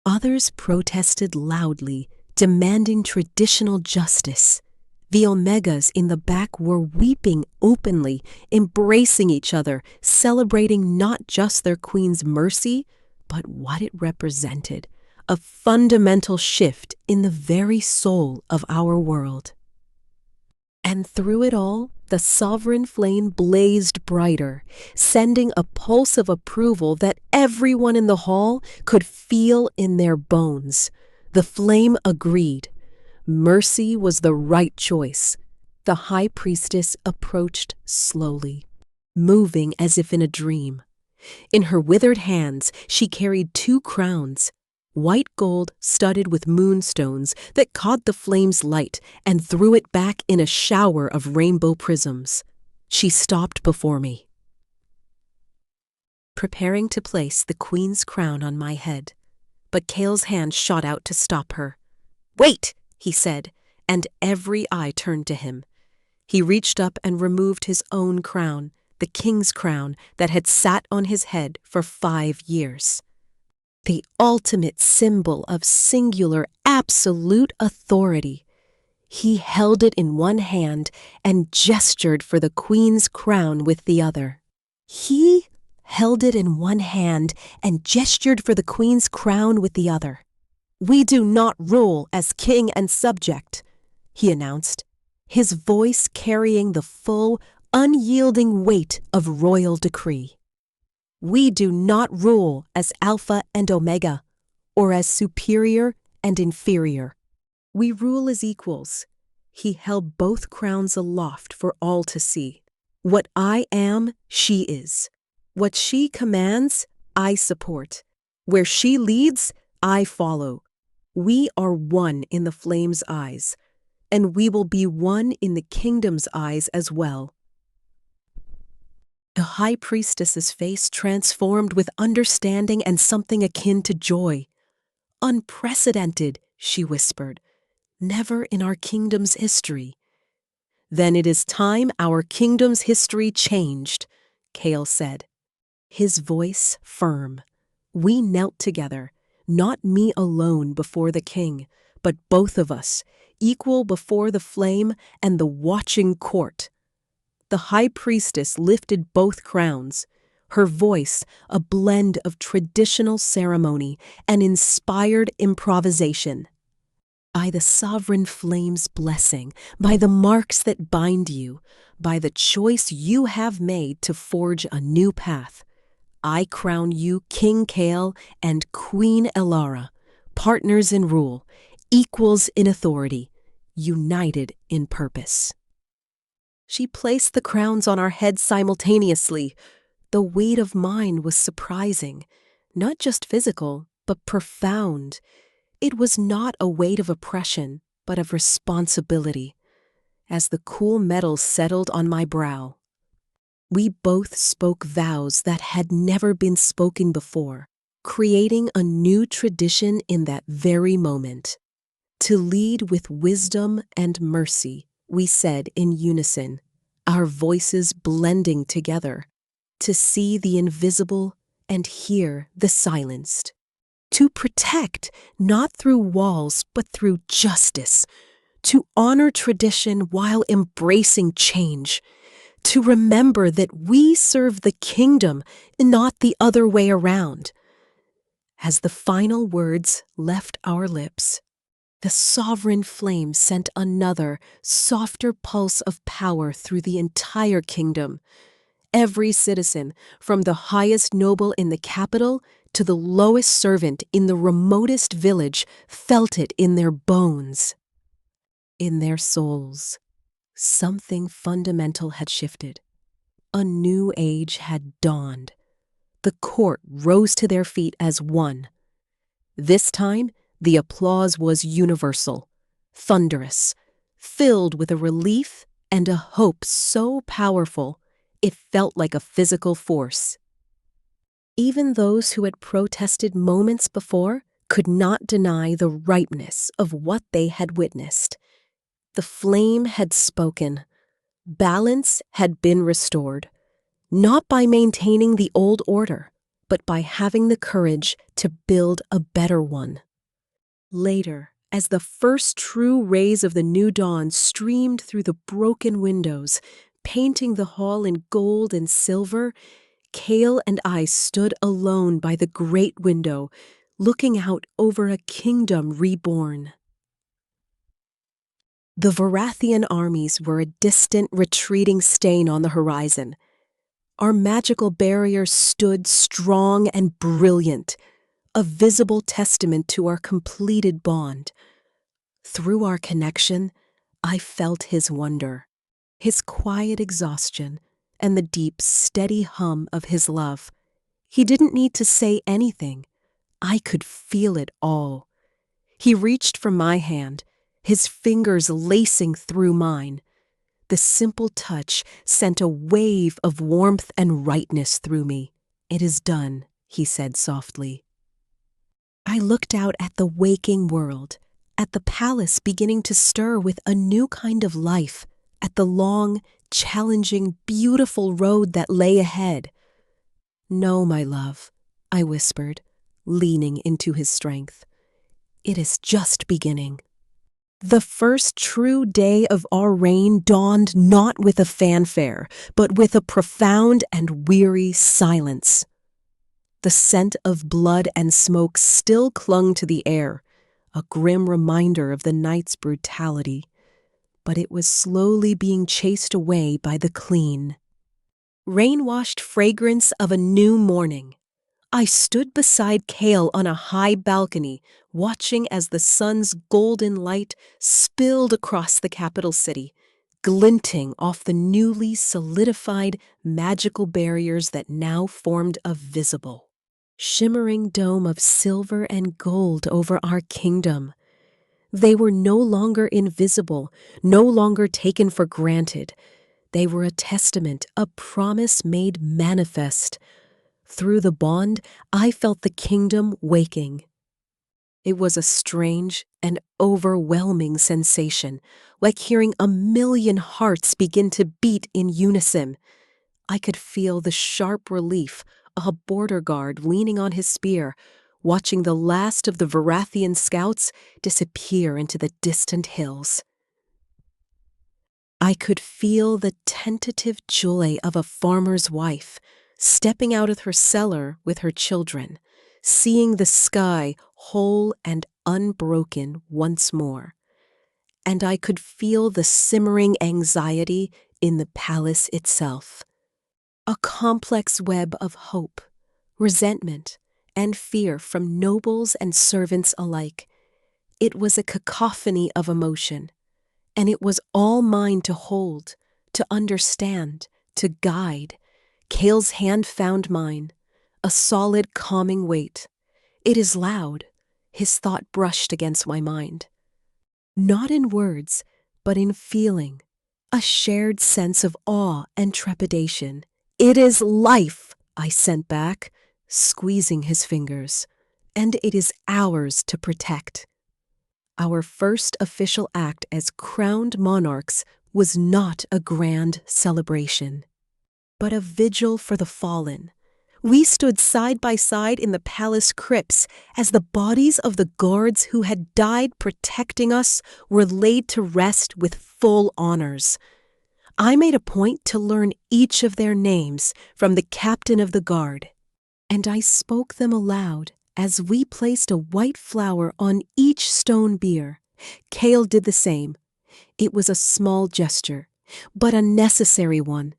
Others protested loudly, demanding traditional justice. The Omegas in the back were weeping openly, embracing each other, celebrating not just their queen's mercy, but what it represented, a fundamental shift in the very soul of our world. And through it all, the sovereign flame blazed brighter, sending a pulse of approval that everyone in the hall could feel in their bones. The flame agreed. Mercy was the right choice. The high priestess approached slowly, moving as if in a dream. In her withered hands, she carried 2 crowns, white gold studded with moonstones that caught the flame's light and threw it back in a shower of rainbow prisms. She stopped before me, preparing to place the queen's crown on my head. But Cale's hand shot out to stop her. "Wait!" he said, and every eye turned to him. He reached up and removed his own crown, the king's crown that had sat on his head for 5 years. The ultimate symbol of singular, absolute authority. He held it in one hand and gestured for the queen's crown with the other. He held it in one hand and gestured for the queen's crown with the other. "We do not rule as king and subject," he announced, his voice carrying the full, unyielding weight of royal decree. "We do not rule as Alpha and Omega, or as superior and inferior. We rule as equals." He held both crowns aloft for all to see. "What I am, she is. What she commands, I support. Where she leads, I follow. We are one in the flame's eyes, and we will be one in the kingdom's eyes as well." The high priestess's face transformed with understanding and something akin to joy. "Unprecedented," she whispered. "Never in our kingdom's history." "Then it is time our kingdom's history changed," Cale said, his voice firm. We knelt together, not me alone before the king, but both of us, equal before the flame and the watching court. The high priestess lifted both crowns, her voice a blend of traditional ceremony and inspired improvisation. By the sovereign flame's blessing, by the marks that bind you, by the choice you have made to forge a new path, I crown you King Kale and Queen Elara, partners in rule, equals in authority, united in purpose. She placed the crowns on our heads simultaneously. The weight of mine was surprising, not just physical, but profound. It was not a weight of oppression, but of responsibility. As the cool metal settled on my brow, we both spoke vows that had never been spoken before, creating a new tradition in that very moment. To lead with wisdom and mercy, we said in unison, our voices blending together. To see the invisible and hear the silenced. To protect, not through walls, but through justice. To honor tradition while embracing change. To remember that we serve the kingdom, not the other way around. As the final words left our lips, the sovereign flame sent another, softer pulse of power through the entire kingdom. Every citizen, from the highest noble in the capital to the lowest servant in the remotest village, felt it in their bones, in their souls. Something fundamental had shifted. A new age had dawned. The court rose to their feet as one. This time, the applause was universal, thunderous, filled with a relief and a hope so powerful it felt like a physical force. Even those who had protested moments before could not deny the ripeness of what they had witnessed. The flame had spoken. Balance had been restored, not by maintaining the old order, but by having the courage to build a better one. Later, as the first true rays of the new dawn streamed through the broken windows, painting the hall in gold and silver, Kale and I stood alone by the great window, looking out over a kingdom reborn. The Varathian armies were a distant, retreating stain on the horizon. Our magical barrier stood strong and brilliant, a visible testament to our completed bond. Through our connection, I felt his wonder, his quiet exhaustion, and the deep, steady hum of his love. He didn't need to say anything. I could feel it all. He reached for my hand, his fingers lacing through mine. The simple touch sent a wave of warmth and rightness through me. "It is done," he said softly. I looked out at the waking world, at the palace beginning to stir with a new kind of life, at the long, challenging, beautiful road that lay ahead. "No, my love," I whispered, leaning into his strength. "It is just beginning." The first true day of our reign dawned not with a fanfare, but with a profound and weary silence. The scent of blood and smoke still clung to the air, a grim reminder of the night's brutality, but it was slowly being chased away by the clean, rain-washed fragrance of a new morning. I stood beside Kale on a high balcony, watching as the sun's golden light spilled across the capital city, glinting off the newly solidified magical barriers that now formed a visible, shimmering dome of silver and gold over our kingdom. They were no longer invisible, no longer taken for granted. They were a testament, a promise made manifest. Through the bond, I felt the kingdom waking. It was a strange and overwhelming sensation, like hearing a million hearts begin to beat in unison. I could feel the sharp relief, a border guard leaning on his spear, watching the last of the Varathian scouts disappear into the distant hills. I could feel the tentative joy of a farmer's wife stepping out of her cellar with her children, seeing the sky whole and unbroken once more. And I could feel the simmering anxiety in the palace itself. A complex web of hope, resentment, and fear from nobles and servants alike. It was a cacophony of emotion, and it was all mine to hold, to understand, to guide. Cale's hand found mine, a solid, calming weight. It is loud, his thought brushed against my mind. Not in words, but in feeling, a shared sense of awe and trepidation. It is life, I sent back, squeezing his fingers, and it is ours to protect. Our first official act as crowned monarchs was not a grand celebration, but a vigil for the fallen. We stood side by side in the palace crypts as the bodies of the guards who had died protecting us were laid to rest with full honors. I made a point to learn each of their names from the captain of the guard, and I spoke them aloud as we placed a white flower on each stone bier. Cale did the same. It was a small gesture, but a necessary one.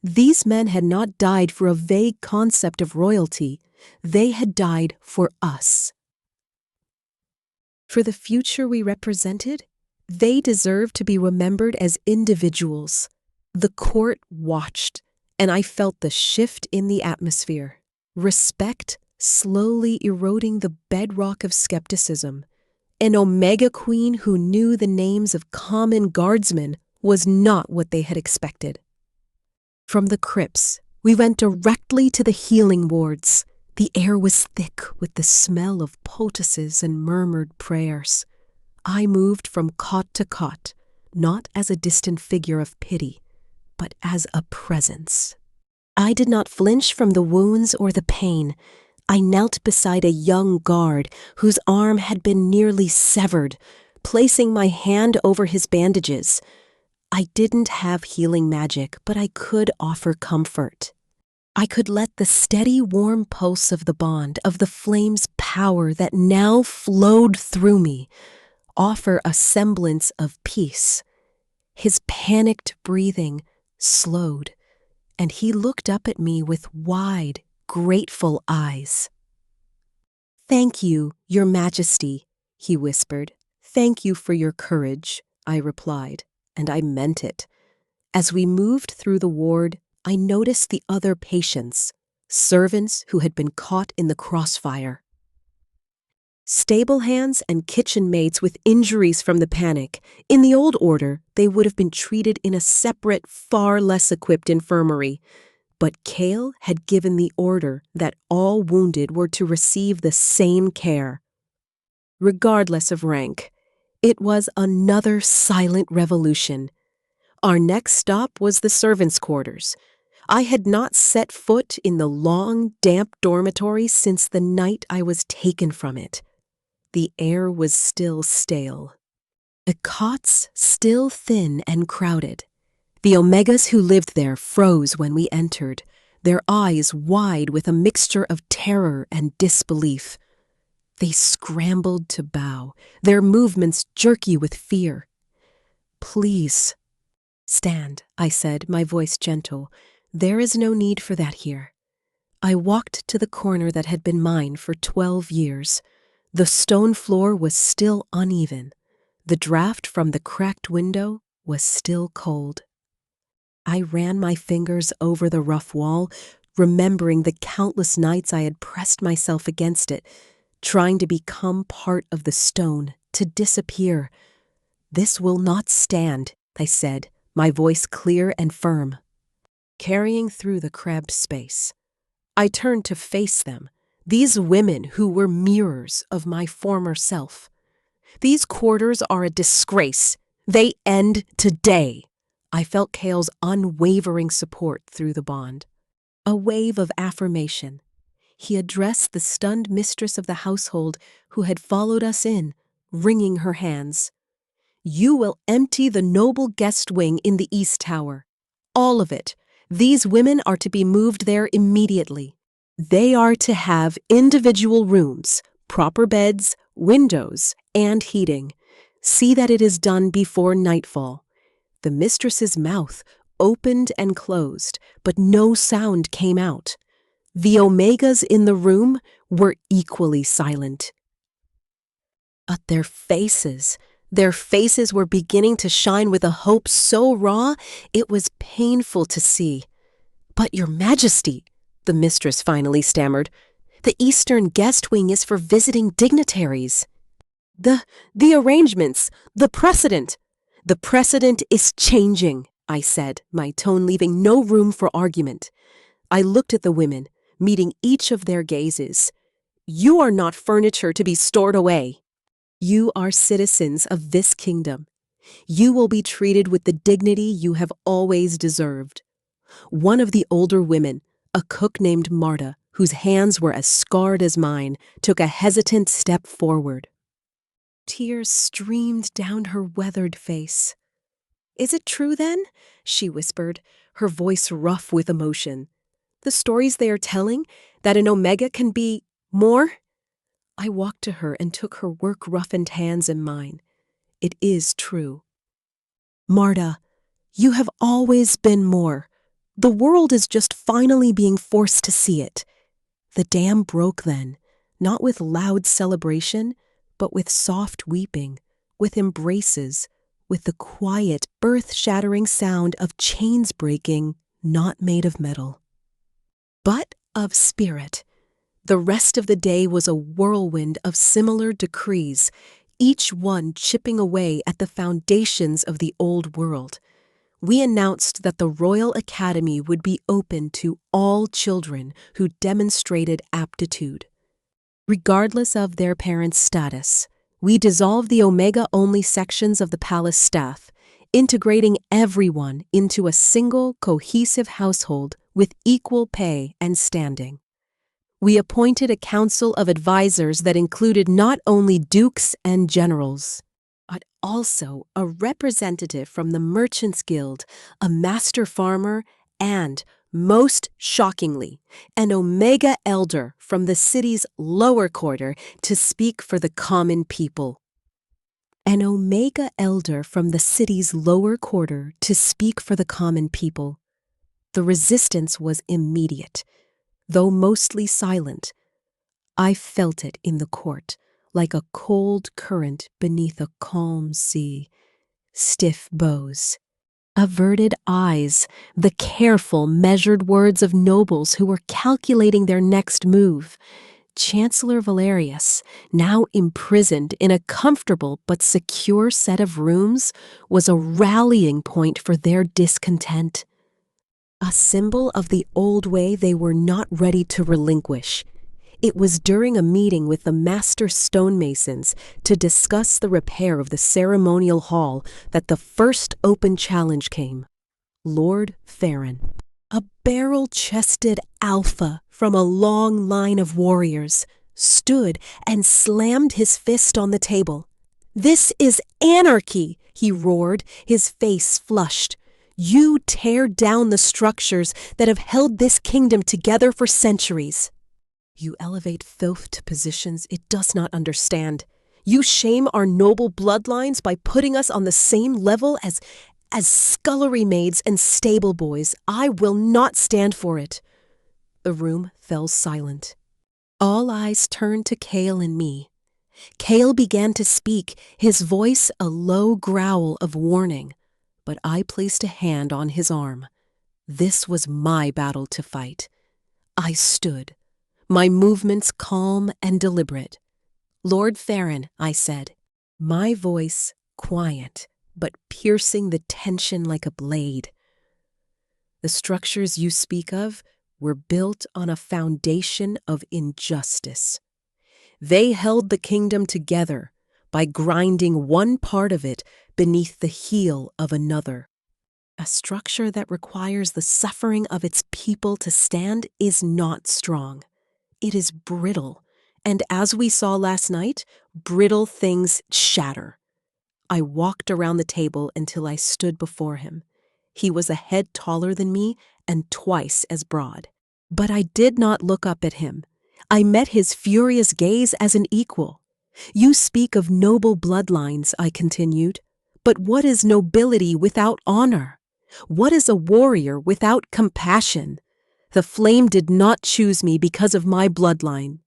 These men had not died for a vague concept of royalty. They had died for us. For the future we represented, they deserved to be remembered as individuals. The court watched, and I felt the shift in the atmosphere. Respect slowly eroding the bedrock of skepticism. An Omega Queen who knew the names of common guardsmen was not what they had expected. From the crypts, we went directly to the healing wards. The air was thick with the smell of poultices and murmured prayers. I moved from cot to cot, not as a distant figure of pity, but as a presence. I did not flinch from the wounds or the pain. I knelt beside a young guard whose arm had been nearly severed, placing my hand over his bandages. I didn't have healing magic, but I could offer comfort. I could let the steady, warm pulse of the bond, of the flame's power that now flowed through me, offer a semblance of peace. His panicked breathing slowed, and he looked up at me with wide, grateful eyes. "Thank you, Your Majesty," he whispered. "Thank you for your courage," I replied, and I meant it. As we moved through the ward, I noticed the other patients, servants who had been caught in the crossfire. Stable hands and kitchen maids with injuries from the panic. In the old order, they would have been treated in a separate, far less equipped infirmary. But Cale had given the order that all wounded were to receive the same care. Regardless of rank, it was another silent revolution. Our next stop was the servants' quarters. I had not set foot in the long, damp dormitory since the night I was taken from it. The air was still stale. The cots still thin and crowded. The Omegas who lived there froze when we entered, their eyes wide with a mixture of terror and disbelief. They scrambled to bow, their movements jerky with fear. "Please, stand," I said, my voice gentle. "There is no need for that here." I walked to the corner that had been mine for 12 years. The stone floor was still uneven. The draft from the cracked window was still cold. I ran my fingers over the rough wall, remembering the countless nights I had pressed myself against it, trying to become part of the stone, to disappear. "This will not stand," I said, my voice clear and firm. Carrying through the cramped space, I turned to face them, these women who were mirrors of my former self. "These quarters are a disgrace. They end today." I felt Cale's unwavering support through the bond. A wave of affirmation. he addressed the stunned mistress of the household who had followed us in, wringing her hands. "You will empty the noble guest wing in the East Tower. All of it. These women are to be moved there immediately. They are to have individual rooms, proper beds, windows, and heating. See that it is done before nightfall." The mistress's mouth opened and closed, but no sound came out. The Omegas in the room were equally silent. But their faces were beginning to shine with a hope so raw it was painful to see. "But, Your Majesty," the mistress finally stammered, "the Eastern guest wing is for visiting dignitaries." The arrangements, the precedent. "The precedent is changing," I said, my tone leaving no room for argument. I looked at the women, meeting each of their gazes. "You are not furniture to be stored away. You are citizens of this kingdom. You will be treated with the dignity you have always deserved." One of the older women, a cook named Marta, whose hands were as scarred as mine, took a hesitant step forward. Tears streamed down her weathered face. "Is it true, then?" she whispered, her voice rough with emotion. "The stories they are telling, that an Omega can be more?" I walked to her and took her work-roughened hands in mine. "It is true. Marta, you have always been more. The world is just finally being forced to see it." The dam broke then, not with loud celebration, but with soft weeping, with embraces, with the quiet, earth-shattering sound of chains breaking, not made of metal, but of spirit. The rest of the day was a whirlwind of similar decrees, each one chipping away at the foundations of the old world. We announced that the Royal Academy would be open to all children who demonstrated aptitude. Regardless of their parents' status, we dissolved the Omega-only sections of the palace staff, integrating everyone into a single, cohesive household with equal pay and standing. We appointed a council of advisors that included not only dukes and generals, but also a representative from the Merchants Guild, a master farmer, and, most shockingly, an Omega elder from the city's lower quarter to speak for the common people. An Omega elder from the city's lower quarter to speak for the common people. The resistance was immediate. Though mostly silent, I felt it in the court, like a cold current beneath a calm sea. Stiff bows, averted eyes, the careful, measured words of nobles who were calculating their next move. Chancellor Valerius, now imprisoned in a comfortable but secure set of rooms, was a rallying point for their discontent. A symbol of the old way they were not ready to relinquish. It was during a meeting with the master stonemasons to discuss the repair of the ceremonial hall that the first open challenge came. Lord Farron, a barrel-chested alpha from a long line of warriors, stood and slammed his fist on the table. "This is anarchy," he roared, his face flushed. "You tear down the structures that have held this kingdom together for centuries. You elevate filth to positions it does not understand. You shame our noble bloodlines by putting us on the same level as scullery maids and stable boys. I will not stand for it." The room fell silent. All eyes turned to Cale and me. Cale began to speak, his voice a low growl of warning, but I placed a hand on his arm. This was my battle to fight. I stood, my movements calm and deliberate. "Lord Farron," I said, my voice quiet, but piercing the tension like a blade. "The structures you speak of were built on a foundation of injustice. They held the kingdom together by grinding one part of it beneath the heel of another. A structure that requires the suffering of its people to stand is not strong. It is brittle, and as we saw last night, brittle things shatter. I walked around the table until I stood before him. He was a head taller than me and twice as broad. But I did not look up at him. I met his furious gaze as an equal. "You speak of noble bloodlines," I continued. "But what is nobility without honor? What is a warrior without compassion? The flame did not choose me because of my bloodline.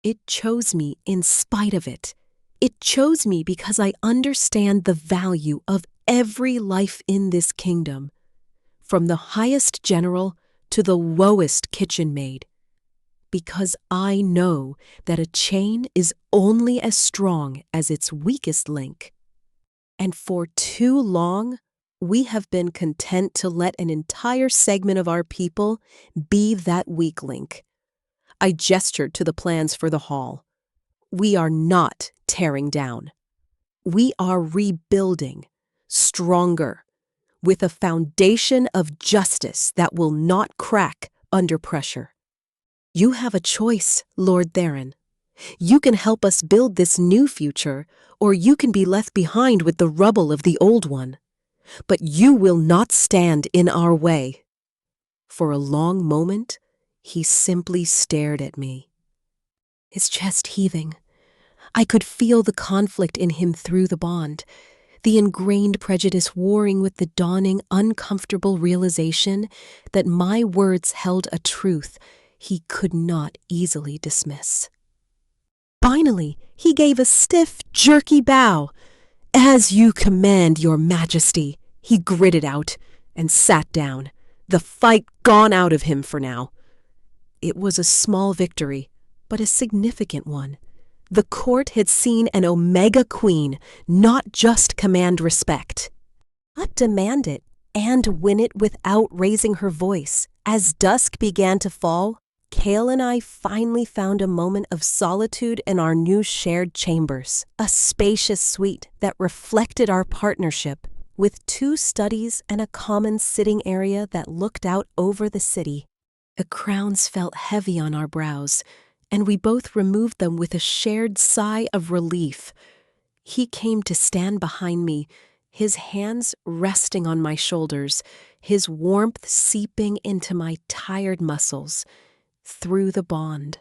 It chose me in spite of it. It chose me because I understand the value of every life in this kingdom, from the highest general to the lowest kitchen maid. Because I know that a chain is only as strong as its weakest link. And for too long, we have been content to let an entire segment of our people be that weak link." I gestured to the plans for the hall. "We are not tearing down. We are rebuilding, stronger, with a foundation of justice that will not crack under pressure. You have a choice, Lord Theron. You can help us build this new future, or you can be left behind with the rubble of the old one. But you will not stand in our way." For a long moment, he simply stared at me, his chest heaving. I could feel the conflict in him through the bond, the ingrained prejudice warring with the dawning, uncomfortable realization that my words held a truth he could not easily dismiss. Finally, he gave a stiff, jerky bow. "As you command, Your Majesty," he gritted out, and sat down, the fight gone out of him for now. It was a small victory, but a significant one. The court had seen an Omega Queen not just command respect, but demand it and win it without raising her voice. As dusk began to fall, Kale and I finally found a moment of solitude in our new shared chambers, a spacious suite that reflected our partnership, with 2 studies and a common sitting area that looked out over the city. The crowns felt heavy on our brows, and we both removed them with a shared sigh of relief. He came to stand behind me, his hands resting on my shoulders, his warmth seeping into my tired muscles. Through the bond,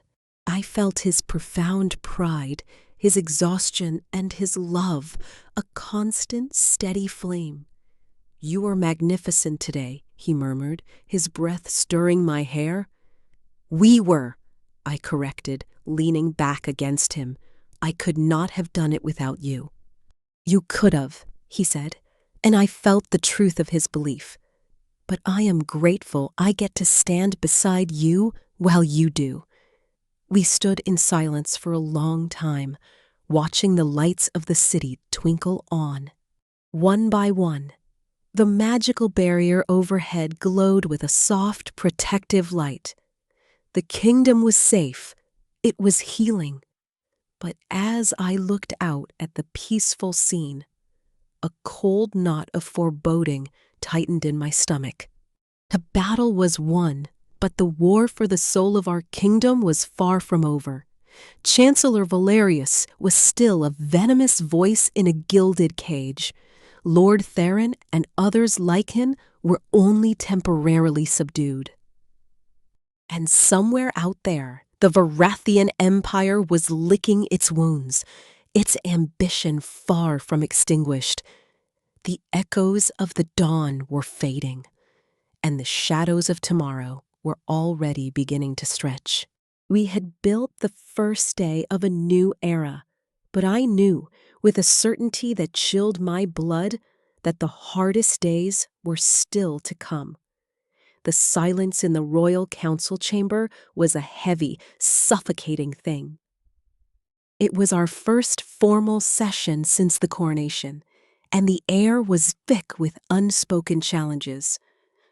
I felt his profound pride, his exhaustion, and his love, a constant, steady flame. "You are magnificent today," he murmured, his breath stirring my hair. "We were," I corrected, leaning back against him. "I could not have done it without you." "You could have," he said, and I felt the truth of his belief. "But I am grateful I get to stand beside you while you do." We stood in silence for a long time, watching the lights of the city twinkle on. One by one, the magical barrier overhead glowed with a soft, protective light. The kingdom was safe. It was healing. But as I looked out at the peaceful scene, a cold knot of foreboding tightened in my stomach. The battle was won, but the war for the soul of our kingdom was far from over. Chancellor Valerius was still a venomous voice in a gilded cage. Lord Theron and others like him were only temporarily subdued. And somewhere out there, the Varathian Empire was licking its wounds, its ambition far from extinguished. The echoes of the dawn were fading, and the shadows of tomorrow were already beginning to stretch. We had built the first day of a new era, but I knew, with a certainty that chilled my blood, that the hardest days were still to come. The silence in the royal council chamber was a heavy, suffocating thing. It was our first formal session since the coronation, and the air was thick with unspoken challenges.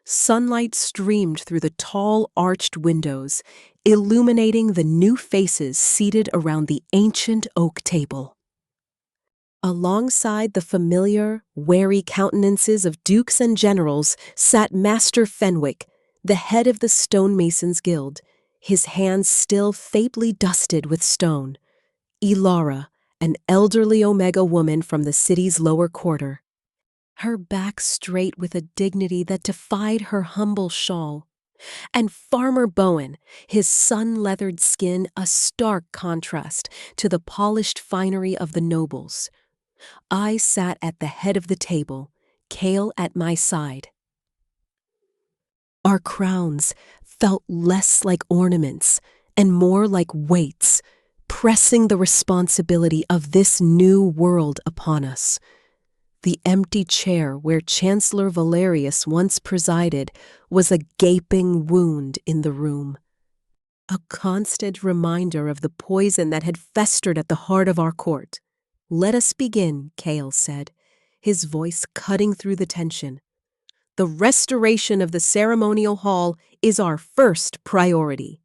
Sunlight streamed through the tall, arched windows, illuminating the new faces seated around the ancient oak table. Alongside the familiar, wary countenances of dukes and generals sat Master Fenwick, the head of the Stonemasons Guild, his hands still faintly dusted with stone. Ilara, an elderly Omega woman from the city's lower quarter, her back straight with a dignity that defied her humble shawl. And Farmer Bowen, his sun-leathered skin a stark contrast to the polished finery of the nobles. I sat at the head of the table, Kale at my side. Our crowns felt less like ornaments and more like weights, pressing the responsibility of this new world upon us. The empty chair where Chancellor Valerius once presided was a gaping wound in the room, a constant reminder of the poison that had festered at the heart of our court. "Let us begin," Kale said, his voice cutting through the tension. "The restoration of the ceremonial hall is our first priority."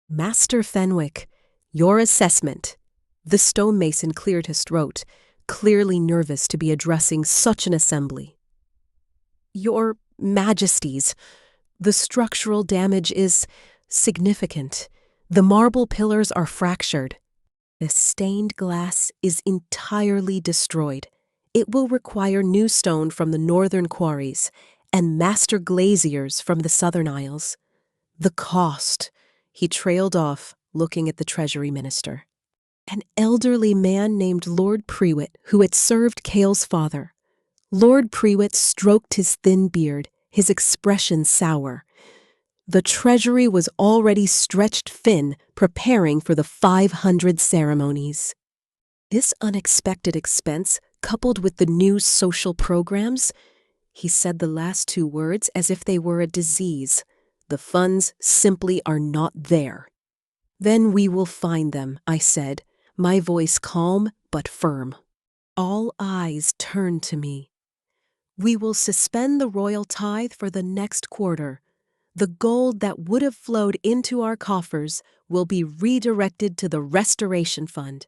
"Master Fenwick, your assessment." The stonemason cleared his throat, clearly nervous to be addressing such an assembly. "Your Majesties, the structural damage is significant. The marble pillars are fractured. The stained glass is entirely destroyed. It will require new stone from the northern quarries and master glaziers from the southern isles. The cost," he trailed off, looking at the Treasury Minister. An elderly man named Lord Prewitt, who had served Kale's father. Lord Prewitt stroked his thin beard, his expression sour. The treasury was already stretched thin, preparing for the 500 ceremonies. This unexpected expense, coupled with the new social programs, he said the last two words as if they were a disease. The funds simply are not there. "Then we will find them," I said, my voice calm but firm. All eyes turned to me. "We will suspend the royal tithe for the next quarter. The gold that would have flowed into our coffers will be redirected to the Restoration Fund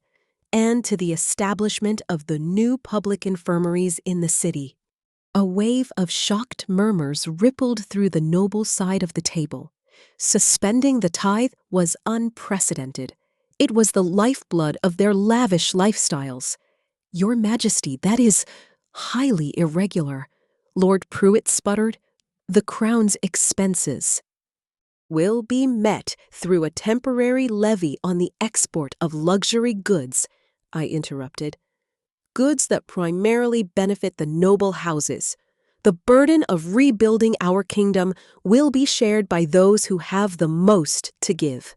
and to the establishment of the new public infirmaries in the city." A wave of shocked murmurs rippled through the noble side of the table. Suspending the tithe was unprecedented. It was the lifeblood of their lavish lifestyles. "Your Majesty, that is highly irregular," Lord Prewitt sputtered. "The Crown's expenses will be met through a temporary levy on the export of luxury goods," I interrupted. "Goods that primarily benefit the noble houses. The burden of rebuilding our kingdom will be shared by those who have the most to give."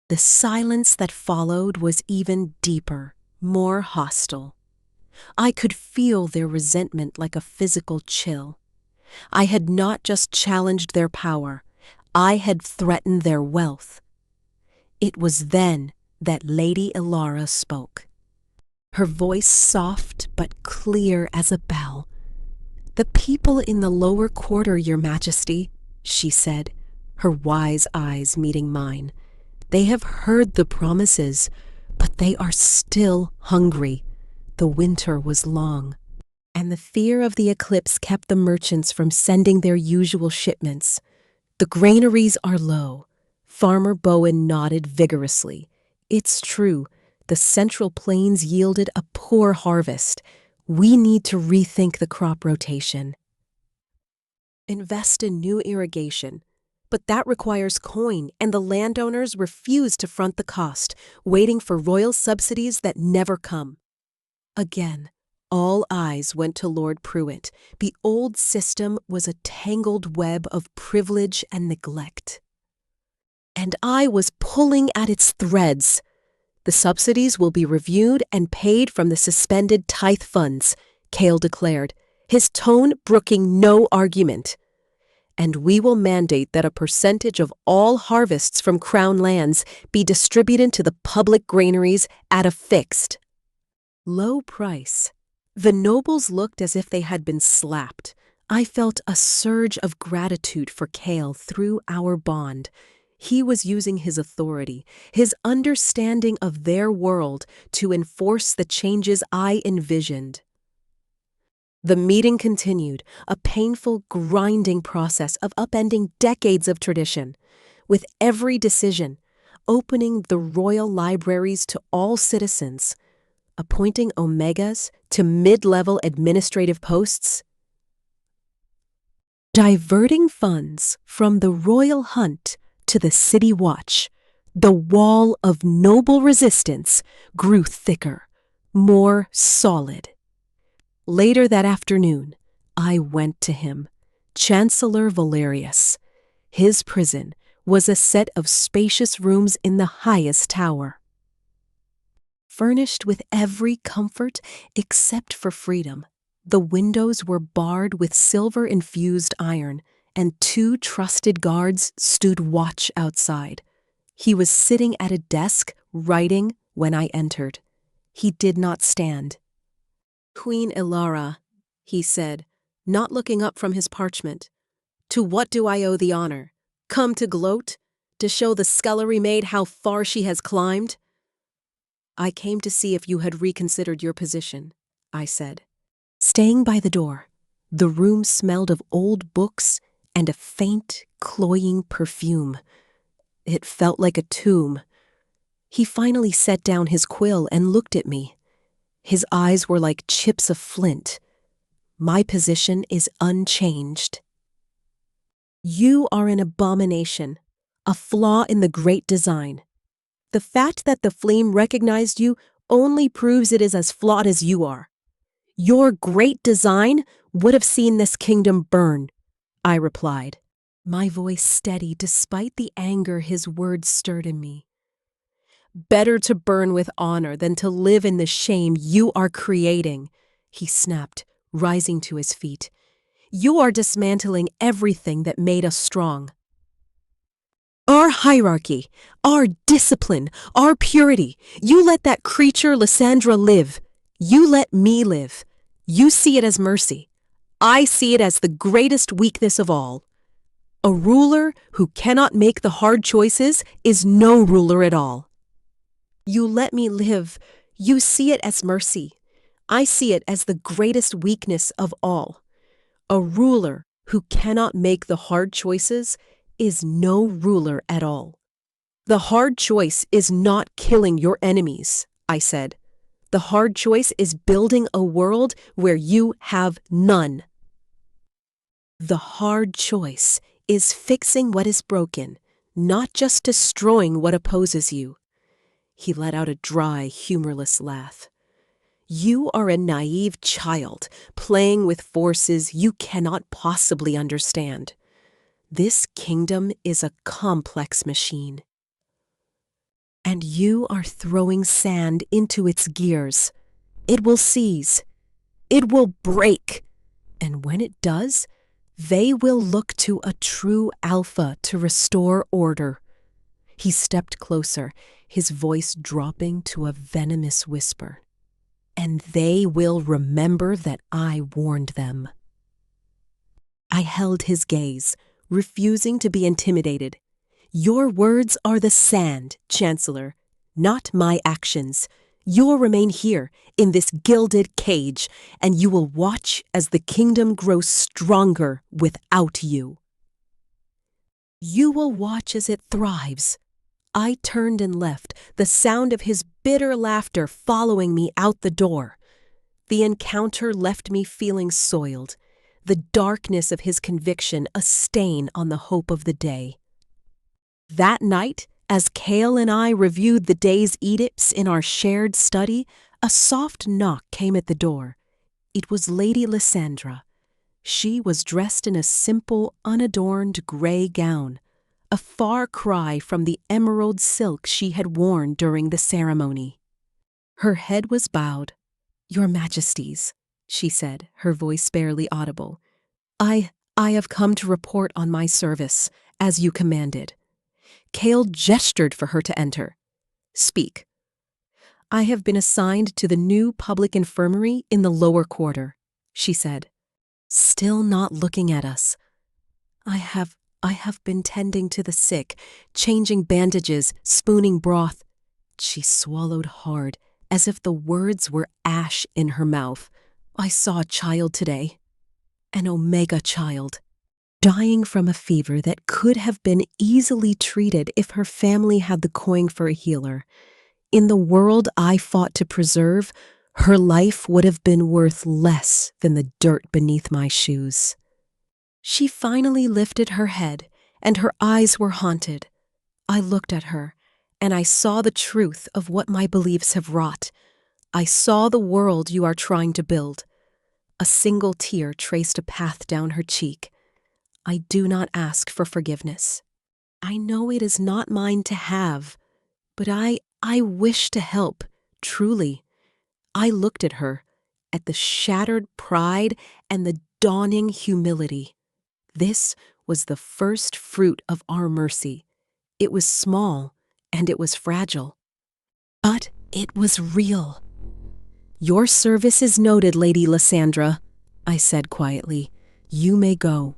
The silence that followed was even deeper, more hostile. I could feel their resentment like a physical chill. I had not just challenged their power, I had threatened their wealth. It was then that Lady Ilara spoke. Her voice soft but clear as a bell. "The people in the lower quarter, Your Majesty," she said, her wise eyes meeting mine. "They have heard the promises, but they are still hungry. The winter was long, and the fear of the eclipse kept the merchants from sending their usual shipments. The granaries are low." Farmer Bowen nodded vigorously. "It's true, the Central Plains yielded a poor harvest. We need to rethink the crop rotation. Invest in new irrigation. But that requires coin, and the landowners refuse to front the cost, waiting for royal subsidies that never come." Again, all eyes went to Lord Prewitt. The old system was a tangled web of privilege and neglect. And I was pulling at its threads. "The subsidies will be reviewed and paid from the suspended tithe funds," Kale declared, his tone brooking no argument. "And we will mandate that a percentage of all harvests from Crown lands be distributed to the public granaries at a fixed low price." The nobles looked as if they had been slapped. I felt a surge of gratitude for Kale through our bond. He was using his authority, his understanding of their world, to enforce the changes I envisioned. The meeting continued, a painful, grinding process of upending decades of tradition. with every decision, opening the royal libraries to all citizens, appointing omegas to mid-level administrative posts, diverting funds from the royal hunt to the city watch. The wall of noble resistance grew thicker, more solid. Later that afternoon, I went to him, Chancellor Valerius. His prison was a set of spacious rooms in the highest tower, furnished with every comfort except for freedom. The windows were barred with silver-infused iron, and 2 trusted guards stood watch outside. He was sitting at a desk, writing, when I entered. He did not stand. "Queen Ilara," he said, not looking up from his parchment. "To what do I owe the honor? Come to gloat? To show the scullery maid how far she has climbed?" "I came to see if you had reconsidered your position," I said. Staying by the door, the room smelled of old books and a faint, cloying perfume. It felt like a tomb. He finally set down his quill and looked at me. His eyes were like chips of flint. "My position is unchanged. You are an abomination, a flaw in the great design. The fact that the flame recognized you only proves it is as flawed as you are. Your great design would have seen this kingdom burn," I replied, my voice steady despite the anger his words stirred in me. "Better to burn with honor than to live in the shame you are creating," he snapped, rising to his feet. "You are dismantling everything that made us strong. Our hierarchy, our discipline, our purity. You let that creature Lysandra live. You let me live. You see it as mercy. I see it as the greatest weakness of all. A ruler who cannot make the hard choices is no ruler at all. You let me live. You see it as mercy. I see it as the greatest weakness of all. A ruler who cannot make the hard choices is no ruler at all. The hard choice is not killing your enemies," I said. "The hard choice is building a world where you have none. The hard choice is fixing what is broken, not just destroying what opposes you." He let out a dry, humorless laugh. "You are a naive child, playing with forces you cannot possibly understand. This kingdom is a complex machine, and you are throwing sand into its gears. It will seize. It will break. And when it does, they will look to a true alpha to restore order." He stepped closer, his voice dropping to a venomous whisper. "And they will remember that I warned them." I held his gaze, refusing to be intimidated. "Your words are the sand, Chancellor, not my actions. You'll remain here, in this gilded cage, and you will watch as the kingdom grows stronger without you. You will watch as it thrives." I turned and left, the sound of his bitter laughter following me out the door. The encounter left me feeling soiled, the darkness of his conviction a stain on the hope of the day. That night, as Cale and I reviewed the day's edicts in our shared study, a soft knock came at the door. It was Lady Lysandra. She was dressed in a simple, unadorned gray gown, a far cry from the emerald silk she had worn during the ceremony. Her head was bowed. "Your Majesties," she said, her voice barely audible. I have come to report on my service, as you commanded." Cale gestured for her to enter. "Speak." "I have been assigned to the new public infirmary in the lower quarter," she said, still not looking at us. I have been tending to the sick, changing bandages, spooning broth." She swallowed hard, as if the words were ash in her mouth. "I saw a child today. An Omega child." dying from a fever that could have been easily treated if her family had the coin for a healer. In the world I fought to preserve, her life would have been worth less than the dirt beneath my shoes. She finally lifted her head, and her eyes were haunted. I looked at her, and I saw the truth of what my beliefs have wrought. I saw the world you are trying to build. A single tear traced a path down her cheek. I do not ask for forgiveness. I know it is not mine to have, but I wish to help, truly. I looked at her, at the shattered pride and the dawning humility. This was the first fruit of our mercy. It was small, and it was fragile. But it was real. "Your service is noted, Lady Lysandra," I said quietly. "You may go."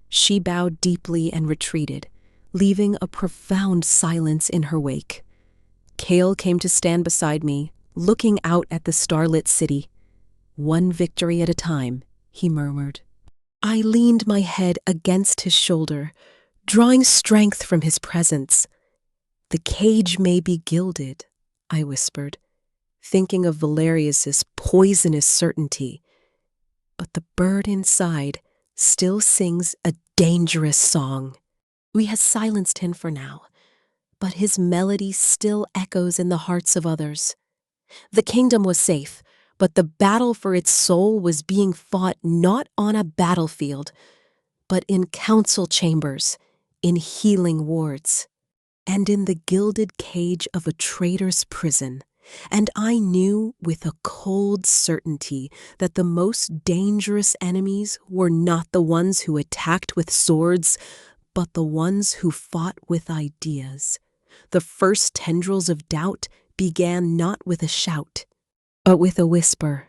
She bowed deeply and retreated, leaving a profound silence in her wake. Cale came to stand beside me, looking out at the starlit city. "One victory at a time," he murmured. I leaned my head against his shoulder, drawing strength from his presence. "The cage may be gilded," I whispered, thinking of Valerius's poisonous certainty, "but the bird inside still sings a dangerous song." We have silenced him for now, but his melody still echoes in the hearts of others. The kingdom was safe, but the battle for its soul was being fought not on a battlefield, but in council chambers, in healing wards, and in the gilded cage of a traitor's prison. And I knew with a cold certainty that the most dangerous enemies were not the ones who attacked with swords, but the ones who fought with ideas. The first tendrils of doubt began not with a shout, but with a whisper.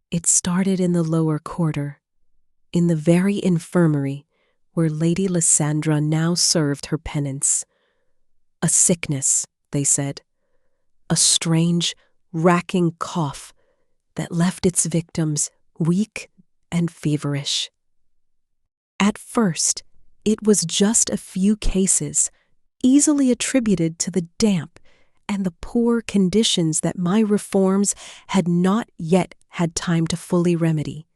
It started in the lower quarter, in the very infirmary where Lady Lysandra now served her penance. A sickness, they said, a strange, racking cough that left its victims weak and feverish. At first, it was just a few cases, easily attributed to the damp and the poor conditions that my reforms had not yet had time to fully remedy.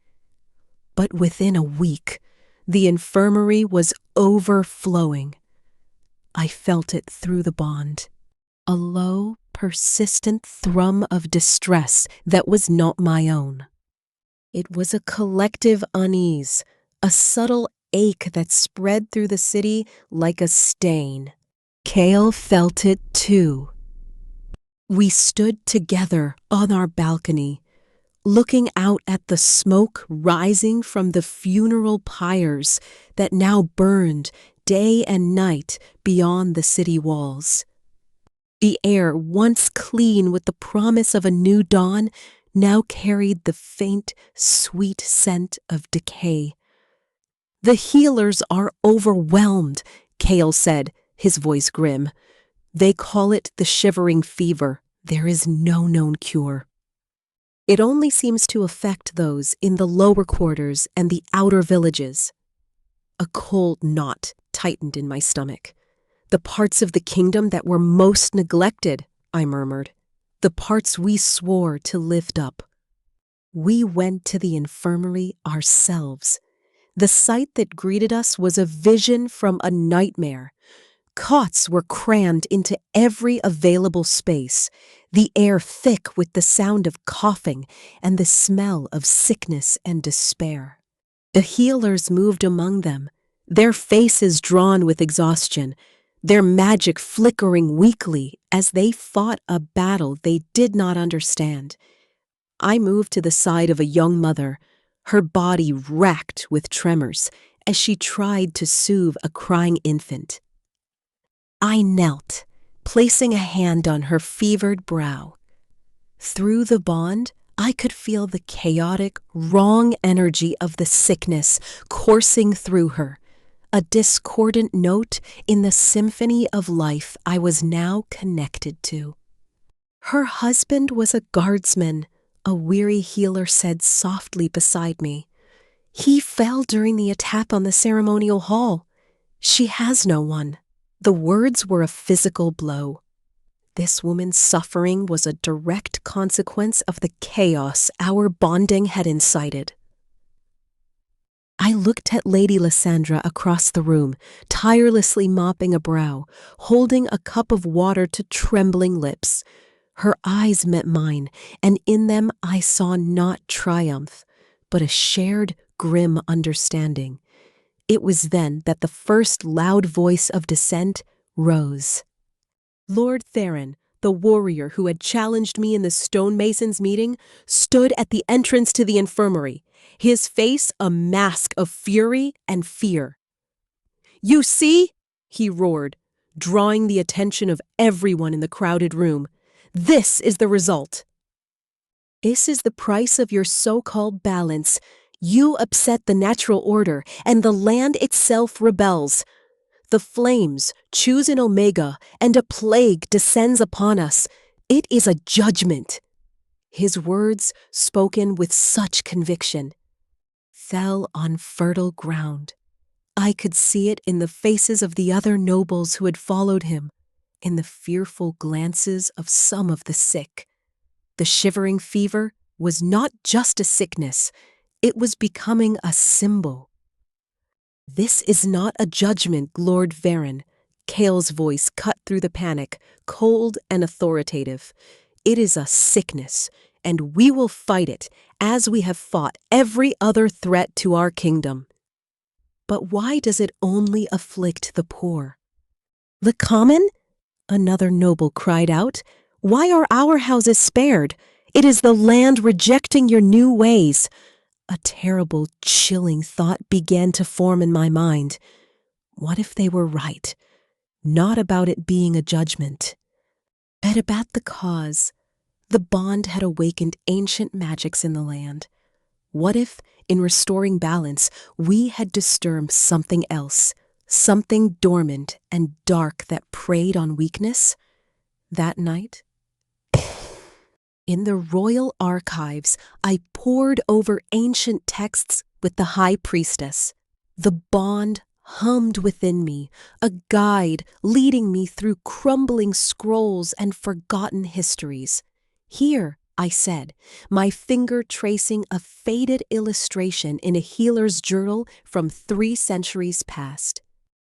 But within a week, the infirmary was overflowing. I felt it through the bond, a low, persistent thrum of distress that was not my own. It was a collective unease, a subtle ache that spread through the city like a stain. Cale felt it too. We stood together on our balcony, looking out at the smoke rising from the funeral pyres that now burned day and night beyond the city walls. The air, once clean with the promise of a new dawn, now carried the faint, sweet scent of decay. "The healers are overwhelmed," Cale said, his voice grim. "They call it the shivering fever. There is no known cure. It only seems to affect those in the lower quarters and the outer villages." A cold knot tightened in my stomach. "The parts of the kingdom that were most neglected," I murmured. "The parts we swore to lift up." We went to the infirmary ourselves. The sight that greeted us was a vision from a nightmare. Cots were crammed into every available space, the air thick with the sound of coughing and the smell of sickness and despair. The healers moved among them, their faces drawn with exhaustion, their magic flickering weakly as they fought a battle they did not understand. I moved to the side of a young mother, her body racked with tremors as she tried to soothe a crying infant. I knelt, placing a hand on her fevered brow. Through the bond, I could feel the chaotic, wrong energy of the sickness coursing through her, a discordant note in the symphony of life I was now connected to. "Her husband was a guardsman," a weary healer said softly beside me. He fell during the attack on the ceremonial hall. She has no one. The words were a physical blow. This woman's suffering was a direct consequence of the chaos our bonding had incited. I looked at Lady Lysandra across the room, tirelessly mopping a brow, holding a cup of water to trembling lips. Her eyes met mine, and in them I saw not triumph, but a shared, grim understanding. It was then that the first loud voice of dissent rose. Lord Theron, the warrior who had challenged me in the stonemasons' meeting, stood at the entrance to the infirmary, his face a mask of fury and fear. "You see," he roared, drawing the attention of everyone in the crowded room. "This is the result. This is the price of your so-called balance. You upset the natural order, and the land itself rebels. The flames choose an omega, and a plague descends upon us. It is a judgment." His words, spoken with such conviction, fell on fertile ground. I could see it in the faces of the other nobles who had followed him, in the fearful glances of some of the sick. The shivering fever was not just a sickness, it was becoming a symbol. "This is not a judgment, Lord Theron." Cale's voice cut through the panic, cold and authoritative. "It is a sickness, and we will fight it as we have fought every other threat to our kingdom. But why does it only afflict the poor?" "The common?" another noble cried out. "Why are our houses spared? It is the land rejecting your new ways." A terrible, chilling thought began to form in my mind. What if they were right? Not about it being a judgment, but about the cause. The bond had awakened ancient magics in the land. What if, in restoring balance, we had disturbed something else, something dormant and dark that preyed on weakness? That night, in the royal archives, I pored over ancient texts with the high priestess. The bond hummed within me, a guide leading me through crumbling scrolls and forgotten histories. "Here," I said, my finger tracing a faded illustration in a healer's journal from 3 centuries past.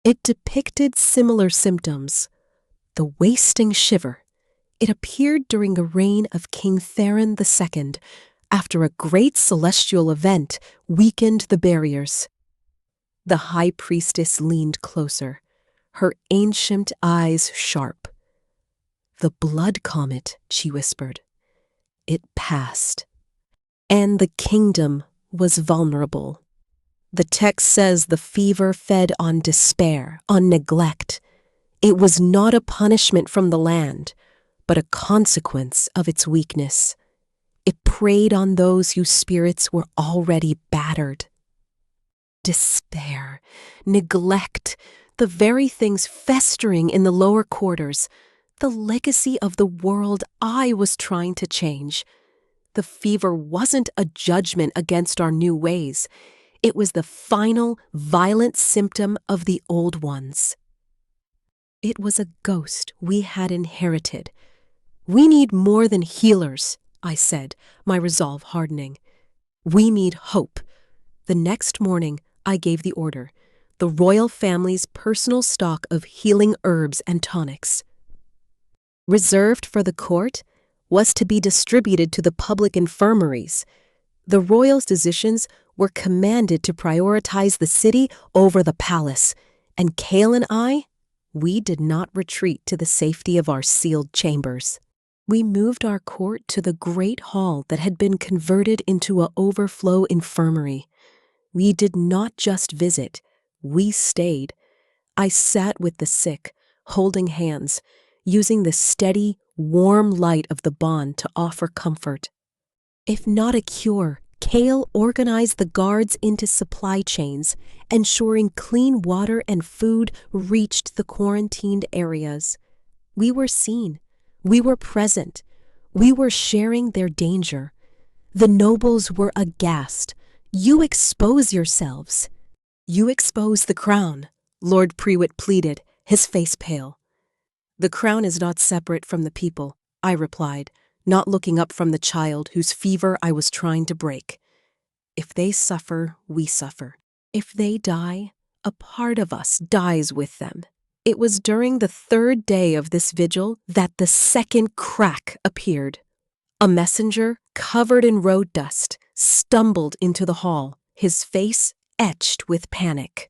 It depicted similar symptoms. The wasting shiver. It appeared during the reign of King Theron II, after a great celestial event weakened the barriers. The high priestess leaned closer, her ancient eyes sharp. "The blood comet," she whispered. "It passed. And the kingdom was vulnerable. The text says the fever fed on despair, on neglect. It was not a punishment from the land, but a consequence of its weakness. It preyed on those whose spirits were already battered." Despair, neglect, the very things festering in the lower quarters, the legacy of the world I was trying to change. The fever wasn't a judgment against our new ways. It was the final, violent symptom of the old ones. It was a ghost we had inherited. "We need more than healers," I said, my resolve hardening. "We need hope." The next morning, I gave the order, the royal family's personal stock of healing herbs and tonics, reserved for the court, was to be distributed to the public infirmaries. The royal physicians were commanded to prioritize the city over the palace, and Cale and I, we did not retreat to the safety of our sealed chambers. We moved our court to the great hall that had been converted into an overflow infirmary. We did not just visit, we stayed. I sat with the sick, holding hands, using the steady, warm light of the bond to offer comfort. If not a cure, Cale organized the guards into supply chains, ensuring clean water and food reached the quarantined areas. We were seen. We were present. We were sharing their danger. The nobles were aghast. You expose yourselves. You expose the crown, Lord Prewitt pleaded, his face pale. The crown is not separate from the people, I replied, not looking up from the child whose fever I was trying to break. If they suffer, we suffer. If they die, a part of us dies with them. It was during the third day of this vigil that the second crack appeared. A messenger, covered in road dust, stumbled into the hall, his face etched with panic.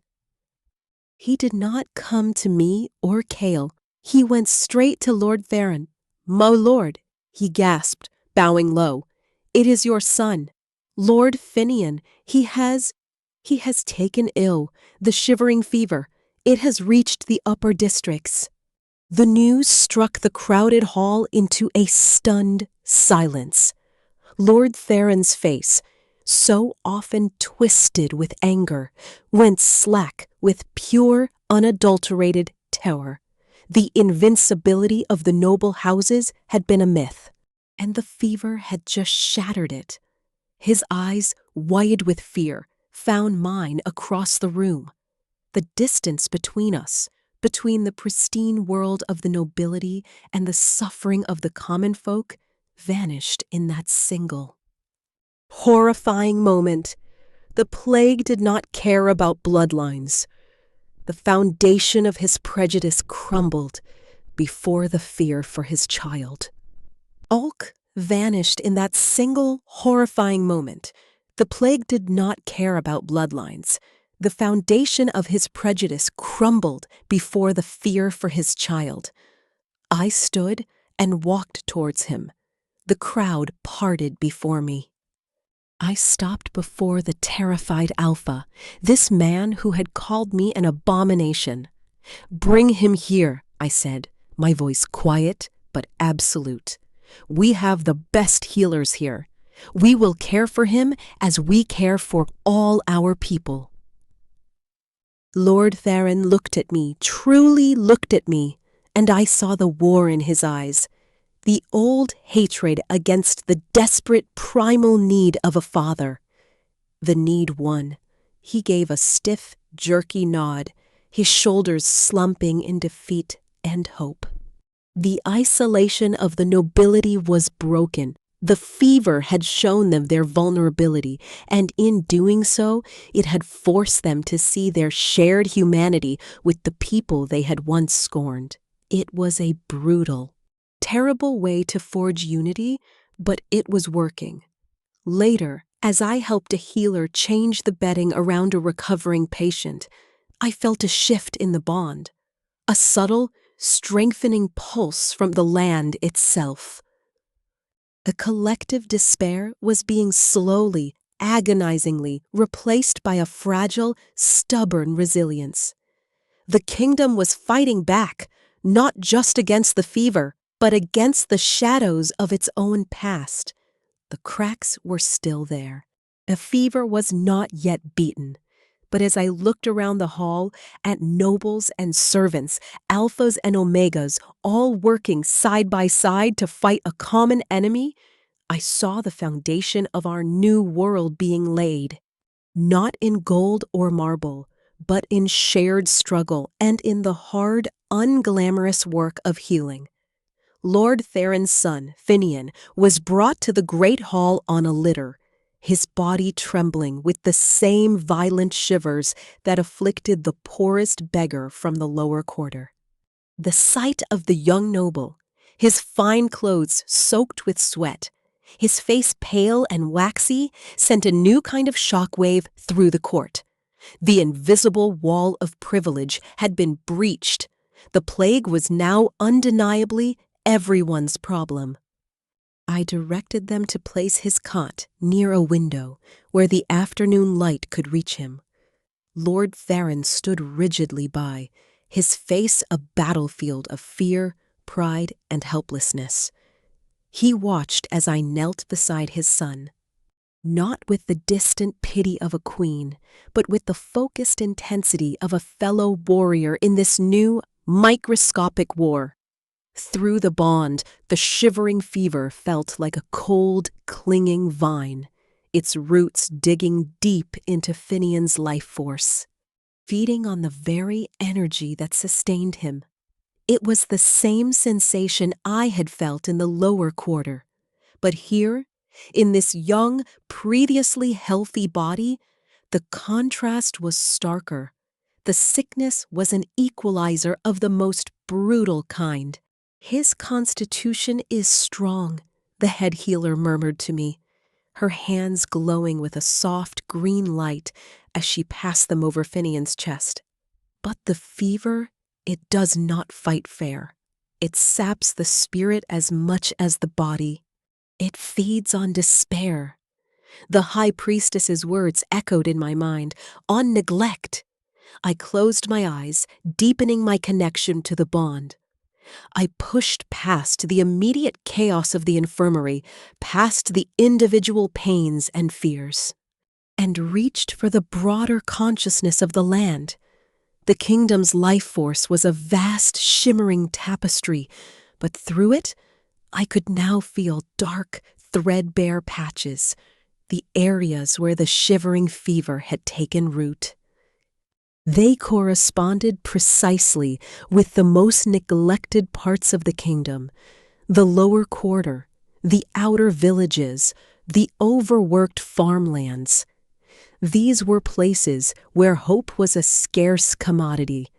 He did not come to me or Cale. He went straight to Lord Theron. "My lord," he gasped, bowing low, "it is your son, Lord Finian. He has taken ill, the shivering fever. It has reached the upper districts." The news struck the crowded hall into a stunned silence. Lord Theron's face, so often twisted with anger, went slack with pure, unadulterated terror. The invincibility of the noble houses had been a myth, and the fever had just shattered it. His eyes, wide with fear, found mine across the room. The distance between us, between the pristine world of the nobility and the suffering of the common folk, vanished in that single, horrifying moment. The plague did not care about bloodlines. The foundation of his prejudice crumbled before the fear for his child. Ulk vanished in that single horrifying moment. The plague did not care about bloodlines. The foundation of his prejudice crumbled before the fear for his child. I stood and walked towards him. The crowd parted before me. I stopped before the terrified Alpha, this man who had called me an abomination. "Bring him here," I said, my voice quiet but absolute. "We have the best healers here. We will care for him as we care for all our people." Lord Theron looked at me, truly looked at me, and I saw the war in his eyes. The old hatred against the desperate primal need of a father. The need won. He gave a stiff, jerky nod, his shoulders slumping in defeat and hope. The isolation of the nobility was broken. The fever had shown them their vulnerability, and in doing so, it had forced them to see their shared humanity with the people they had once scorned. It was a brutal, terrible way to forge unity, but it was working. Later, as I helped a healer change the bedding around a recovering patient, I felt a shift in the bond, a subtle, strengthening pulse from the land itself. A collective despair was being slowly, agonizingly replaced by a fragile, stubborn resilience. The kingdom was fighting back, not just against the fever, but against the shadows of its own past. The cracks were still there. A fever was not yet beaten. But as I looked around the hall at nobles and servants, alphas and omegas, all working side by side to fight a common enemy, I saw the foundation of our new world being laid. Not in gold or marble, but in shared struggle and in the hard, unglamorous work of healing. Lord Theron's son, Finian, was brought to the great hall on a litter, his body trembling with the same violent shivers that afflicted the poorest beggar from the lower quarter. The sight of the young noble, his fine clothes soaked with sweat, his face pale and waxy, sent a new kind of shockwave through the court. The invisible wall of privilege had been breached. The plague was now undeniably everyone's problem. I directed them to place his cot near a window where the afternoon light could reach him. Lord Theron stood rigidly by, his face a battlefield of fear, pride, and helplessness. He watched as I knelt beside his son, not with the distant pity of a queen, but with the focused intensity of a fellow warrior in this new, microscopic war. Through the bond, the shivering fever felt like a cold, clinging vine. its roots digging deep into Finian's life force, feeding on the very energy that sustained him. It was the same sensation I had felt in the lower quarter, but here, in this young, previously healthy body, the contrast was starker. The sickness was an equalizer of the most brutal kind. "His constitution is strong," the head healer murmured to me, her hands glowing with a soft green light as she passed them over Finian's chest. "But the fever, it does not fight fair. It saps the spirit as much as the body. It feeds on despair." The high priestess's words echoed in my mind, on neglect. I closed my eyes, deepening my connection to the bond. I pushed past the immediate chaos of the infirmary, past the individual pains and fears, and reached for the broader consciousness of the land. The kingdom's life force was a vast, shimmering tapestry, but through it, I could now feel dark, threadbare patches, the areas where the shivering fever had taken root. They corresponded precisely with the most neglected parts of the kingdom, the lower quarter, the outer villages, the overworked farmlands. These were places where hope was a scarce commodity,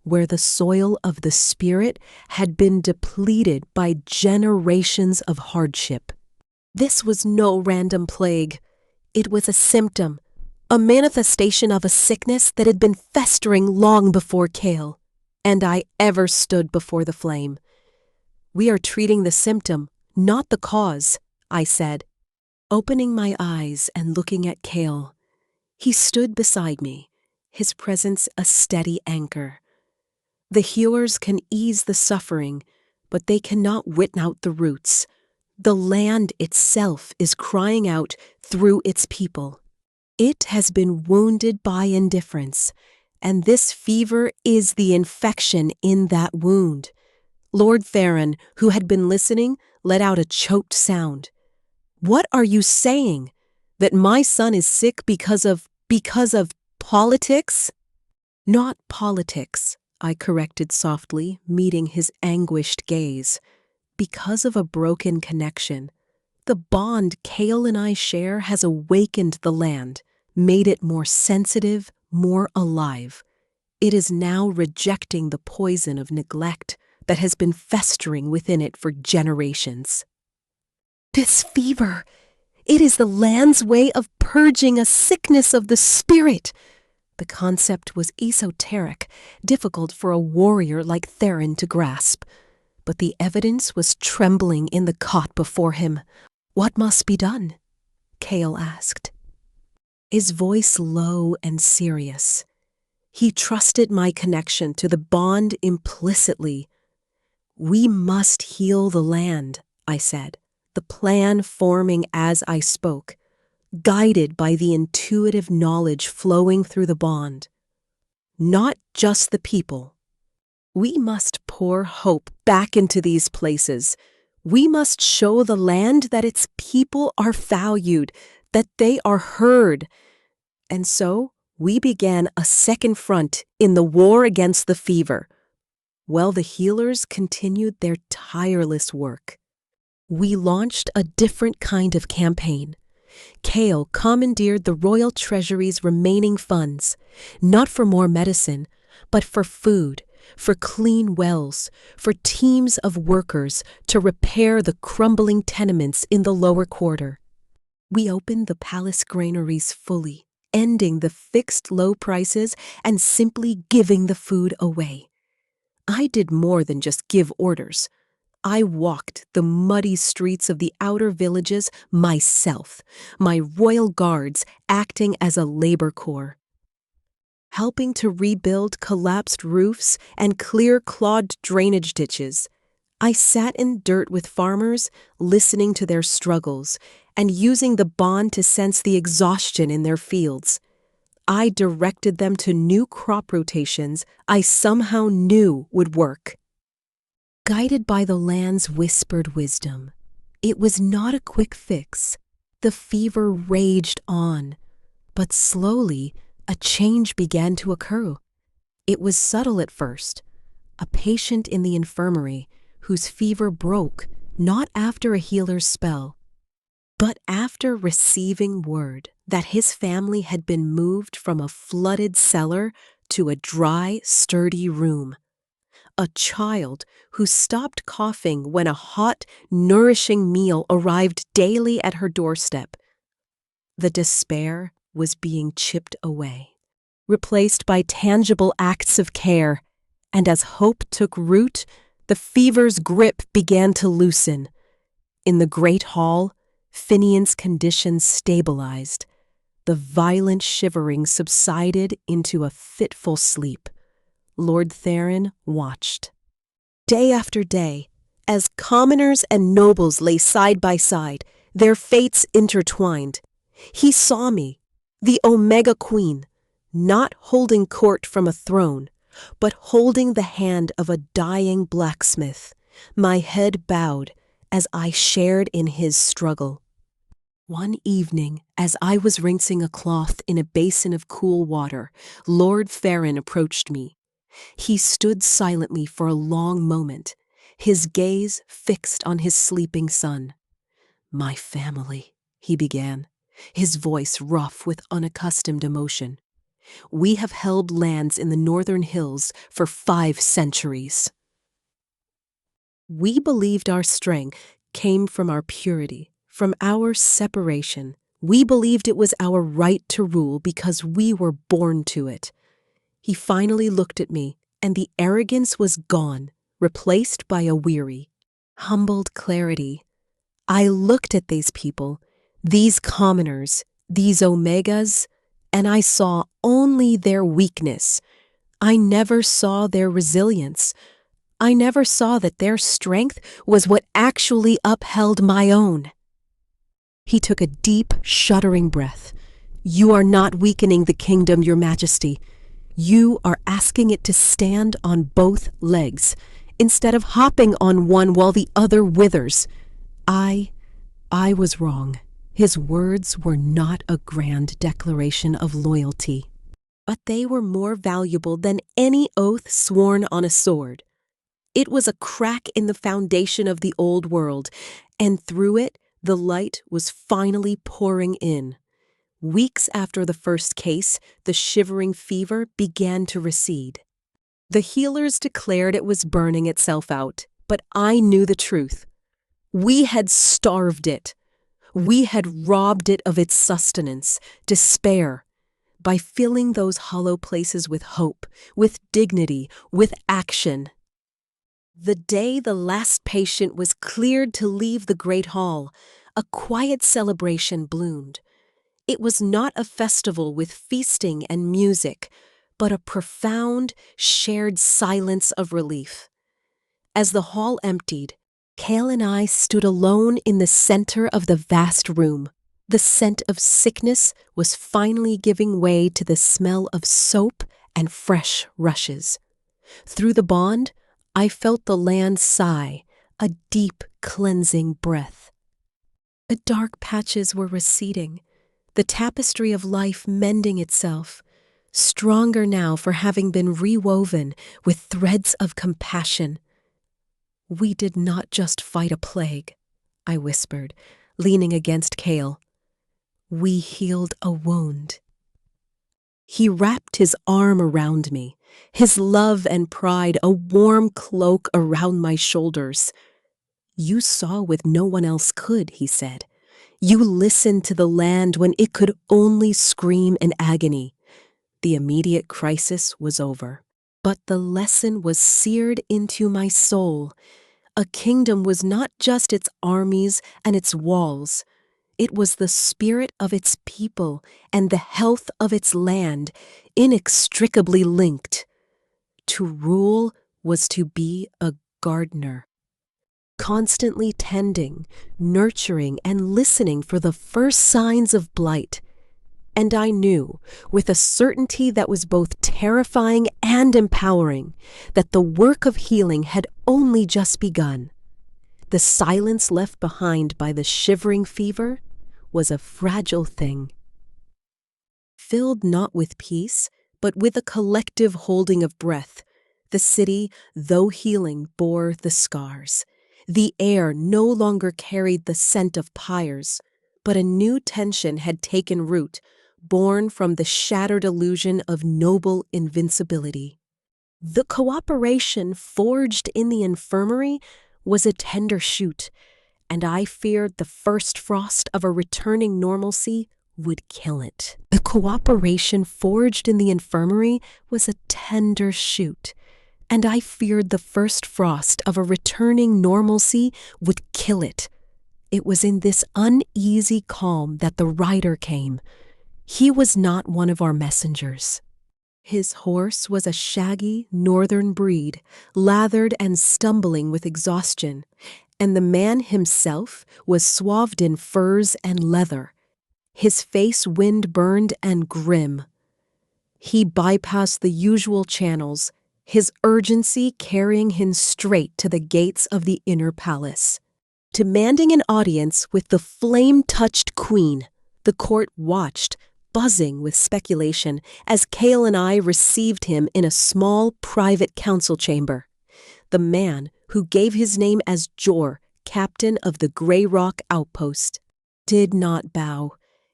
where the soil of the spirit had been depleted by generations of hardship. This was no random plague. It was a symptom, a manifestation of a sickness that had been festering long before Kale, and I ever stood before the flame. "We are treating the symptom, not the cause," I said, opening my eyes and looking at Kale. He stood beside me, his presence a steady anchor. "The healers can ease the suffering, but they cannot wit out the roots. The land itself is crying out through its people. It has been wounded by indifference, and this fever is the infection in that wound." Lord Theron, who had been listening, let out a choked sound. "What are you saying? That my son is sick because of politics?" "Not politics," I corrected softly, meeting his anguished gaze. "Because of a broken connection. The bond Kale and I share has awakened the land, made it more sensitive, more alive. It is now rejecting the poison of neglect that has been festering within it for generations." "This fever, it is the land's way of purging a sickness of the spirit." The concept was esoteric, difficult for a warrior like Theron to grasp. But the evidence was trembling in the cot before him. "What must be done?" Kale asked, his voice low and serious. He trusted my connection to the bond implicitly. "We must heal the land," I said, the plan forming as I spoke, guided by the intuitive knowledge flowing through the bond. "Not just the people. We must pour hope back into these places. We must show the land that its people are valued, that they are heard." And so we began a second front in the war against the fever, while the healers continued their tireless work. We launched a different kind of campaign. Kale commandeered the royal treasury's remaining funds, not for more medicine, but for food, for clean wells, for teams of workers to repair the crumbling tenements in the lower quarter. We opened the palace granaries fully, ending the fixed low prices and simply giving the food away. I did more than just give orders. I walked the muddy streets of the outer villages myself, my royal guards acting as a labor corps, helping to rebuild collapsed roofs and clear clogged drainage ditches. I sat in dirt with farmers, listening to their struggles and using the bond to sense the exhaustion in their fields. I directed them to new crop rotations I somehow knew would work. Guided by the land's whispered wisdom, it was not a quick fix, The fever raged on, but slowly a change began to occur. It was subtle at first. A patient in the infirmary whose fever broke not after a healer's spell, but after receiving word that his family had been moved from a flooded cellar to a dry, sturdy room. A child who stopped coughing when a hot, nourishing meal arrived daily at her doorstep. The despair was being chipped away, replaced by tangible acts of care, and as hope took root, the fever's grip began to loosen. In the great hall, Finian's condition stabilized. The violent shivering subsided into a fitful sleep. Lord Theron watched. Day after day, as commoners and nobles lay side by side, their fates intertwined, he saw me, the Omega Queen, not holding court from a throne, but holding the hand of a dying blacksmith, my head bowed as I shared in his struggle. One evening, as I was rinsing a cloth in a basin of cool water, Lord Theron approached me. He stood silently for a long moment, his gaze fixed on his sleeping son. "My family," he began, his voice rough with unaccustomed emotion. "We have held lands in the northern hills for 5 centuries. We believed our strength came from our purity, from our separation. We believed it was our right to rule because we were born to it." He finally looked at me, and the arrogance was gone, replaced by a weary, humbled clarity. I looked at these people, these commoners, these Omegas, and I saw only their weakness. I never saw their resilience. I never saw that their strength was what actually upheld my own. He took a deep, shuddering breath. "You are not weakening the kingdom, Your Majesty. You are asking it to stand on both legs, instead of hopping on one while the other withers. I was wrong." His words were not a grand declaration of loyalty, but they were more valuable than any oath sworn on a sword. It was a crack in the foundation of the old world, and through it the light was finally pouring in. Weeks after the first case, the shivering fever began to recede. The healers declared it was burning itself out, but I knew the truth. We had starved it. We had robbed it of its sustenance, despair, by filling those hollow places with hope, with dignity, with action. The day the last patient was cleared to leave the great hall, a quiet celebration bloomed. It was not a festival with feasting and music, but a profound, shared silence of relief. As the hall emptied, Cale and I stood alone in the center of the vast room. The scent of sickness was finally giving way to the smell of soap and fresh rushes. Through the bond, I felt the land sigh, a deep, cleansing breath. The dark patches were receding, the tapestry of life mending itself, stronger now for having been rewoven with threads of compassion. "We did not just fight a plague," I whispered, leaning against Cale. "We healed a wound." He wrapped his arm around me, his love and pride a warm cloak around my shoulders. "You saw what no one else could," he said. "You listened to the land when it could only scream in agony." The immediate crisis was over, but the lesson was seared into my soul. A kingdom was not just its armies and its walls. It was the spirit of its people and the health of its land, inextricably linked. To rule was to be a gardener, constantly tending, nurturing, and listening for the first signs of blight. And I knew, with a certainty that was both terrifying and empowering, that the work of healing had only just begun. The silence left behind by the shivering fever was a fragile thing. Filled not with peace, but with a collective holding of breath, the city, though healing, bore the scars. The air no longer carried the scent of pyres, but a new tension had taken root, born from the shattered illusion of noble invincibility. The cooperation forged in the infirmary was a tender shoot, and I feared the first frost of a returning normalcy would kill it. The cooperation forged in the infirmary was a tender shoot, and I feared the first frost of a returning normalcy would kill it. It was in this uneasy calm that the rider came. He was not one of our messengers. His horse was a shaggy northern breed, lathered and stumbling with exhaustion, and the man himself was swathed in furs and leather, his face wind-burned and grim. He bypassed the usual channels, his urgency carrying him straight to the gates of the inner palace. Demanding an audience with the flame-touched queen, the court watched, buzzing with speculation, as Cale and I received him in a small private council chamber. The man, who gave his name as Jor, captain of the Grey Rock outpost, did not bow.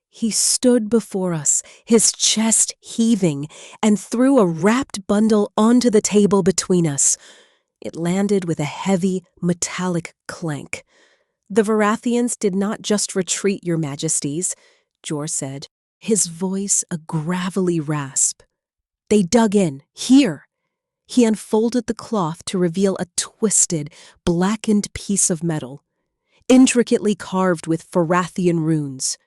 He stood before us, his chest heaving, and threw a wrapped bundle onto the table between us. It landed with a heavy, metallic clank. "The Varathians did not just retreat, your majesties," Jor said, his voice a gravelly rasp. "They dug in, here." He unfolded the cloth to reveal a twisted, blackened piece of metal, intricately carved with Varathian runes.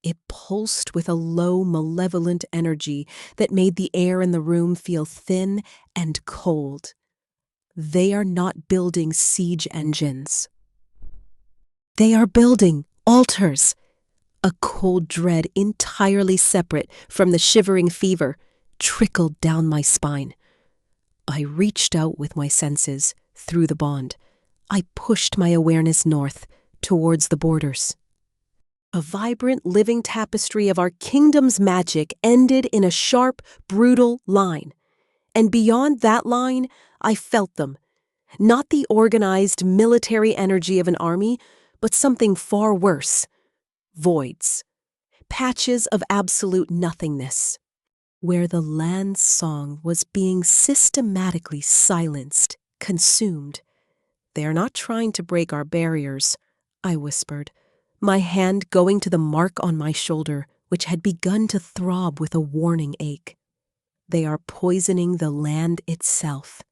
It pulsed with a low, malevolent energy that made the air in the room feel thin and cold. They are not building siege engines. They are building altars. A cold dread entirely separate from the shivering fever trickled down my spine. I reached out with my senses through the bond. I pushed my awareness north, towards the borders. A vibrant living tapestry of our kingdom's magic ended in a sharp, brutal line. And beyond that line, I felt them. Not the organized military energy of an army, but something far worse. Voids. Patches of absolute nothingness. Where the land's song was being systematically silenced, consumed. "They are not trying to break our barriers," I whispered, my hand going to the mark on my shoulder, which had begun to throb with a warning ache. "They are poisoning the land itself.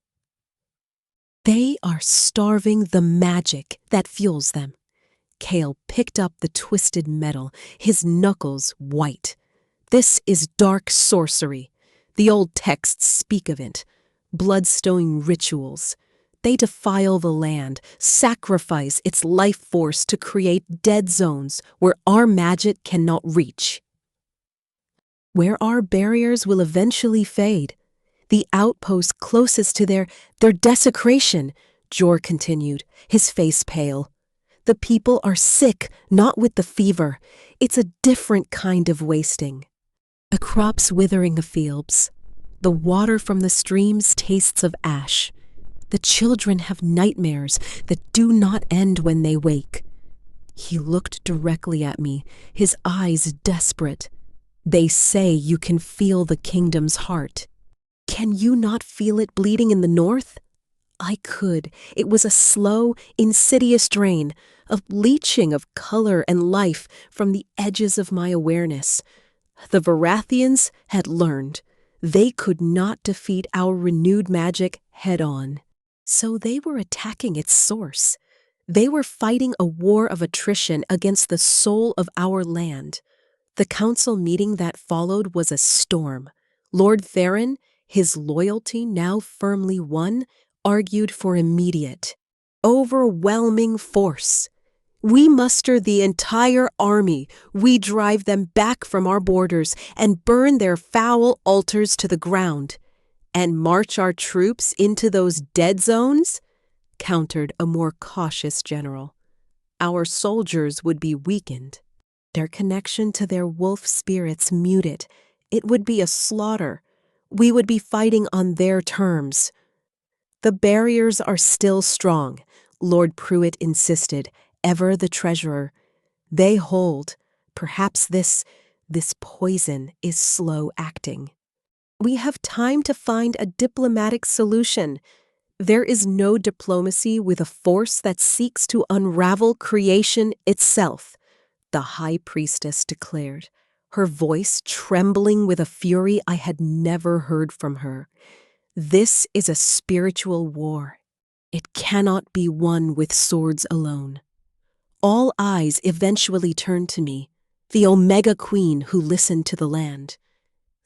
They are starving the magic that fuels them." Cale picked up the twisted metal, his knuckles white. "This is dark sorcery. The old texts speak of it. Bloodstone rituals. They defile the land, sacrifice its life force to create dead zones where our magic cannot reach. Where our barriers will eventually fade. The outpost closest to their desecration," Jor continued, his face pale. "The people are sick, not with the fever. It's a different kind of wasting. The crops withering afields. The water from the streams tastes of ash. The children have nightmares that do not end when they wake." He looked directly at me, his eyes desperate. "They say you can feel the kingdom's heart. Can you not feel it bleeding in the north?" I could. It was a slow, insidious drain, a bleaching of color and life from the edges of my awareness. The Varathians had learned. They could not defeat our renewed magic head-on. So they were attacking its source. They were fighting a war of attrition against the soul of our land. The council meeting that followed was a storm. Lord Theron, his loyalty now firmly won, argued for immediate, overwhelming force. "We muster the entire army. We drive them back from our borders and burn their foul altars to the ground. And march our troops into those dead zones?" countered a more cautious general. "Our soldiers would be weakened." Their connection to their wolf spirits muted. It would be a slaughter. We would be fighting on their terms. The barriers are still strong, Lord Pruitt insisted, ever the treasurer. They hold. Perhaps this poison is slow acting. We have time to find a diplomatic solution. There is no diplomacy with a force that seeks to unravel creation itself, the high priestess declared, her voice trembling with a fury I had never heard from her. This is a spiritual war. It cannot be won with swords alone. All eyes eventually turned to me, the Omega Queen who listened to the land.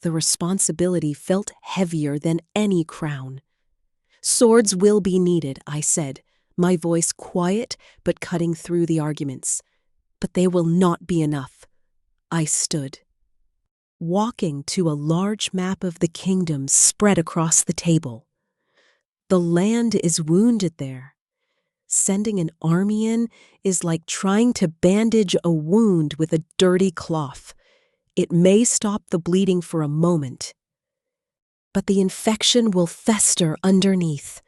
The responsibility felt heavier than any crown. Swords will be needed, I said, my voice quiet but cutting through the arguments. But they will not be enough. I stood, walking to a large map of the kingdom spread across the table. The land is wounded there. Sending an army in is like trying to bandage a wound with a dirty cloth. It may stop the bleeding for a moment, but the infection will fester underneath.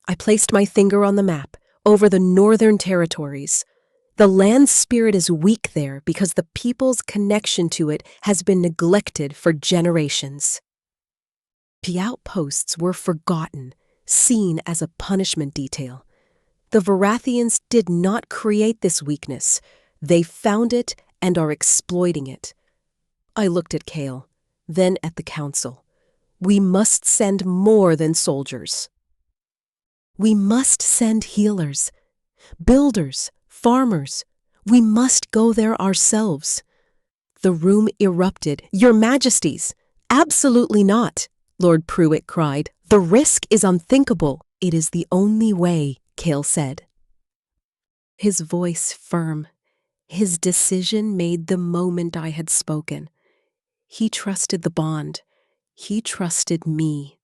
I placed my finger on the map, over the northern territories. The land spirit is weak there because the people's connection to it has been neglected for generations. The outposts were forgotten, seen as a punishment detail. The Varathians did not create this weakness. They found it and are exploiting it. I looked at Kale, then at the council. We must send more than soldiers. We must send healers, builders, farmers. We must go there ourselves. The room erupted. Your Majesties! Absolutely not, Lord Pruitt cried. The risk is unthinkable. It is the only way, Kale said. His voice firm. His decision made the moment I had spoken. He trusted the bond. He trusted me.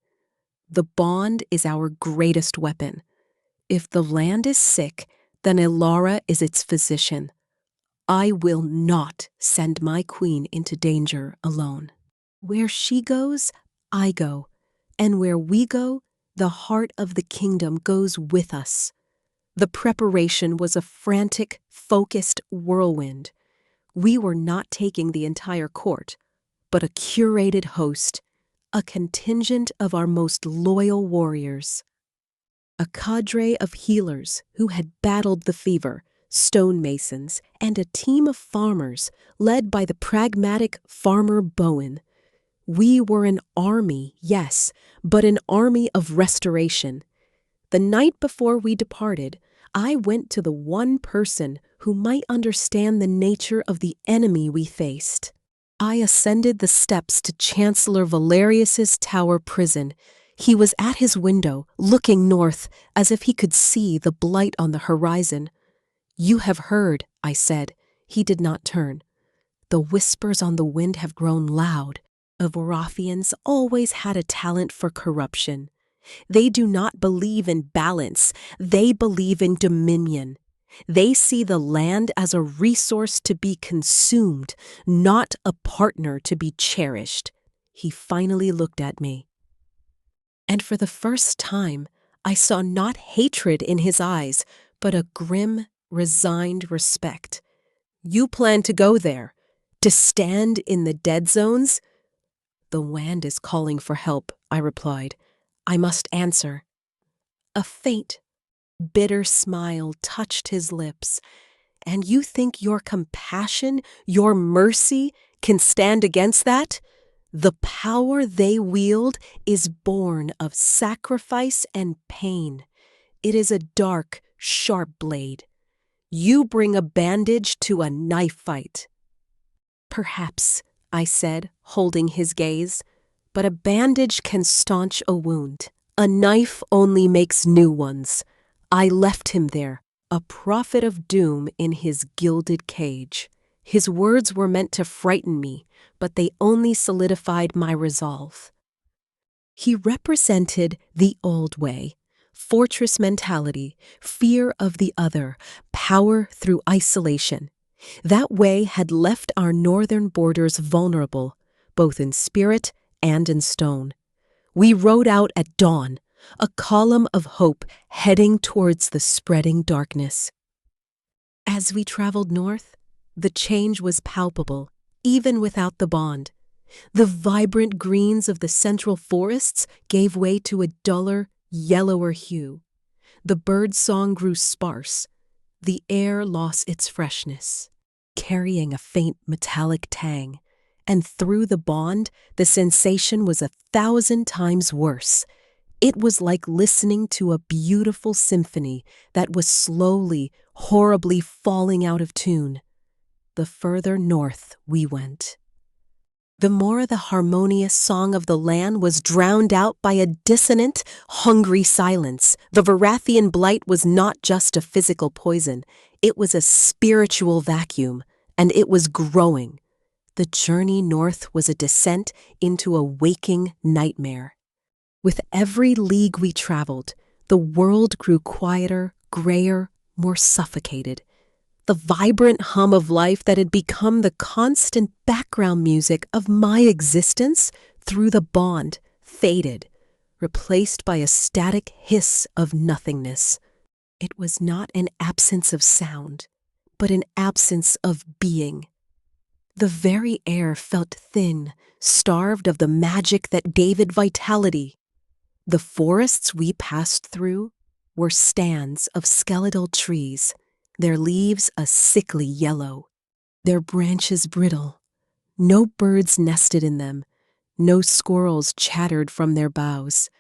The bond is our greatest weapon. If the land is sick, then Elara is its physician. I will not send my queen into danger alone. Where she goes, I go. And where we go, the heart of the kingdom goes with us. The preparation was a frantic, focused whirlwind. We were not taking the entire court, but a curated host, a contingent of our most loyal warriors. A cadre of healers who had battled the fever, stonemasons, and a team of farmers led by the pragmatic farmer Bowen. We were an army, yes, but an army of restoration. The night before we departed, I went to the one person who might understand the nature of the enemy we faced. I ascended the steps to Chancellor Valerius's tower prison. He was at his window, looking north, as if he could see the blight on the horizon. You have heard, I said. He did not turn. The whispers on the wind have grown loud. The Varathians always had a talent for corruption. They do not believe in balance. They believe in dominion. They see the land as a resource to be consumed, not a partner to be cherished. He finally looked at me. And for the first time, I saw not hatred in his eyes, but a grim, resigned respect. You plan to go there, to stand in the dead zones? The land is calling for help, I replied. I must answer. A faint, bitter smile touched his lips. And you think your compassion, your mercy, can stand against that? The power they wield is born of sacrifice and pain. It is a dark, sharp blade. You bring a bandage to a knife fight. Perhaps, I said, holding his gaze, but a bandage can staunch a wound. A knife only makes new ones. I left him there, a prophet of doom in his gilded cage. His words were meant to frighten me, but they only solidified my resolve. He represented the old way, fortress mentality, fear of the other, power through isolation. That way had left our northern borders vulnerable, both in spirit and in stone. We rode out at dawn, a column of hope heading towards the spreading darkness. As we traveled north, the change was palpable, even without the bond. The vibrant greens of the central forests gave way to a duller, yellower hue. The bird song grew sparse. The air lost its freshness, carrying a faint metallic tang. And through the bond, the sensation was 1,000 times worse. It was like listening to a beautiful symphony that was slowly, horribly falling out of tune. The further north we went, the more the harmonious song of the land was drowned out by a dissonant, hungry silence. The Varathian blight was not just a physical poison, it was a spiritual vacuum, and it was growing. The journey north was a descent into a waking nightmare. With every league we traveled, the world grew quieter, grayer, more suffocated. The vibrant hum of life that had become the constant background music of my existence through the bond faded, replaced by a static hiss of nothingness. It was not an absence of sound, but an absence of being. The very air felt thin, starved of the magic that gave it vitality. The forests we passed through were stands of skeletal trees, their leaves a sickly yellow, their branches brittle. No birds nested in them, no squirrels chattered from their boughs.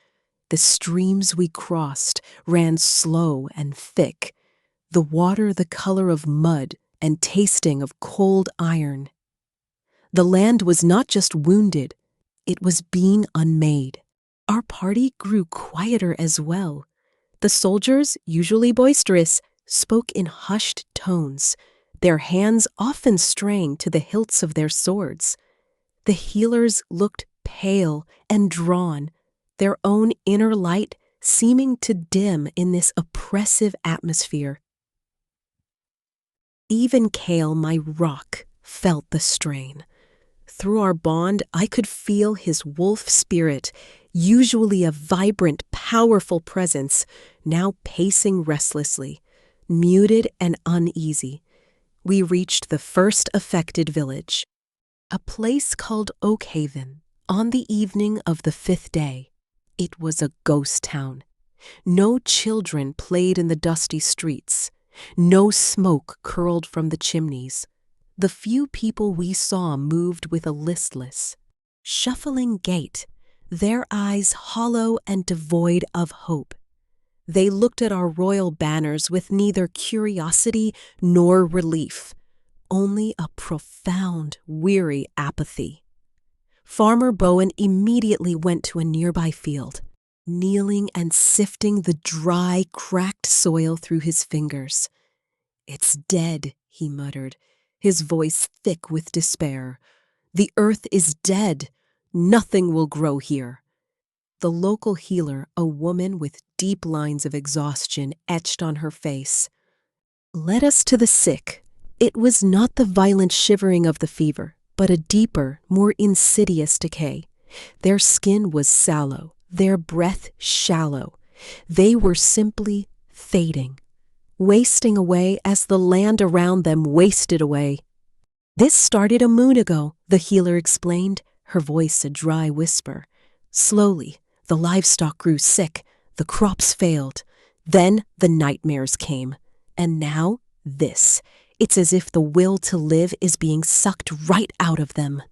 The streams we crossed ran slow and thick, the water the color of mud and tasting of cold iron. The land was not just wounded, it was being unmade. Our party grew quieter as well. The soldiers, usually boisterous, spoke in hushed tones, their hands often straying to the hilts of their swords. The healers looked pale and drawn, their own inner light seeming to dim in this oppressive atmosphere. Even Kale, my rock, felt the strain. Through our bond, I could feel his wolf spirit, usually a vibrant, powerful presence, now pacing restlessly, muted and uneasy. We reached the first affected village, a place called Oakhaven, on the evening of the 5th day. It was a ghost town. No children played in the dusty streets. No smoke curled from the chimneys. The few people we saw moved with a listless, shuffling gait, their eyes hollow and devoid of hope. They looked at our royal banners with neither curiosity nor relief, only a profound, weary apathy. Farmer Bowen immediately went to a nearby field, kneeling and sifting the dry, cracked soil through his fingers. "It's dead," he muttered, his voice thick with despair. "The earth is dead. Nothing will grow here." The local healer, a woman with deep lines of exhaustion etched on her face, led us to the sick. It was not the violent shivering of the fever, but a deeper, more insidious decay. Their skin was sallow, their breath shallow. They were simply fading, wasting away as the land around them wasted away. "This started a moon ago," the healer explained, her voice a dry whisper. "Slowly, the livestock grew sick, the crops failed. Then the nightmares came. And now, this. It's as if the will to live is being sucked right out of them."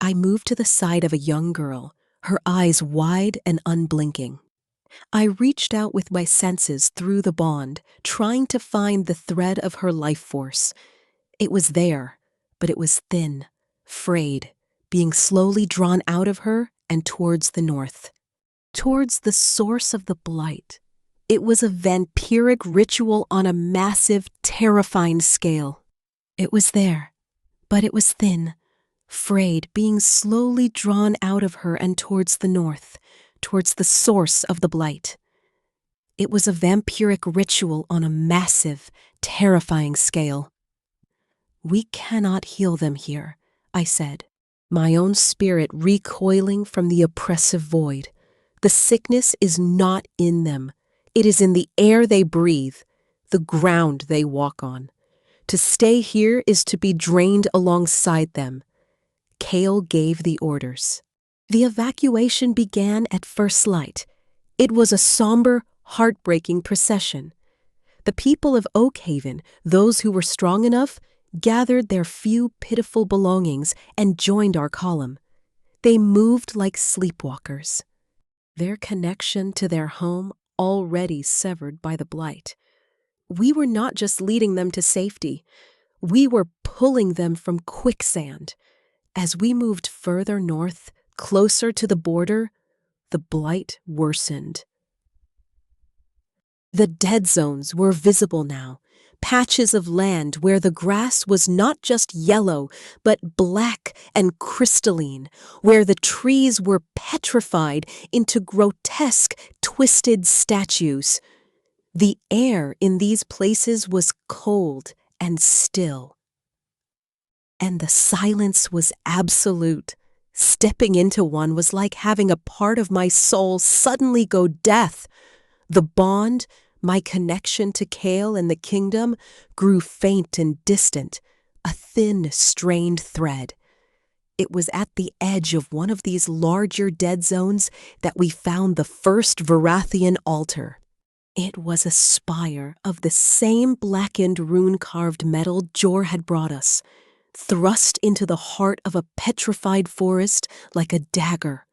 I moved to the side of a young girl, her eyes wide and unblinking. I reached out with my senses through the bond, trying to find the thread of her life force. It was there, but it was thin, frayed, being slowly drawn out of her and towards the north, towards the source of the blight. It was a vampiric ritual on a massive, terrifying scale. It was there, but it was thin, frayed, being slowly drawn out of her and towards the north, towards the source of the blight. It was a vampiric ritual on a massive, terrifying scale. "We cannot heal them here," I said, my own spirit recoiling from the oppressive void. "The sickness is not in them. It is in the air they breathe, the ground they walk on. To stay here is to be drained alongside them." Kale gave the orders. The evacuation began at first light. It was a somber, heartbreaking procession. The people of Oakhaven, those who were strong enough, gathered their few pitiful belongings and joined our column. They moved like sleepwalkers, their connection to their home already severed by the blight. We were not just leading them to safety, we were pulling them from quicksand. As we moved further north, closer to the border, the blight worsened. The dead zones were visible now, patches of land where the grass was not just yellow, but black and crystalline, where the trees were petrified into grotesque, twisted statues. The air in these places was cold and still. And the silence was absolute. Stepping into one was like having a part of my soul suddenly go deaf. The bond, my connection to Kale and the kingdom, grew faint and distant, a thin, strained thread. It was at the edge of one of these larger dead zones that we found the first Varathian altar. It was a spire of the same blackened rune-carved metal Jor had brought us, thrust into the heart of a petrified forest like a dagger.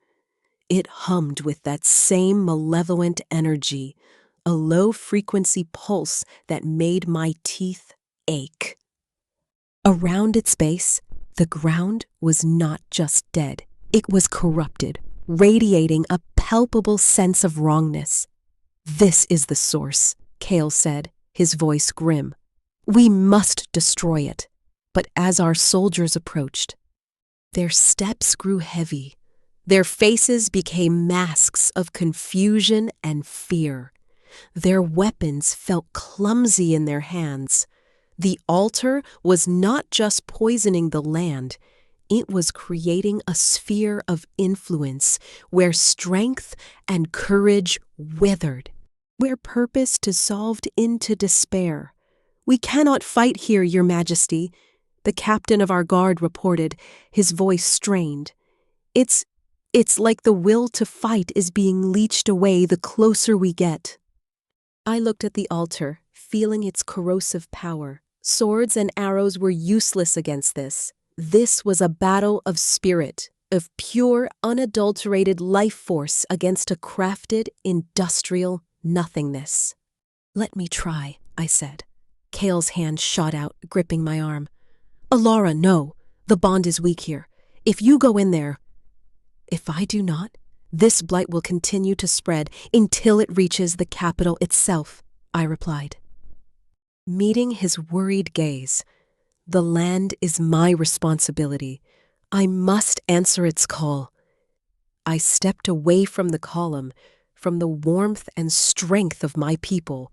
It hummed with that same malevolent energy, a low-frequency pulse that made my teeth ache. Around its base, the ground was not just dead. It was corrupted, radiating a palpable sense of wrongness. "This is the source," Kale said, his voice grim. "We must destroy it." But as our soldiers approached, their steps grew heavy. Their faces became masks of confusion and fear. Their weapons felt clumsy in their hands. The altar was not just poisoning the land, it was creating a sphere of influence where strength and courage withered, where purpose dissolved into despair. "We cannot fight here, Your Majesty," the captain of our guard reported, his voice strained. It's like the will to fight is being leached away the closer we get." I looked at the altar, feeling its corrosive power. Swords and arrows were useless against this. This was a battle of spirit, of pure, unadulterated life force against a crafted, industrial nothingness. "Let me try," I said. Kale's hand shot out, gripping my arm. "Alara, no. The bond is weak here. If you go in there—" "If I do not, this blight will continue to spread until it reaches the capital itself," I replied. Meeting his worried gaze, "The land is my responsibility. I must answer its call." I stepped away from the column, from the warmth and strength of my people,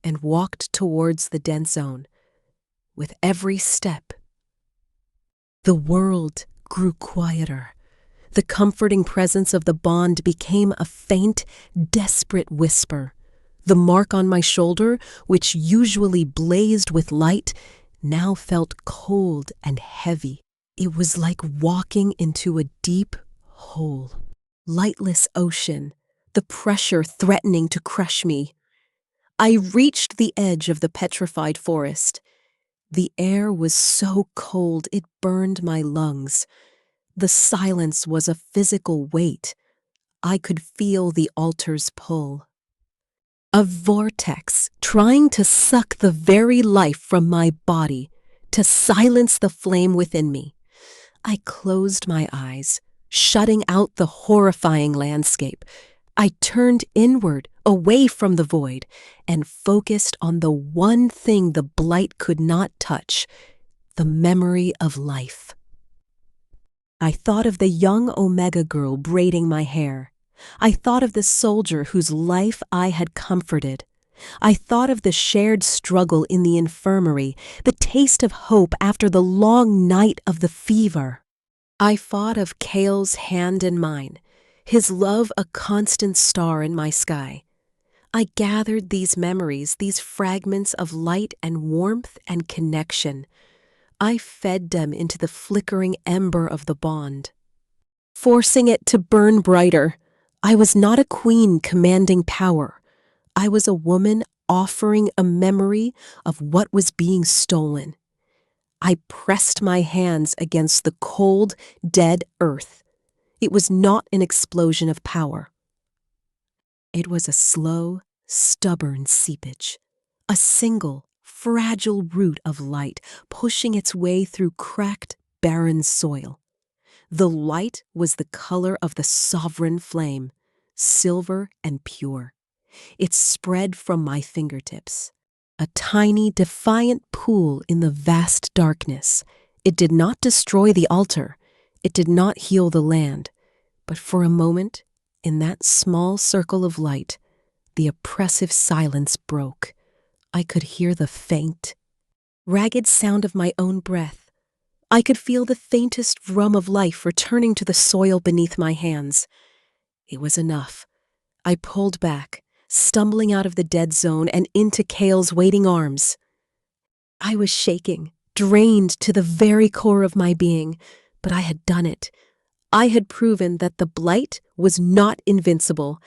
and walked towards the dead zone. With every step, the world grew quieter. The comforting presence of the bond became a faint, desperate whisper. The mark on my shoulder, which usually blazed with light, now felt cold and heavy. It was like walking into a deep hole. Lightless ocean, the pressure threatening to crush me. I reached the edge of the petrified forest. The air was so cold it burned my lungs. The silence was a physical weight. I could feel the altar's pull. A vortex trying to suck the very life from my body, to silence the flame within me. I closed my eyes, shutting out the horrifying landscape. I turned inward, away from the void, and focused on the one thing the blight could not touch, the memory of life. I thought of the young Omega girl braiding my hair. I thought of the soldier whose life I had comforted. I thought of the shared struggle in the infirmary, the taste of hope after the long night of the fever. I thought of Cale's hand in mine, his love a constant star in my sky. I gathered these memories, these fragments of light and warmth and connection. I fed them into the flickering ember of the bond, forcing it to burn brighter. I was not a queen commanding power. I was a woman offering a memory of what was being stolen. I pressed my hands against the cold, dead earth. It was not an explosion of power. It was a slow, stubborn seepage, a single, fragile root of light pushing its way through cracked, barren soil. The light was the color of the sovereign flame, silver and pure. It spread from my fingertips, a tiny, defiant pool in the vast darkness. It did not destroy the altar. It did not heal the land. But for a moment, in that small circle of light, the oppressive silence broke. I could hear the faint, ragged sound of my own breath. I could feel the faintest drum of life returning to the soil beneath my hands. It was enough. I pulled back, stumbling out of the dead zone and into Cale's waiting arms. I was shaking, drained to the very core of my being, but I had done it. I had proven that the blight was not invincible.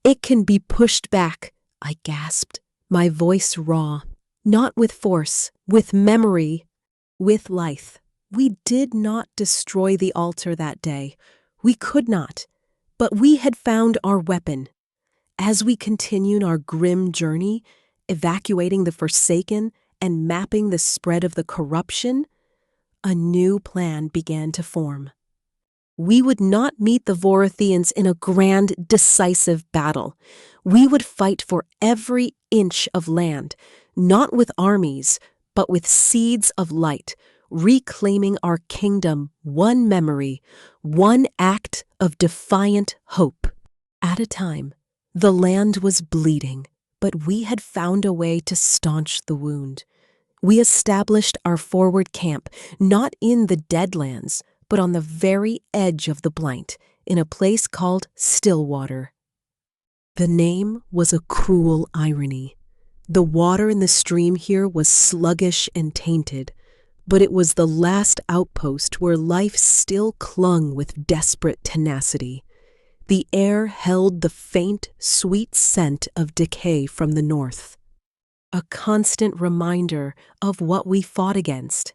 It can be pushed back, I gasped, my voice raw. Not with force, with memory, with life. We did not destroy the altar that day. We could not. But we had found our weapon. As we continued our grim journey, evacuating the Forsaken and mapping the spread of the corruption, a new plan began to form. We would not meet the Vorathians in a grand, decisive battle. We would fight for every inch of land, not with armies, but with seeds of light, reclaiming our kingdom one memory, one act of defiant hope at a time. The land was bleeding, but we had found a way to staunch the wound. We established our forward camp, not in the Deadlands, but on the very edge of the blight, in a place called Stillwater. The name was a cruel irony. The water in the stream here was sluggish and tainted, but it was the last outpost where life still clung with desperate tenacity. The air held the faint, sweet scent of decay from the north, a constant reminder of what we fought against.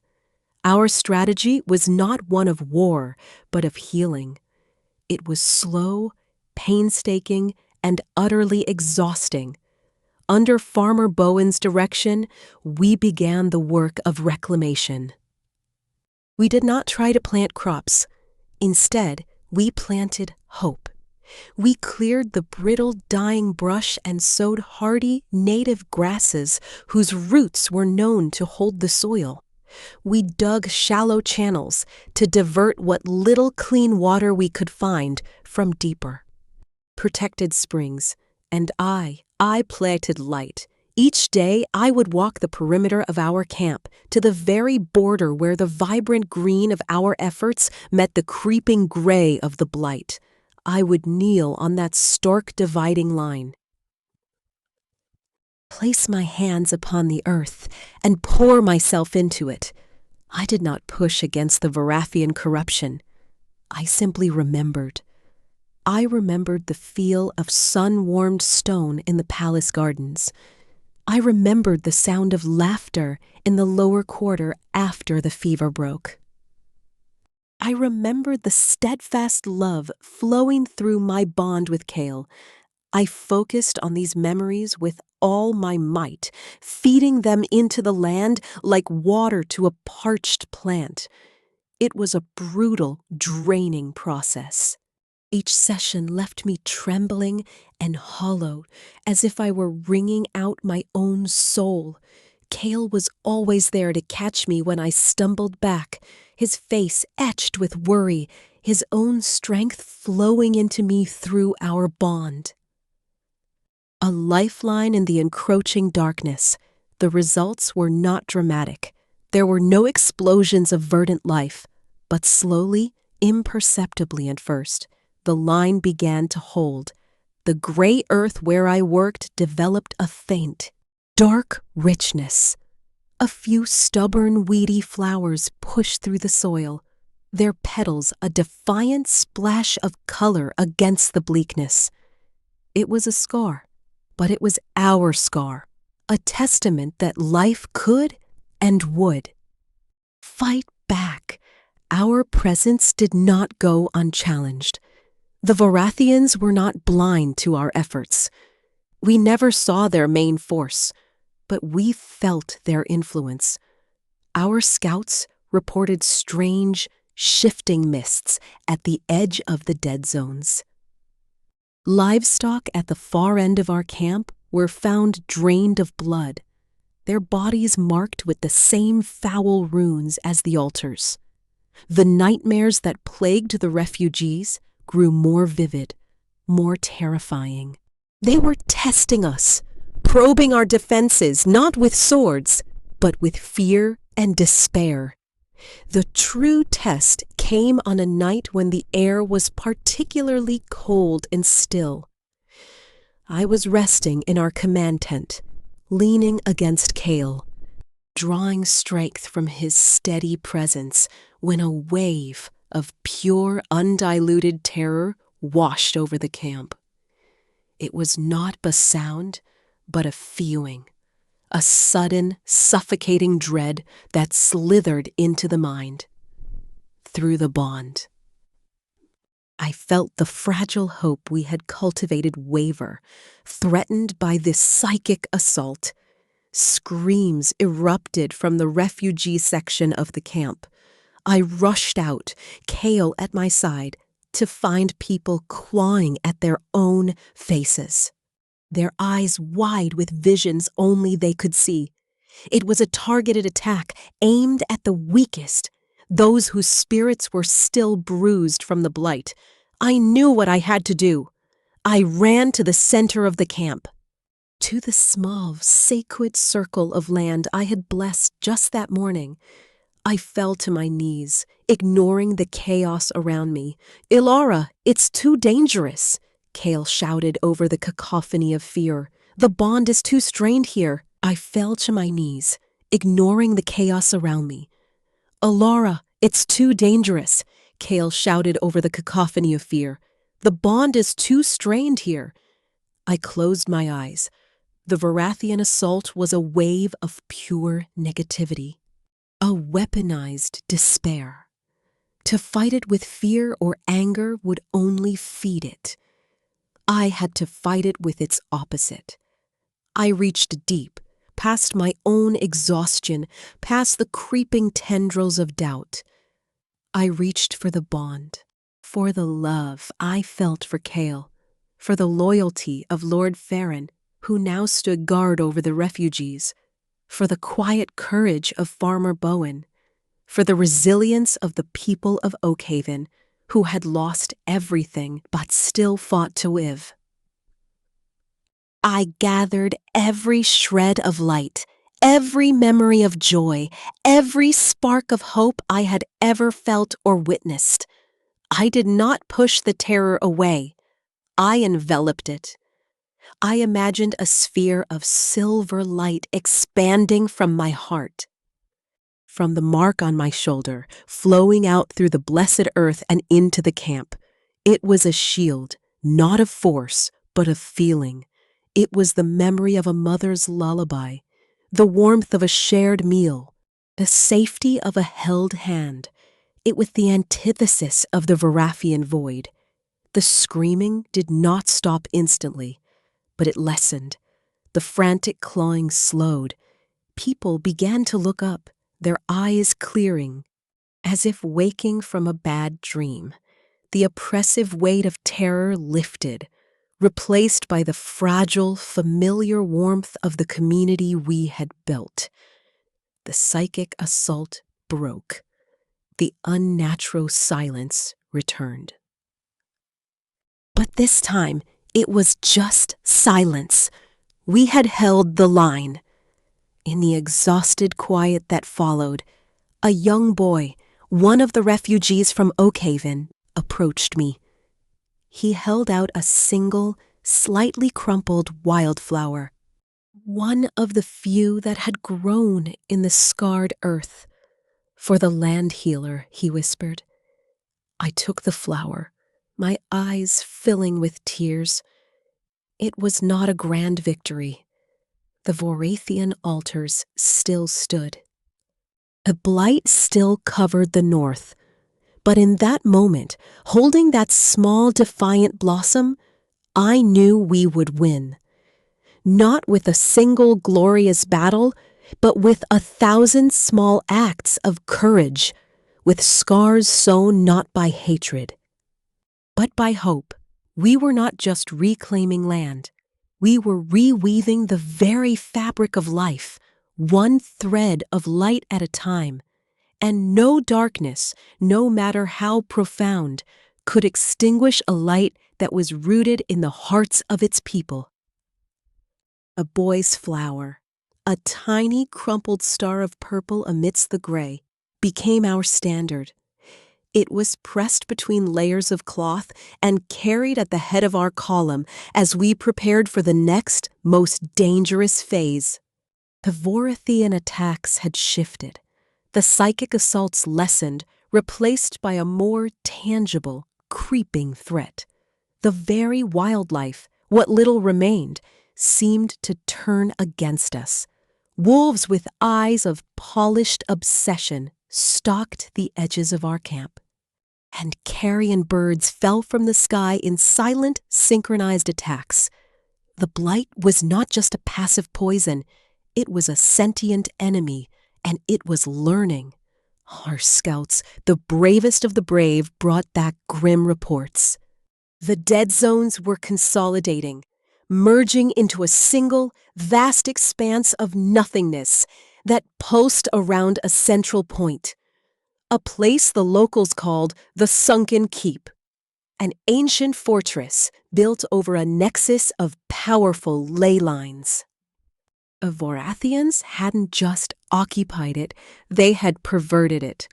Our strategy was not one of war, but of healing. It was slow, painstaking, and utterly exhausting. Under Farmer Bowen's direction, we began the work of reclamation. We did not try to plant crops. Instead, we planted hope. We cleared the brittle, dying brush and sowed hardy, native grasses whose roots were known to hold the soil. We dug shallow channels to divert what little clean water we could find from deeper, protected springs, and I planted light. Each day, I would walk the perimeter of our camp to the very border where the vibrant green of our efforts met the creeping gray of the blight. I would kneel on that stark dividing line, place my hands upon the earth, and pour myself into it. I did not push against the Varathian corruption. I simply remembered. I remembered the feel of sun-warmed stone in the palace gardens. I remembered the sound of laughter in the lower quarter after the fever broke. I remembered the steadfast love flowing through my bond with Cale. I focused on these memories with all my might, feeding them into the land like water to a parched plant. It was a brutal, draining process. Each session left me trembling and hollow, as if I were wringing out my own soul. Cale was always there to catch me when I stumbled back, his face etched with worry, his own strength flowing into me through our bond. A lifeline in the encroaching darkness. The results were not dramatic. There were no explosions of verdant life, but slowly, imperceptibly at first, the line began to hold. The gray earth where I worked developed a faint, dark richness. A few stubborn, weedy flowers pushed through the soil, their petals a defiant splash of color against the bleakness. It was a scar, but it was our scar, a testament that life could and would. Fight back. Our presence did not go unchallenged. The Varathians were not blind to our efforts. We never saw their main force, but we felt their influence. Our scouts reported strange, shifting mists at the edge of the dead zones. Livestock at the far end of our camp were found drained of blood, their bodies marked with the same foul runes as the altars. The nightmares that plagued the refugees grew more vivid, more terrifying. They were testing us, probing our defenses not with swords, but with fear and despair. The true test came on a night when the air was particularly cold and still. I was resting in our command tent, leaning against Kale, drawing strength from his steady presence when a wave of pure, undiluted terror washed over the camp. It was not a sound, but a feeling, a sudden, suffocating dread that slithered into the mind. Through the bond, I felt the fragile hope we had cultivated waver, threatened by this psychic assault. Screams erupted from the refugee section of the camp. I rushed out, Kale at my side, to find people clawing at their own faces, their eyes wide with visions only they could see. It was a targeted attack aimed at the weakest, those whose spirits were still bruised from the blight. I knew what I had to do. I ran to the center of the camp, to the small, sacred circle of land I had blessed just that morning. I fell to my knees, ignoring the chaos around me. "Ilara, it's too dangerous," Kale shouted over the cacophony of fear. "The bond is too strained here." I fell to my knees, ignoring the chaos around me. "Ilara, it's too dangerous," Kale shouted over the cacophony of fear. "The bond is too strained here." I closed my eyes. The Varathian assault was a wave of pure negativity, a weaponized despair. To fight it with fear or anger would only feed it. I had to fight it with its opposite. I reached deep, past my own exhaustion, past the creeping tendrils of doubt. I reached for the bond, for the love I felt for Kale, for the loyalty of Lord Farron, who now stood guard over the refugees, for the quiet courage of Farmer Bowen, for the resilience of the people of Oakhaven, who had lost everything but still fought to live. I gathered every shred of light, every memory of joy, every spark of hope I had ever felt or witnessed. I did not push the terror away. I enveloped it. I imagined a sphere of silver light expanding from my heart. From the mark on my shoulder, flowing out through the blessed earth and into the camp. It was a shield, not of force, but of feeling. It was the memory of a mother's lullaby, the warmth of a shared meal, the safety of a held hand. It was the antithesis of the Varathian void. The screaming did not stop instantly, but it lessened. The frantic clawing slowed. People began to look up, their eyes clearing, as if waking from a bad dream. The oppressive weight of terror lifted, replaced by the fragile, familiar warmth of the community we had built. The psychic assault broke. The unnatural silence returned. But this time, It was just silence. We had held the line. In the exhausted quiet that followed, a young boy, one of the refugees from Oakhaven, approached me. He held out a single, slightly crumpled wildflower, one of the few that had grown in the scarred earth. "For the land healer," he whispered. I took the flower, my eyes filling with tears. It was not a grand victory. The Vorathian altars still stood. A blight still covered the north. But in that moment, holding that small defiant blossom, I knew we would win. Not with a single glorious battle, but with 1,000 small acts of courage, with scars sown not by hatred, but by hope. We were not just reclaiming land. We were reweaving the very fabric of life, one thread of light at a time. And no darkness, no matter how profound, could extinguish a light that was rooted in the hearts of its people. A boy's flower, a tiny crumpled star of purple amidst the gray, became our standard. It was pressed between layers of cloth and carried at the head of our column as we prepared for the next, most dangerous phase. The Vorathian attacks had shifted. The psychic assaults lessened, replaced by a more tangible, creeping threat. The very wildlife, what little remained, seemed to turn against us. Wolves with eyes of polished obsession stalked the edges of our camp. And carrion birds fell from the sky in silent, synchronized attacks. The blight was not just a passive poison, it was a sentient enemy, and it was learning. Our scouts, the bravest of the brave, brought back grim reports. The dead zones were consolidating, merging into a single, vast expanse of nothingness that pulsed around a central point. A place the locals called the Sunken Keep, an ancient fortress built over a nexus of powerful ley lines. The Vorathians hadn't just occupied it, they had perverted it.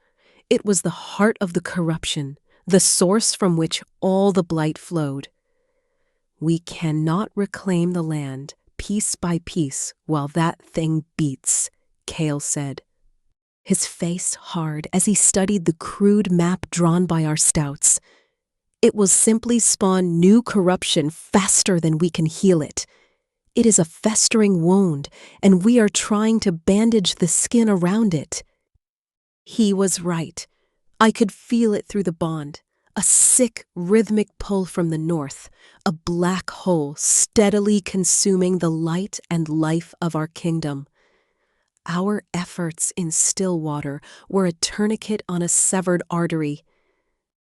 It was the heart of the corruption, the source from which all the blight flowed. We cannot reclaim the land piece by piece while that thing beats, Cale said, his face hard as he studied the crude map drawn by our scouts. It will simply spawn new corruption faster than we can heal it. It is a festering wound, and we are trying to bandage the skin around it. He was right. I could feel it through the bond. A sick, rhythmic pull from the north, a black hole steadily consuming the light and life of our kingdom. Our efforts in Stillwater were a tourniquet on a severed artery.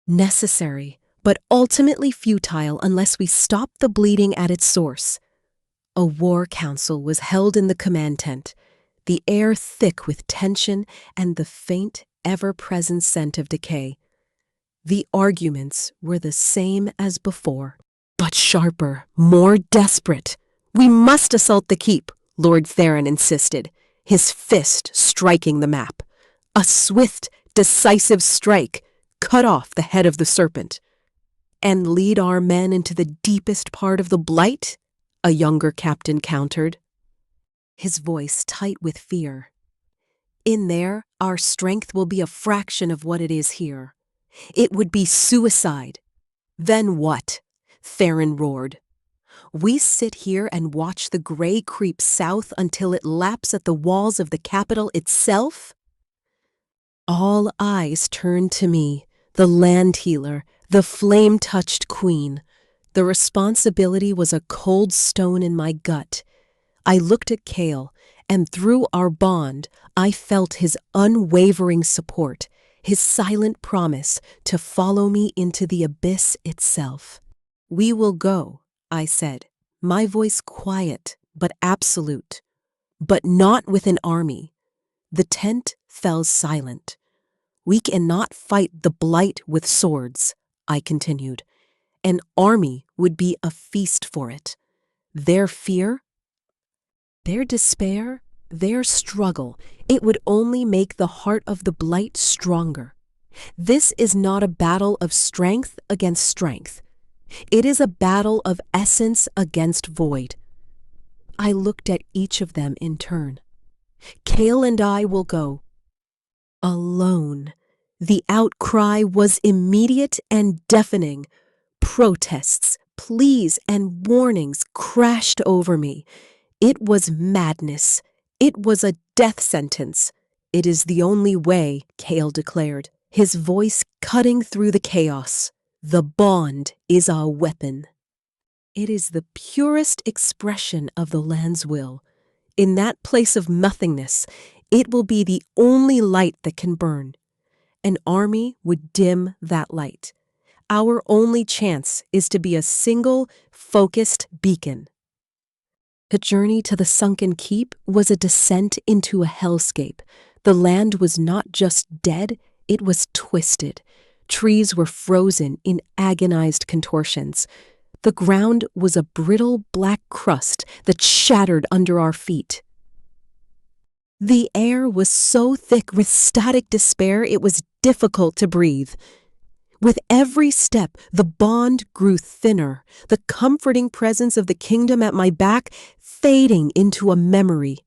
Necessary, but ultimately futile unless we stopped the bleeding at its source. A war council was held in the command tent, the air thick with tension and the faint, ever-present scent of decay. The arguments were the same as before, but sharper, more desperate. "We must assault the keep," Lord Theron insisted, his fist striking the map. A swift, decisive strike cut off the head of the serpent. "And lead our men into the deepest part of the blight?" a younger captain countered, his voice tight with fear. "In there, our strength will be a fraction of what it is here. It would be suicide." "Then what?" Theron roared. "We sit here and watch the gray creep south until it laps at the walls of the capital itself?" All eyes turned to me, the land healer, the flame-touched queen. The responsibility was a cold stone in my gut. I looked at Cale, and through our bond, I felt his unwavering support, his silent promise to follow me into the abyss itself. "We will go," I said, my voice quiet but absolute. "But not with an army." The tent fell silent. "We cannot fight the blight with swords," I continued, An army would be a feast for it. Their fear, their despair, their struggle, it would only make the heart of the blight stronger. This is not a battle of strength against strength. It is a battle of essence against void. I looked at each of them in turn. Kale and I will go. Alone. The outcry was immediate and deafening. Protests, pleas, and warnings crashed over me. It was madness. It was a death sentence. It is the only way, Kale declared, his voice cutting through the chaos. The bond is our weapon. It is the purest expression of the land's will. In that place of nothingness, it will be the only light that can burn. An army would dim that light. Our only chance is to be a single, focused beacon. The journey to the sunken keep was a descent into a hellscape. The land was not just dead, it was twisted. Trees were frozen in agonized contortions. The ground was a brittle black crust that shattered under our feet. The air was so thick with static despair it was difficult to breathe. With every step, the bond grew thinner, the comforting presence of the kingdom at my back fading into a memory.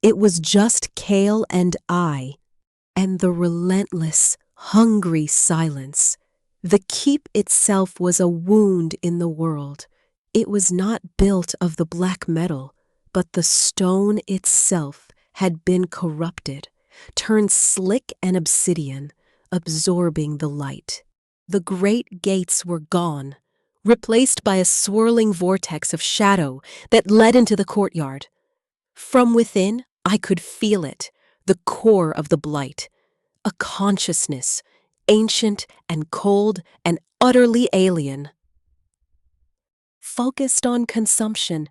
It was just Kale and I, and the relentless, hungry silence. The keep itself was a wound in the world. It was not built of the black metal, but the stone itself had been corrupted, turned slick and obsidian, absorbing the light. The great gates were gone, replaced by a swirling vortex of shadow that led into the courtyard. From within, I could feel it, the core of the blight, a consciousness, ancient and cold and utterly alien. Focused on consumption,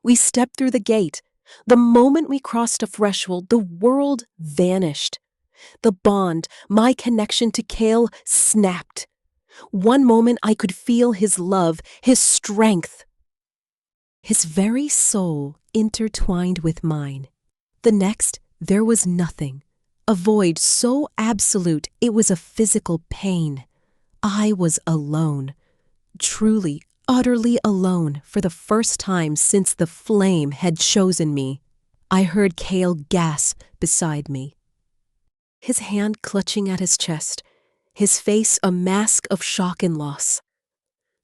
we stepped through the gate. The moment we crossed a threshold, the world vanished. The bond, my connection to Kale, snapped. One moment I could feel his love, his strength. His very soul intertwined with mine. The next, there was nothing. A void so absolute it was a physical pain. I was alone. Truly, utterly alone for the first time since the flame had chosen me. I heard Kale gasp beside me, his hand clutching at his chest, his face a mask of shock and loss.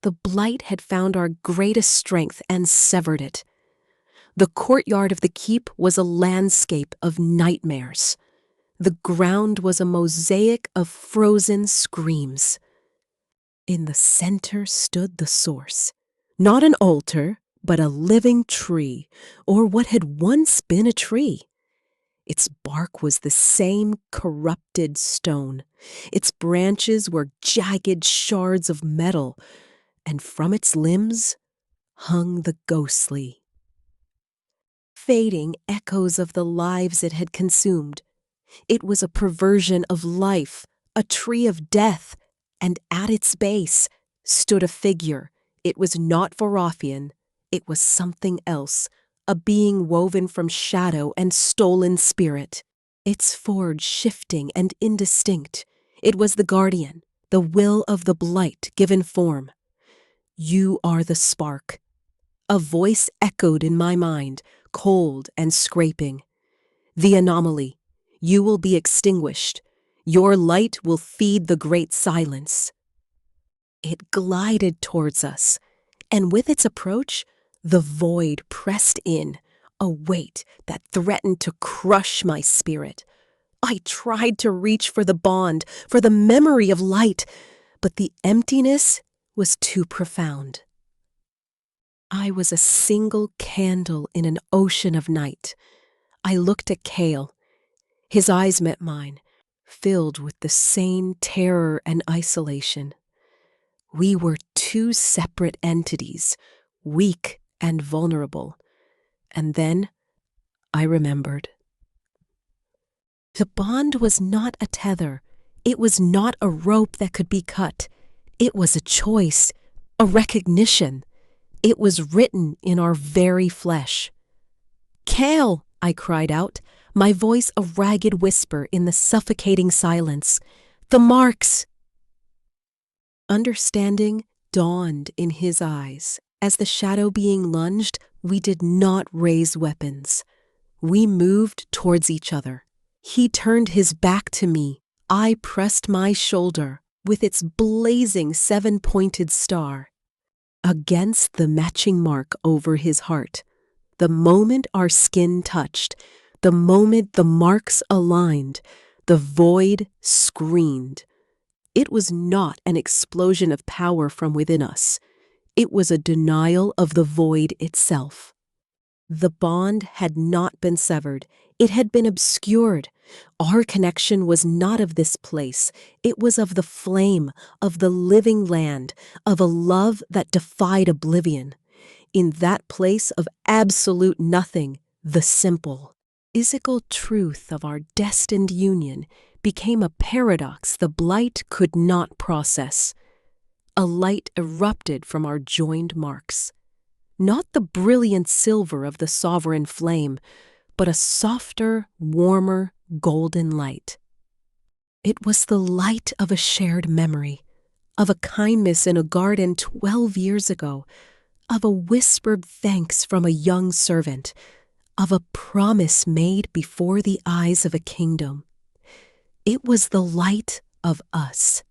The blight had found our greatest strength and severed it. The courtyard of the keep was a landscape of nightmares. The ground was a mosaic of frozen screams. In the center stood the source, not an altar, but a living tree, or what had once been a tree. Its bark was the same corrupted stone. Its branches were jagged shards of metal, and from its limbs hung the ghostly, fading echoes of the lives it had consumed. It was a perversion of life, a tree of death, and at its base stood a figure. It was not Varathian, it was something else, a being woven from shadow and stolen spirit. Its forge shifting and indistinct. It was the guardian, the will of the blight given form. You are the spark. A voice echoed in my mind, cold and scraping. The anomaly. You will be extinguished. Your light will feed the great silence. It glided towards us, and with its approach, the void pressed in, a weight that threatened to crush my spirit. I tried to reach for the bond, for the memory of light, but the emptiness was too profound. I was a single candle in an ocean of night. I looked at Kale. His eyes met mine, filled with the same terror and isolation. We were two separate entities, weak and vulnerable. And then I remembered. The bond was not a tether. It was not a rope that could be cut. It was a choice. a recognition. It was written in our very flesh. "Kale!" I cried out, my voice a ragged whisper in the suffocating silence. "The marks!" Understanding dawned in his eyes. As the shadow being lunged, we did not raise weapons. We moved towards each other. He turned his back to me. I pressed my shoulder with its blazing 7-pointed star against the matching mark over his heart. The moment our skin touched, the moment the marks aligned, the void screamed. It was not an explosion of power from within us. It was a denial of the void itself. The bond had not been severed. It had been obscured. Our connection was not of this place. It was of the flame, of the living land, of a love that defied oblivion. In that place of absolute nothing, the simple, physical truth of our destined union became a paradox the blight could not process. A light erupted from our joined marks. Not the brilliant silver of the sovereign flame, but a softer, warmer, golden light. It was the light of a shared memory, of a kindness in a garden 12 years ago, of a whispered thanks from a young servant, of a promise made before the eyes of a kingdom. It was the light of us.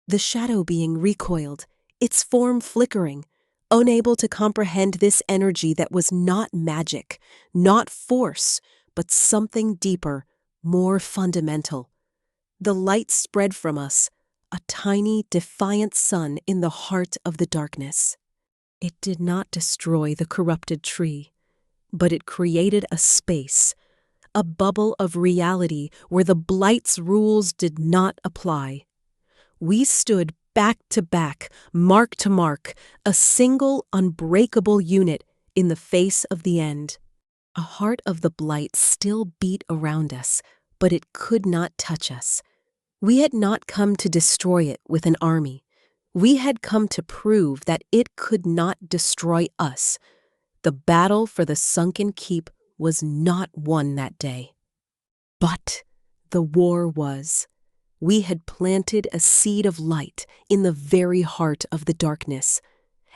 The shadow being recoiled, its form flickering, unable to comprehend this energy that was not magic, not force, but something deeper, more fundamental. The light spread from us, a tiny, defiant sun in the heart of the darkness. It did not destroy the corrupted tree, but it created a space, a bubble of reality where the blight's rules did not apply. We stood back to back, mark to mark, a single unbreakable unit in the face of the end. A heart of the blight still beat around us, but it could not touch us. We had not come to destroy it with an army. We had come to prove that it could not destroy us. The battle for the sunken keep was not won that day. But the war was. We had planted a seed of light in the very heart of the darkness.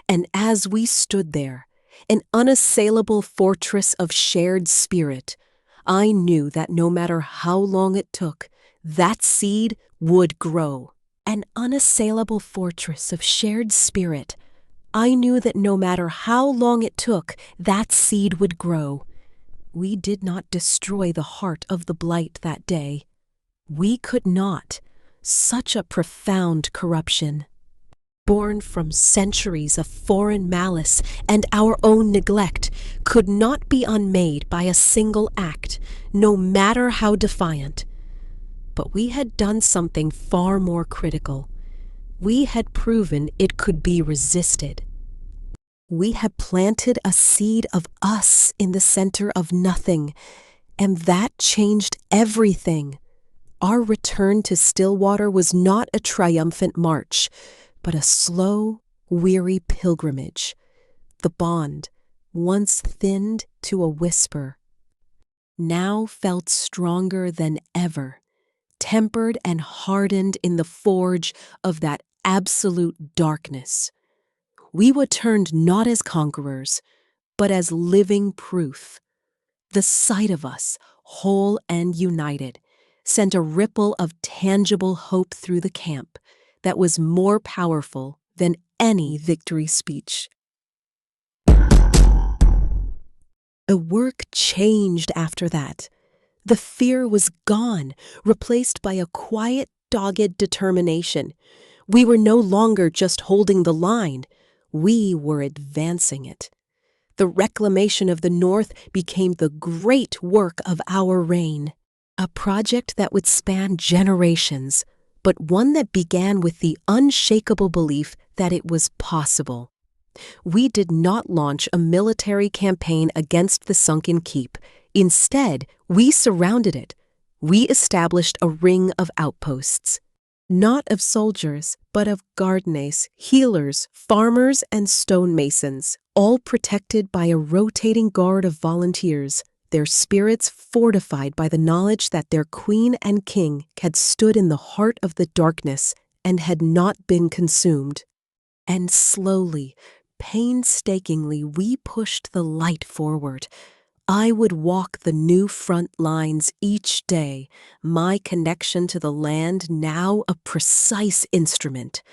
And as we stood there, an unassailable fortress of shared spirit, I knew that no matter how long it took, that seed would grow. An unassailable fortress of shared spirit. I knew that no matter how long it took, that seed would grow. We did not destroy the heart of the blight that day. We could not. Such a profound corruption, born from centuries of foreign malice and our own neglect, could not be unmade by a single act, no matter how defiant. But we had done something far more critical. We had proven it could be resisted. We had planted a seed of us in the center of nothing, and that changed everything. Our return to Stillwater was not a triumphant march, but a slow, weary pilgrimage. The bond, once thinned to a whisper, now felt stronger than ever, tempered and hardened in the forge of that absolute darkness. We returned not as conquerors, but as living proof. The sight of us, whole and united, sent a ripple of tangible hope through the camp that was more powerful than any victory speech. The work changed after that. The fear was gone, replaced by a quiet, dogged determination. We were no longer just holding the line. We were advancing it. The reclamation of the North became the great work of our reign. A project that would span generations, but one that began with the unshakable belief that it was possible. We did not launch a military campaign against the sunken keep. Instead, we surrounded it. We established a ring of outposts, not of soldiers, but of gardeners, healers, farmers, and stonemasons, all protected by a rotating guard of volunteers, their spirits fortified by the knowledge that their queen and king had stood in the heart of the darkness and had not been consumed. And slowly, painstakingly, we pushed the light forward. I would walk the new front lines each day, my connection to the land now a precise instrument.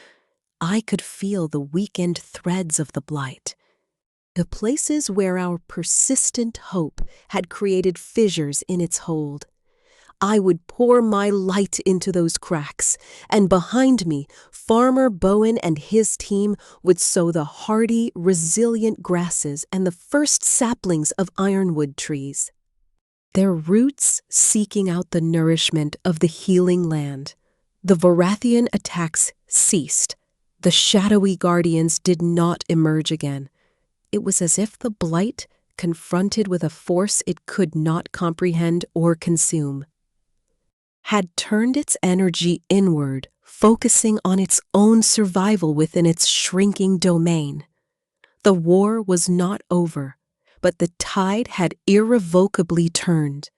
I could feel the weakened threads of the blight. The places where our persistent hope had created fissures in its hold. I would pour my light into those cracks, and behind me, Farmer Bowen and his team would sow the hardy, resilient grasses and the first saplings of ironwood trees. Their roots seeking out the nourishment of the healing land. The Varathian attacks ceased. The shadowy guardians did not emerge again. It was as if the blight, confronted with a force it could not comprehend or consume, had turned its energy inward, focusing on its own survival within its shrinking domain. The war was not over, but the tide had irrevocably turned.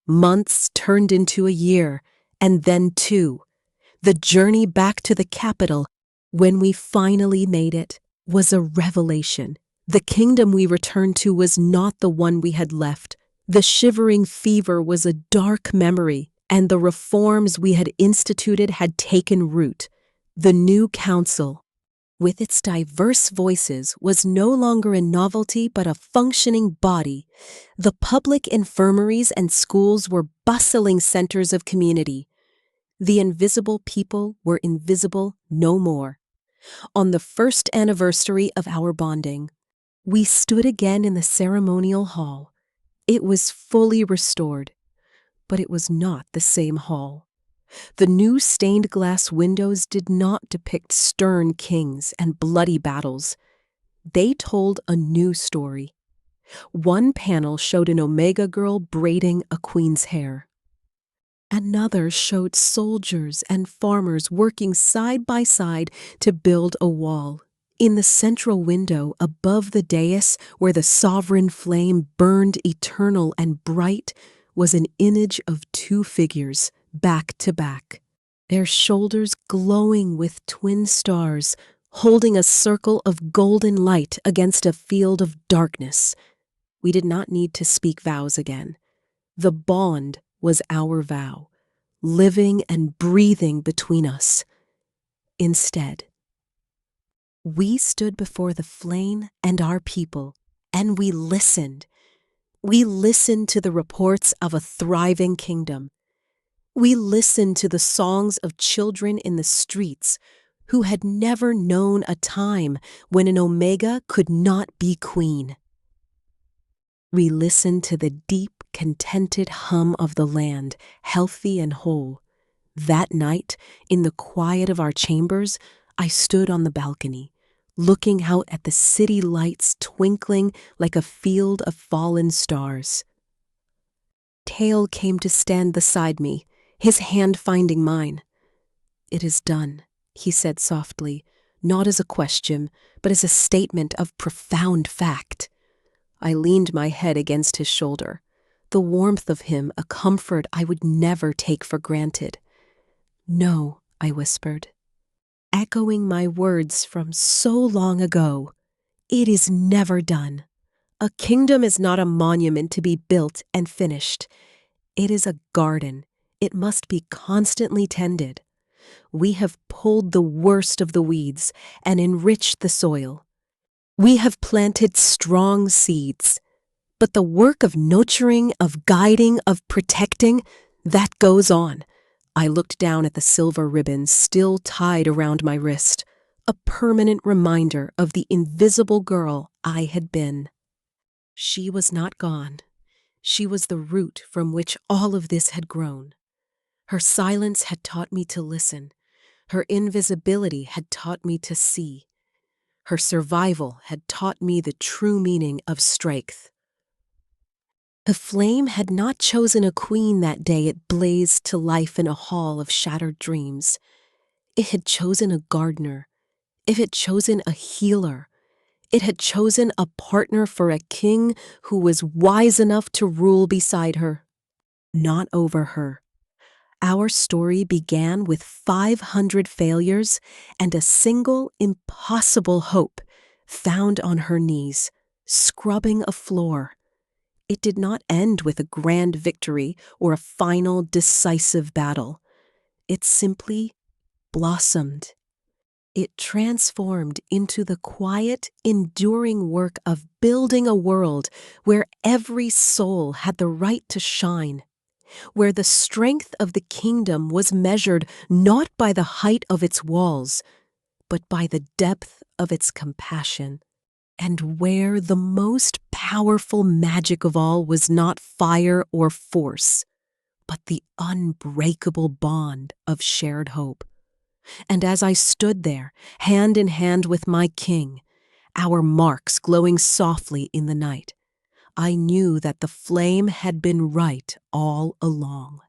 Months turned into a year, and then two. The journey back to the capital, when we finally made it, was a revelation. The kingdom we returned to was not the one we had left. The shivering fever was a dark memory, and the reforms we had instituted had taken root. The new council, with its diverse voices, was no longer a novelty but a functioning body. The public infirmaries and schools were bustling centers of community. The invisible people were invisible no more. On the first anniversary of our bonding, we stood again in the ceremonial hall. It was fully restored, but it was not the same hall. The new stained glass windows did not depict stern kings and bloody battles. They told a new story. One panel showed an Omega girl braiding a queen's hair. Another showed soldiers and farmers working side by side to build a wall. In the central window above the dais, where the sovereign flame burned eternal and bright, was an image of two figures, back to back, their shoulders glowing with twin stars, holding a circle of golden light against a field of darkness. We did not need to speak vows again. The bond was our vow, living and breathing between us. Instead, we stood before the flame and our people, and we listened. We listened to the reports of a thriving kingdom. We listened to the songs of children in the streets who had never known a time when an Omega could not be queen. We listened to the deep, contented hum of the land, healthy and whole. That night, in the quiet of our chambers, I stood on the balcony, looking out at the city lights twinkling like a field of fallen stars. Tail came to stand beside me, his hand finding mine. "It is done," he said softly, not as a question, but as a statement of profound fact. I leaned my head against his shoulder, the warmth of him a comfort I would never take for granted. "No," I whispered, echoing my words from so long ago. "It is never done. A kingdom is not a monument to be built and finished. It is a garden. It must be constantly tended. We have pulled the worst of the weeds and enriched the soil. We have planted strong seeds. But the work of nurturing, of guiding, of protecting, that goes on." I looked down at the silver ribbon still tied around my wrist, a permanent reminder of the invisible girl I had been. She was not gone. She was the root from which all of this had grown. Her silence had taught me to listen. Her invisibility had taught me to see. Her survival had taught me the true meaning of strength. The flame had not chosen a queen that day it blazed to life in a hall of shattered dreams. It had chosen a gardener. It had chosen a healer. It had chosen a partner for a king who was wise enough to rule beside her, not over her. Our story began with 500 failures and a single impossible hope found on her knees, scrubbing a floor. It did not end with a grand victory or a final decisive battle. It simply blossomed. It transformed into the quiet, enduring work of building a world where every soul had the right to shine, where the strength of the kingdom was measured not by the height of its walls, but by the depth of its compassion, and where the most powerful magic of all was not fire or force, but the unbreakable bond of shared hope. And as I stood there, hand in hand with my king, our marks glowing softly in the night, I knew that the flame had been right all along.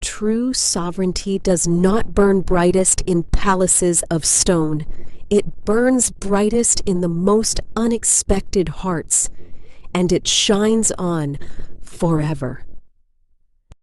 True sovereignty does not burn brightest in palaces of stone. It burns brightest in the most unexpected hearts, and it shines on forever.